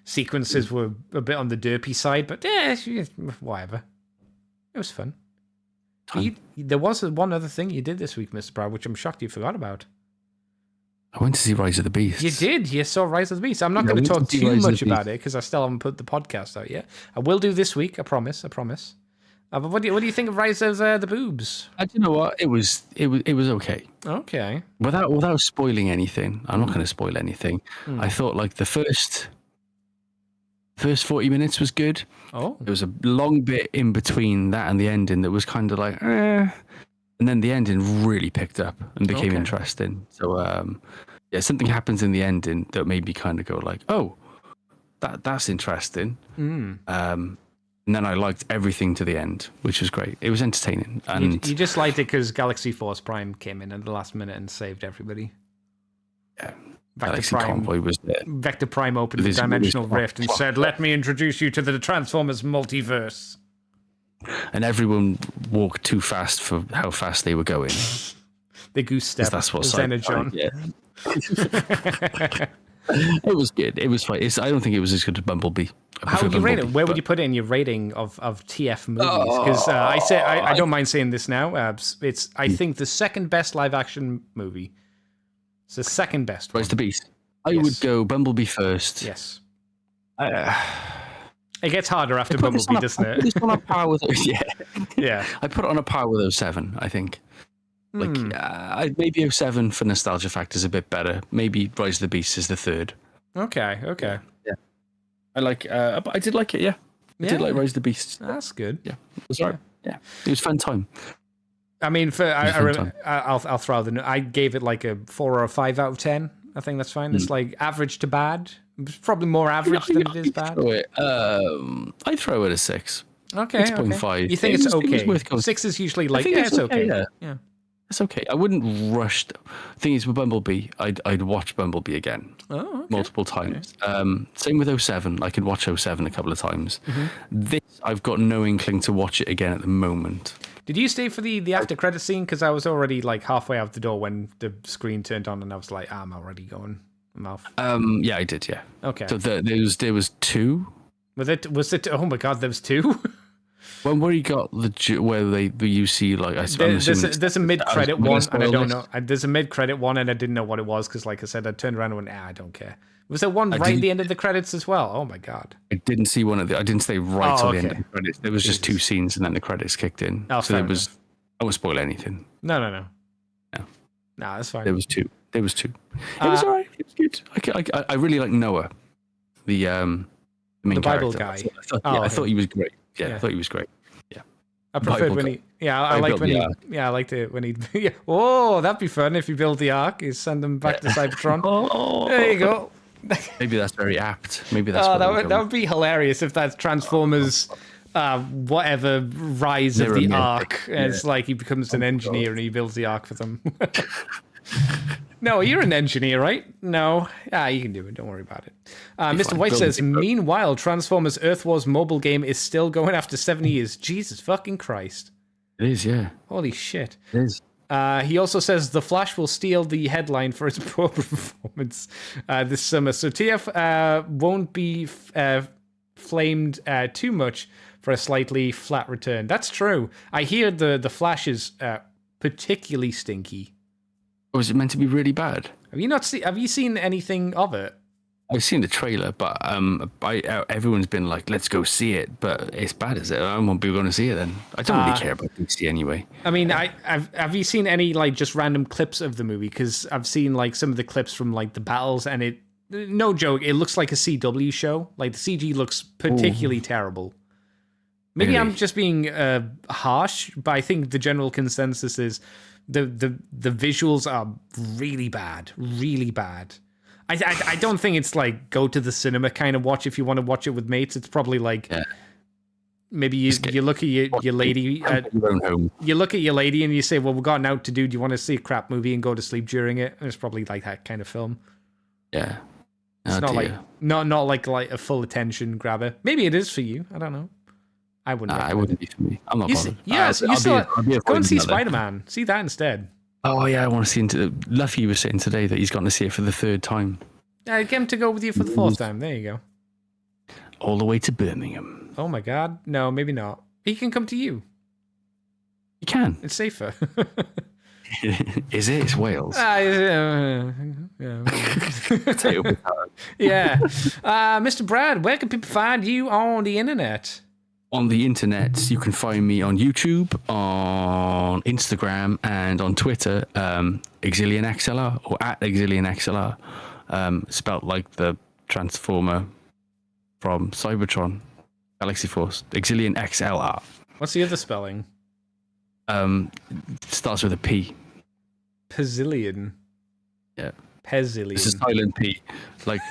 sequences were a bit on the derpy side, but whatever. It was fun. There was one other thing you did this week, Mr. Prowl, which I'm shocked you forgot about. I went to see Rise of the Beast. You did. You saw Rise of the Beast. I'm not going to talk too much about it because I still haven't put the podcast out yet. I will do this week. I promise. But what do you think of Rise of the Boobs? Do you know what? It was okay. Okay. Without spoiling anything, I'm not going to spoil anything. I thought like the first 40 minutes was good. Oh. There was a long bit in between that and the ending that was kind of like, and then the ending really picked up and became interesting. So, something happens in the ending that made me kind of go like, oh, that's interesting. And then I liked everything to the end, which was great. It was entertaining. And you just liked it because Galaxy Force Prime came in at the last minute and saved everybody. Yeah. Galaxy Convoy was there. Vector Prime opened With the his- Dimensional with his- Rift and said, "Let me introduce you to the Transformers multiverse." And everyone walked too fast for how fast they were going. The goose step. That's what Xenojon. Yeah. It was good. It was fine. I don't think it was as good as Bumblebee. I How prefer would you rate it? Bumblebee, Where but- would you put it in your rating of TF movies? Because I don't mind saying this now. It's I think the second best live action movie. It's the second best one. Rise the Beast. I Yes. would go Bumblebee first. Yes. It gets harder after I put this Bumblebee, on a- doesn't I put it? this on a par with yeah. Yeah. I put it on a par with 07, I think. Like maybe 07 for nostalgia factor is a bit better. Maybe Rise of the Beast is the third. Okay. I like. I did like it. Yeah, I did like Rise of the Beast. That's good. Yeah, it was alright. Yeah, it was fun time. I mean, I'll throw I gave it like a 4 or a 5 out of 10. I think that's fine. It's like average to bad. It's probably more average than it is bad. I'd throw it a 6. Okay. 6.5. You think It it's was okay? worth going. 6 is usually I like, think yeah, it's okay. Yeah. It's okay. I wouldn't rush. The thing is, with Bumblebee, I'd watch Bumblebee again multiple times. Same with 07. I could watch 07 a couple of times. This, I've got no inkling to watch it again at the moment. Did you stay for the after credit scene? Because I was already like halfway out the door when the screen turned on, and I was like, I'm already going. I'm off. Yeah, I did. Yeah. Okay. So there was 2. Was it? Oh my God, there was 2. When where you got where you see like There's a mid-credit gonna one, spoil and I don't this. know. There's a mid-credit one, and I didn't know what it was because, like I said, I turned around and went, I don't care. Was there one right at didn't- the end of the credits as well? Oh my God. I didn't see one of the. I didn't stay right till the end of okay. the credits. There was just 2 scenes, and then the credits kicked in. Oh, so fair there was. I won't spoil anything. No. No. Nah, that's fine. There was 2. It was alright. It was good. I really like Noah, the main The Bible character. guy. I thought he was great. Yeah, Yeah. I thought he was great. I preferred Bible when guy. he. Yeah, I liked when built he. the Yeah, I liked it when he. Yeah. Oh, that'd be fun if you build the ark. You send them back to Cybertron. There you go. Maybe that's very apt. Maybe that's. Oh, what that I'm would going be hilarious if that's Transformers, whatever rise of Mirror the mythic. ark. And it's like he becomes an engineer and he builds the ark for them. No, you're an engineer, right? No. You can do it. Don't worry about it. Mr. fine. White Build says, it, bro. meanwhile, Transformers Earth Wars mobile game is still going after 7 years. Jesus fucking Christ. It is, yeah. Holy shit. It is. He also says The Flash will steal the headline for its poor performance this summer. So TF won't be flamed too much for a slightly flat return. That's true. I hear the Flash is particularly stinky. Or was it meant to be really bad? Have you seen anything of it? I've seen the trailer, but everyone's been like, "Let's go see it." But it's bad, is it? I won't be going to see it then. I don't really care about DC anyway. I mean, have you seen any like just random clips of the movie? Because I've seen like some of the clips from like the battles, and it, no joke, it looks like a CW show. Like the CG looks particularly terrible. Maybe Really? I'm just being harsh, but I think the general consensus is the visuals are really bad, really bad. I don't think it's like go to the cinema kind of watch if you want to watch it with mates. It's probably like maybe you look at your lady Your own home. you look at your lady and you say, well, we've got an out to do. Do you want to see a crap movie and go to sleep during it? And it's probably like that kind of film. Yeah. It's not like not like a full attention grabber. Maybe it is for you. I don't know. I wouldn't. It wouldn't be for me. I'm not bothered. Go and see avoiding that then. Spider-Man. See that instead. Oh yeah, I want to see. Luffy was saying today that he's gotten to see it for the 3rd time, Get him to go with you for the 4th time. There you go. all the way to Birmingham. Oh my God. No, maybe not. He can come to you. You can. It's safer. Is it? It's Wales. Yeah. Yeah. Mr. Brad, where can people find you on the internet? On the internet, you can find me on YouTube, on Instagram, and on Twitter, ExilionXLR or at ExilionXLR, spelt like the Transformer from Cybertron, Galaxy Force, ExilionXLR. What's the other spelling? Starts with a P. Pezillion. Yeah. Pezillion. It's a silent P. Like,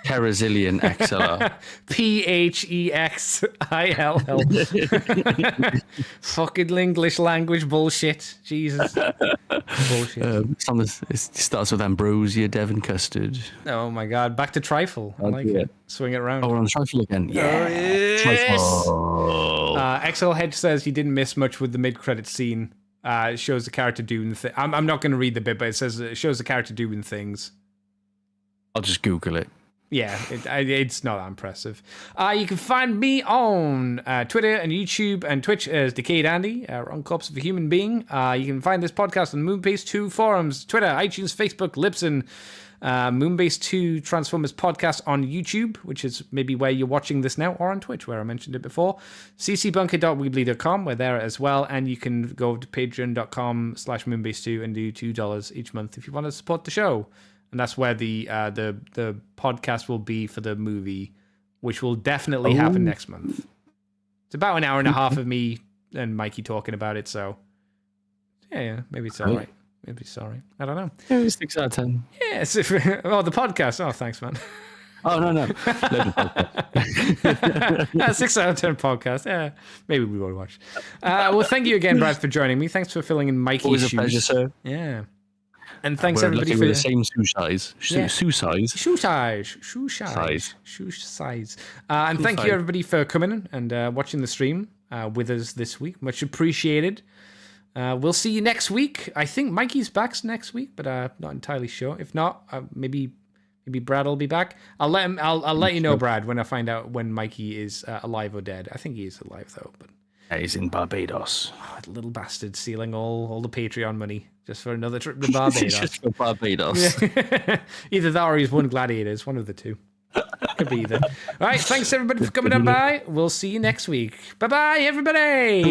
Terazillion XLR. PHEXILL. Fucking English language bullshit. Jesus. Bullshit. It starts with ambrosia, Devon custard. Oh my god. Back to trifle. I like it. Swing it around. Oh, we're on trifle again. Yeah. Trifle. XL Hedge says he didn't miss much with the mid-credit scene. It shows the character doing things. I'm not going to read the bit, but it says it shows the character doing things. I'll just Google it. Yeah, it's not that impressive. You can find me on Twitter and YouTube and Twitch as Decayed Andy, Wrong Corpse of a Human Being. You can find this podcast on Moonbase 2 forums, Twitter, iTunes, Facebook, Libsyn, Moonbase 2 Transformers podcast on YouTube, which is maybe where you're watching this now, or on Twitch, where I mentioned it before. ccbunker.weebly.com, we're there as well, and you can go to patreon.com/moonbase2 and do $2 each month if you want to support the show. And that's where the podcast will be for the movie, which will definitely happen next month. It's about an hour and a half of me and Mikey talking about it, so yeah, maybe it's all right. Maybe it's all right. I don't know. Yeah, it's 6 out of 10. Yes. The podcast. Oh, thanks, man. Oh, no. 6 out of 10 podcast. Yeah, maybe we will watch. Well, thank you again, Brad, for joining me. Thanks for filling in Mikey's Always shoes. A pleasure, sir. Yeah. And thanks We're everybody for for the same shoe size. Shoe size. And thank you everybody for coming and watching the stream with us this week. Much appreciated. We'll see you next week. I think Mikey's back next week, but not entirely sure. If not, maybe Brad will be back. I'll let you know, Brad, when I find out when Mikey is alive or dead. I think he is alive though, but he's in Barbados. Oh, little bastard stealing all the Patreon money just for another trip to Barbados. Just for Barbados. Yeah. Either that or he's won Gladiators. One of the two. Could be either. All right. Thanks everybody for coming on by. We'll see you next week. Bye bye, everybody.